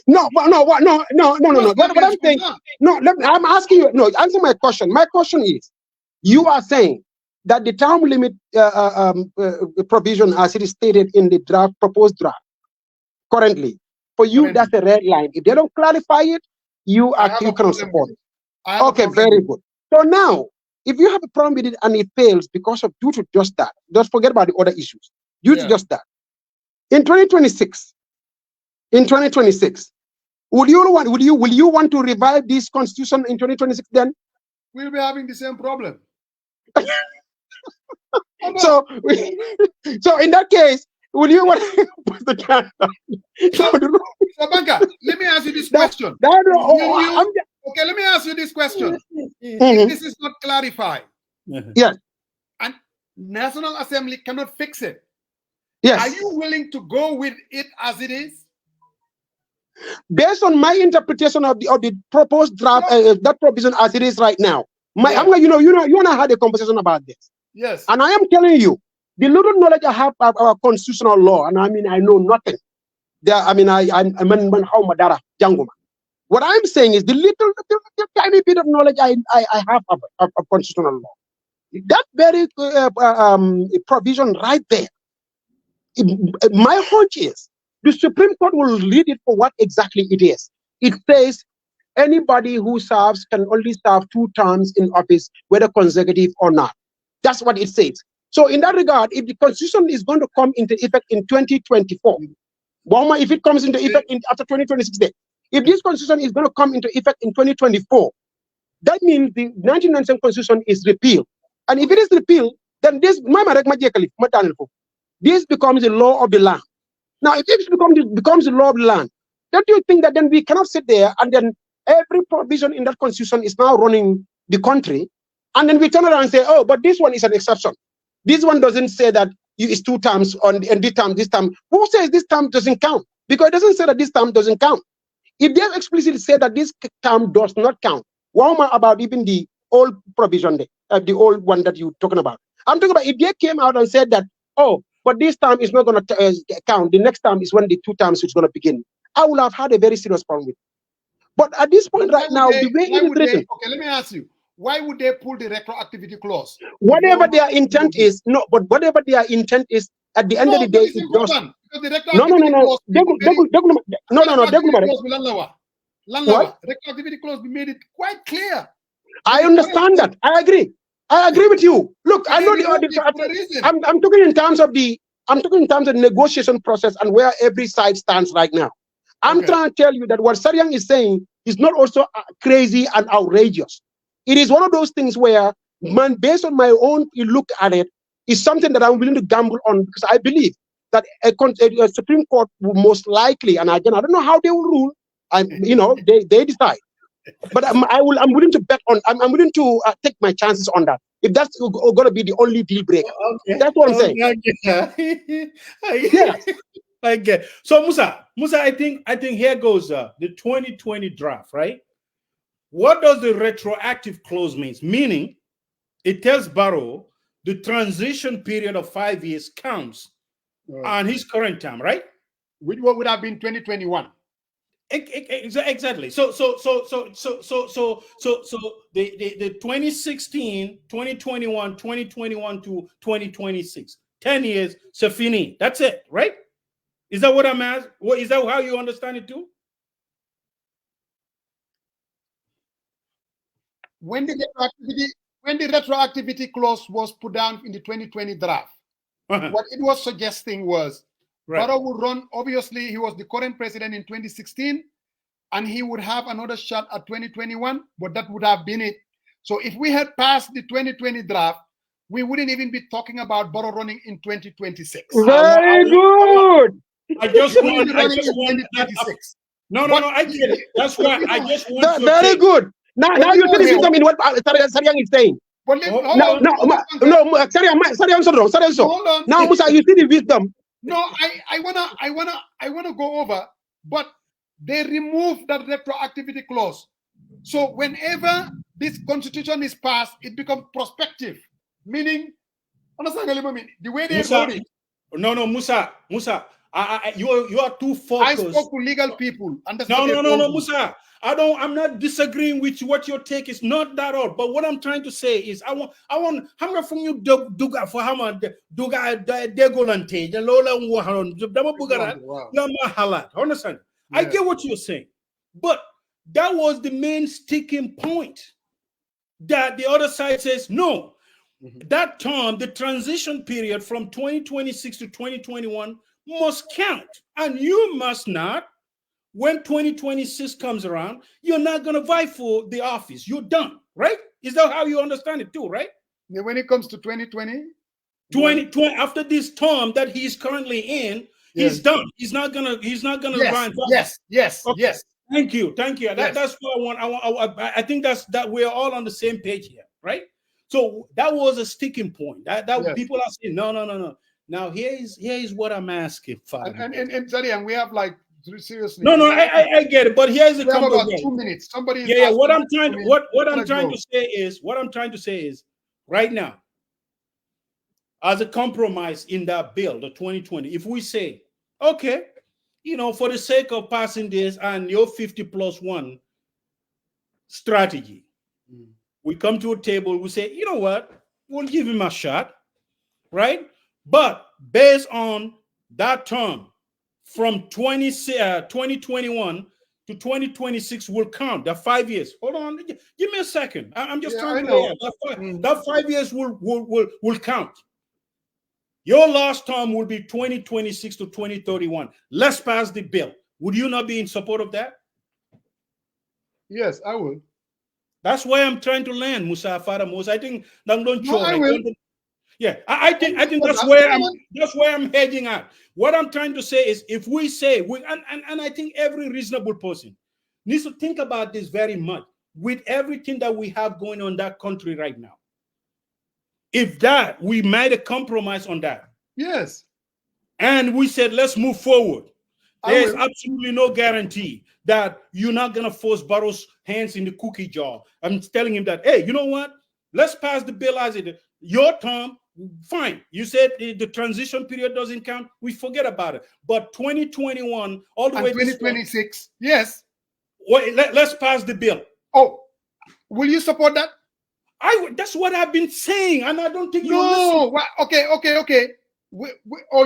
No. What I'm saying, I'm asking you. No, answer my question. My question is, you are saying that the term limit provision, as it is stated in the proposed draft, currently, for you, that's a red line. If they don't clarify it, you cannot support it. Okay, very good. So now, if you have a problem with it and it fails due to just that, don't forget about the other issues. Due to just that, in 2026, will you want to revive this constitution in 2026? Then we'll be having the same problem. So in that case, will you want to put the can down? So Banka, let me ask you this question. Okay, let me ask you this question. If this is not clarified, yes, and National Assembly cannot fix it, yes, are you willing to go with it as it is? Based on my interpretation of the proposed draft, that provision as it is right now, you want to have a conversation about this. Yes. And I am telling you, the little knowledge I have of our constitutional law, and I know nothing. I'm how Madara Janguma. What I'm saying is the tiny bit of knowledge I have of constitutional law. That very provision right there. My hunch is the Supreme Court will read it for what exactly it is. It says anybody who serves can only serve 2 terms in office, whether consecutive or not. That's what it says. So in that regard, if the constitution is going to come into effect in 2024, if it comes into effect after 2026, if this constitution is going to come into effect in 2024, that means the 1997 constitution is repealed. And if it is repealed, then this becomes the law of the land. Now, if it becomes the law of the land, don't you think that then we cannot sit there and then every provision in that constitution is now running the country, and then we turn around and say, oh, but this one is an exception. This one doesn't say that it's 2 terms and this term. Who says this term doesn't count? Because it doesn't say that this term doesn't count. If they explicitly say that this term does not count, what about even the old provision, the old one that you're talking about? I'm talking about if they came out and said that, oh, but this term is not going to count. The next term is when the 2 terms is going to begin. I would have had a very serious problem with it. But at this point right now, the way it is written. Okay, let me ask you. Why would they pull the retroactivity clause? Whatever their intent is, whatever their intent is, at the end of the day, it's just. Retroactivity clause made it quite clear. I understand that. I agree with you. Look, I know I'm talking in terms of the negotiation process and where every side stands right now. I'm trying to tell you that what Sariang is saying is not also crazy and outrageous. It is one of those things where, man, based on my own look at it, is something that I'm willing to gamble on, because I believe that a Supreme Court will most likely, and again, I don't know how they will rule, and they decide. But I'm willing to bet on. I'm willing to take my chances on that. If that's going to be the only deal breaker, that's what I'm saying. I get. So Musa, I think here goes the 2020 draft, right? What does the retroactive clause means? Meaning, it tells Barrow the transition period of 5 years counts on his current term, right? Which would have been 2021. Exactly. So the 2016, 2021, 2021 to 2026, 10 years, c'est fini. That's it, right? Is that what I'm asking? Is that how you understand it too? When the retroactivity clause was put down in the 2020 draft, what it was suggesting was Barrow would run. Obviously, he was the current president in 2016, and he would have another shot at 2021, but that would have been it. So if we had passed the 2020 draft, we wouldn't even be talking about Barrow running in 2026. Very good. I just want 2026. No, I get it. That's why I just want very good. Now you see the system in what Sariang is saying. Sariang, now Musa, you see the wisdom. No, I wanna go over, but they removed that retroactivity clause. So whenever this constitution is passed, it becomes prospective, meaning, understand what I mean? The way they wrote it. No, Musa, you are too focused. I spoke to legal people. No, Musa. I'm not disagreeing with what your take is. Not that all. But what I'm trying to say is, I want hamga from you duga for hama duga degolante the lola waharon dama bugara lama halat. Understand? I get what you're saying, but that was the main sticking point. That the other side says no. That term, the transition period from 2026 to 2021 must count, and you must not. When 2026 comes around, you're not going to vie for the office. You're done, right? Is that how you understand it too, right? Yeah, when it comes to 2020? 2020, after this term that he's currently in, he's done. He's not gonna run. Yes. Thank you. That's what I want. I think that we're all on the same page here, right? So that was a sticking point. That people are saying, no. Now here is what I'm asking for. And Zarian, we have like seriously. No, I get it, but here's the about 2 minutes. Somebody. What I'm trying to say is, right now, as a compromise in that bill, the 2020, if we say, okay, for the sake of passing this and your 50+1 strategy, we come to a table, we say, you know what, we'll give him a shot, right? But based on that term, from 2021 to 2026 will count. That 5 years. Hold on, give me a second. I'm just trying to know. That 5 years will count. Your last term will be 2026 to 2031. Let's pass the bill. Would you not be in support of that? Yes, I would. That's why I'm trying to land, Musa Faramos. I think I will. Yeah, I think that's where I'm hedging at. What I'm trying to say is, if we say and I think every reasonable person needs to think about this very much with everything that we have going on in that country right now. If that we made a compromise on that, yes, and we said let's move forward, there's absolutely no guarantee that you're not gonna force Barrow's hands in the cookie jar. I'm telling him that, hey, you know what? Let's pass the bill as it. Your term. Fine. You said the transition period doesn't count. We forget about it. But 2021 all the way to 2026. Yes. Well, let's pass the bill. Oh, will you support that? That's what I've been saying, and I don't think no. Okay.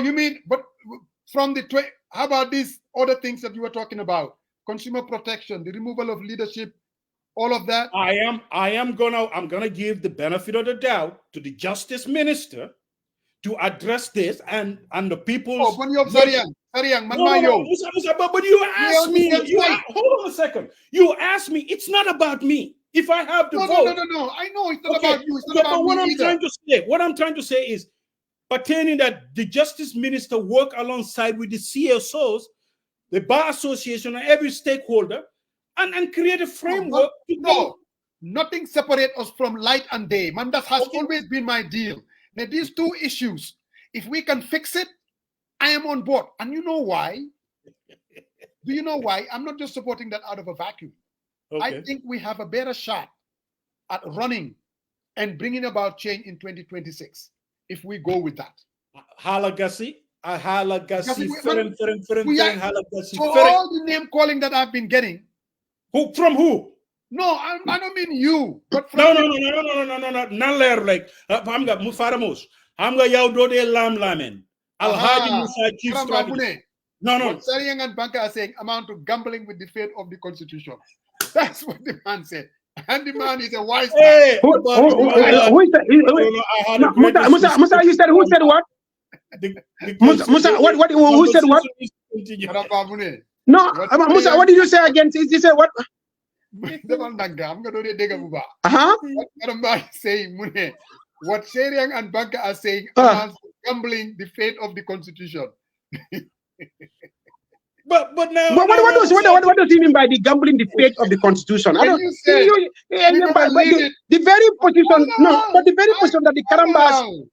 You mean? But from the how about these other things that you were talking about? Consumer protection, the removal of leadership. All of that. I'm gonna give the benefit of the doubt to the Justice Minister to address this and the people. Oh, but you're Zarian, but you asked me. Hold on a second. You asked me. It's not about me. If I have the vote. No. I know it's not about you. It's not about me. What I'm trying to say is pertaining that the Justice Minister work alongside with the CSOs, the Bar Association, and every stakeholder. And create a framework. No, nothing separates us from light and day. Man, that has always been my deal. Now, these two issues, if we can fix it, I am on board. And you know why? Do you know why? I'm not just supporting that out of a vacuum. I think we have a better shot at running and bringing about change in 2026 if we go with that. Halagasi. So all the name calling that I've been getting. From who? No, I don't mean you. But no. Not like I'm got Mufaramos. I'm got Yaudode Lam Lamen. Al-Hadi Musa Chief Strategist. No. What Sariang and Banka are saying amount to gambling with the fate of the Constitution. That's what the man said. And the man is a wise man. Hey, who is that? Musa, you said who said what? Musa, what? Who said what? No, Musa, what did you say again? You said what? I'm going to dig a What saying, what Sariang and Banka are saying gambling the fate of the Constitution. But now, what does he mean by the gambling the fate of the Constitution? I don't. The very position, but the very position that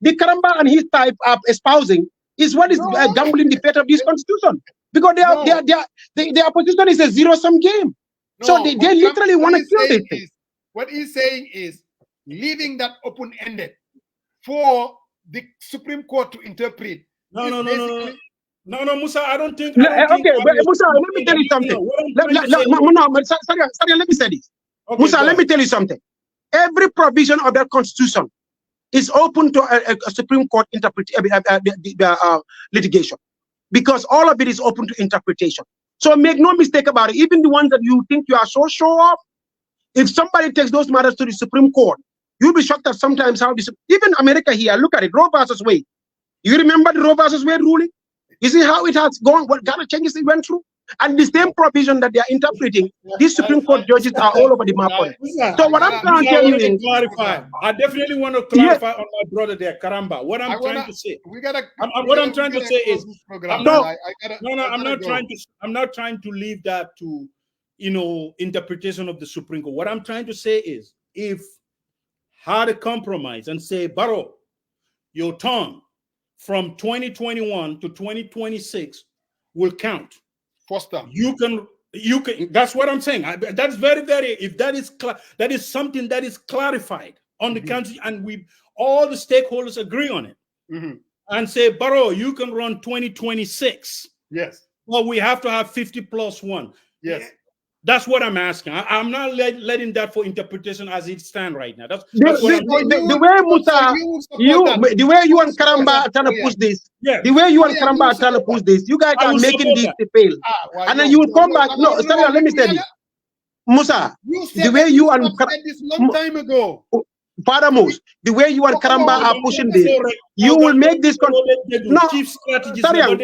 the Karamba and his type are espousing is what is gambling the fate of this Constitution. because their position is a zero-sum game. So No, they what literally want to he's kill this saying thing. is- What he's saying is leaving that open-ended for the Supreme Court to interpret. No, is no, no, no, no. basically- No, Musa, I don't think. Okay, but Musa, let me tell you something. Sorry, let me say this. Musa, let me tell you something. Every provision of that constitution is open to a Supreme Court litigation, because all of it is open to interpretation. So make no mistake about it. Even the ones that you think you are so sure of, if somebody takes those matters to the Supreme Court, you'll be shocked at sometimes how even America here, look at it, Roe versus Wade. You remember the Roe versus Wade ruling? You see how it has gone, what kind of changes it went through? And the same provision that they are interpreting, these Supreme Court judges are all over the map on it. So what I'm trying to tell you is, clarify. I definitely want to clarify on my brother there, Karamba. What I'm trying to say. What I'm trying to say is, I'm not trying to leave that to, interpretation of the Supreme Court. What I'm trying to say is, if had a compromise and say, Barrow, your term from 2021 to 2026 will count. Foster. You can. That's what I'm saying. That's very. If that is something that is clarified on the country, and we all the stakeholders agree on it, and say, Barrow, you can run 2026. Yes. Well, we have to have 50+1. Yes. That's what I'm asking. I'm not letting that for interpretation as it stands right now. That's the way Musa, the way you and Karamba are trying to push this, the way you and Karamba are trying to push this, you guys are making this to fail. And then you will come back. No, sorry, let me say this. Musa, the way you and this long time ago. Father Mos, the way you and Karamba are pushing this, you will make this. No, sorry, let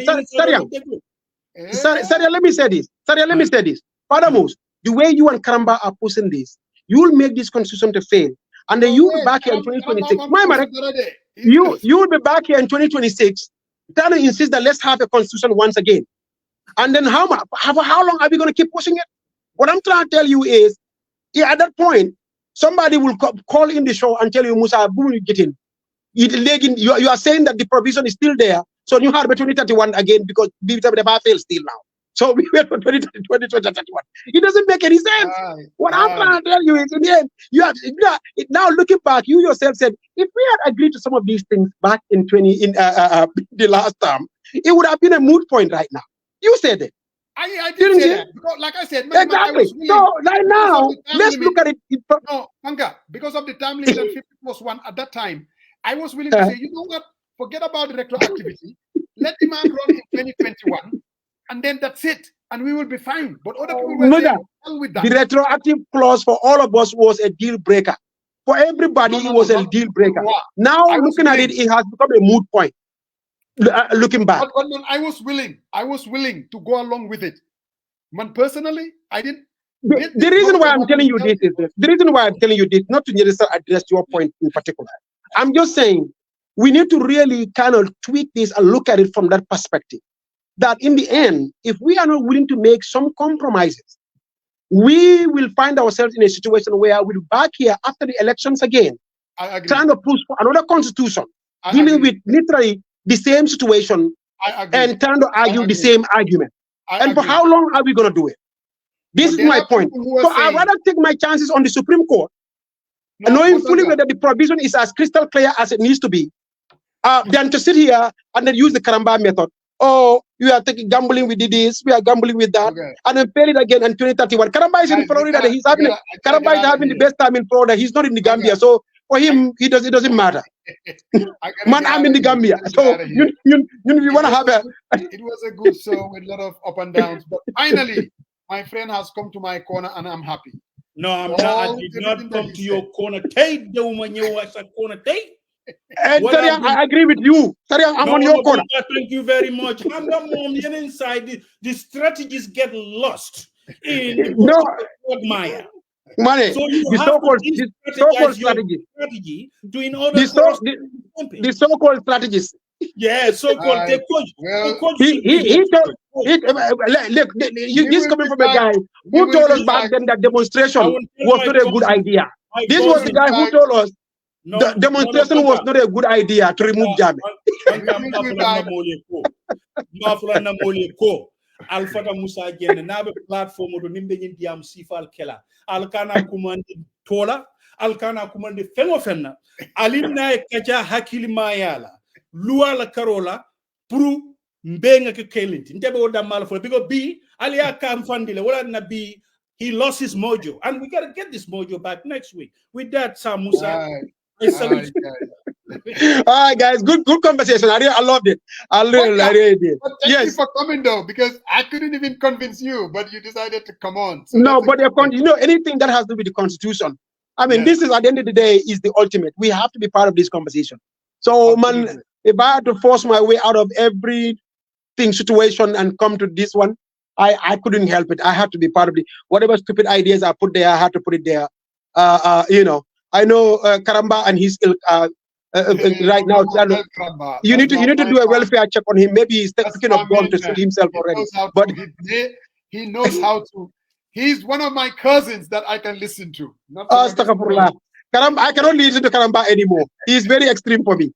me say this. Let me say this. Father Mos, the way you and Karamba are pushing this, you will make this constitution to fail. And then you will be back here in 2026. You will be back here in 2026, trying to insist that let's have a constitution once again. And then how long are we going to keep pushing it? What I'm trying to tell you is, at that point, somebody will call in the show and tell you, Musa, boom, get in. You are saying that the provision is still there. So you have 2031 again because the bar fails still now. So we wait for 2031. It doesn't make any sense. What I'm trying to tell you is, in the end, now looking back, you yourself said, if we had agreed to some of these things back in the last term, it would have been a moot point right now. You said it. I didn't say that. Because, like I said, exactly. So right now, let's look at it. No, Manga, because of the time limit and 50+1 at that time, I was willing to say, you know what? Forget about the retroactivity. Let the man run in 2021. And then that's it, and we will be fine. But other people were saying, hell with that. The retroactive clause for all of us was a deal breaker. For everybody, it was a deal breaker. Now, looking at it, it has become a moot point. Looking back, but I was willing to go along with it. Man, personally, I didn't. The reason why I'm telling you this is the reason why I'm telling you this, not to just address your point in particular. I'm just saying we need to really kind of tweak this and look at it from that perspective. That in the end, if we are not willing to make some compromises, we will find ourselves in a situation where we'll be back here after the elections again, trying to push for another constitution, dealing with literally the same situation and trying to argue the same argument. And for how long are we going to do it? This is my point. So I'd rather take my chances on the Supreme Court, knowing fully that the provision is as crystal clear as it needs to be, than to sit here and then use the Karamba method. Oh, you are gambling with this, we are gambling with that, and then fail it again in 2031. Karamba is in Florida. Karamba is having the best time in Florida. He's not in the Gambia, so for him, it doesn't matter. Man, I'm in the Gambia, so you want to have a. It was a good show with a lot of up and downs, but finally, my friend has come to my corner, and I'm happy. No, I'm not. I did not come to your corner. Tate, the woman you was a corner. Tate. Sariang, I agree with you. Sariang, I'm on your corner. Thank you very much. I'm not inside. The strategies get lost in Maya. Money, so the so-called strategy to in order the so-called strategies. Yeah, so-called he's coming from a guy who told us back then that demonstration was not a good idea. This was the guy who told us the demonstration was not a good idea to remove Jammeh. Alpha Musa Jen nabe platform do nimbe nyin diam sifal kela alkana kumandi tola alkana kumandi fengo fenna alinna e kaja hakili mayala luala karola pru mbenga ke kelinti ndebe o damal fo bigo bi alia kam fandile wala na bi he lost his mojo and we got to get this mojo back next week with that Sam Musa. All right, guys, good conversation. I loved it. I really did. But thank you for coming though, because I couldn't even convince you, but you decided to come on. So no, but you know, anything that has to do with the constitution. I mean, this is at the end of the day is the ultimate. We have to be part of this conversation. So, man, if I had to force my way out of everything situation and come to this one, I couldn't help it. I had to be part of it. Whatever stupid ideas I put there, I had to put it there. You know, I know Karamba and his right now. You need to do a welfare check on him. Maybe he's thinking of going to sue himself already. But he knows how to. He's one of my cousins that I can listen to. Astaghfirullah. Karamba, I cannot listen to Karamba anymore. He's very extreme for me.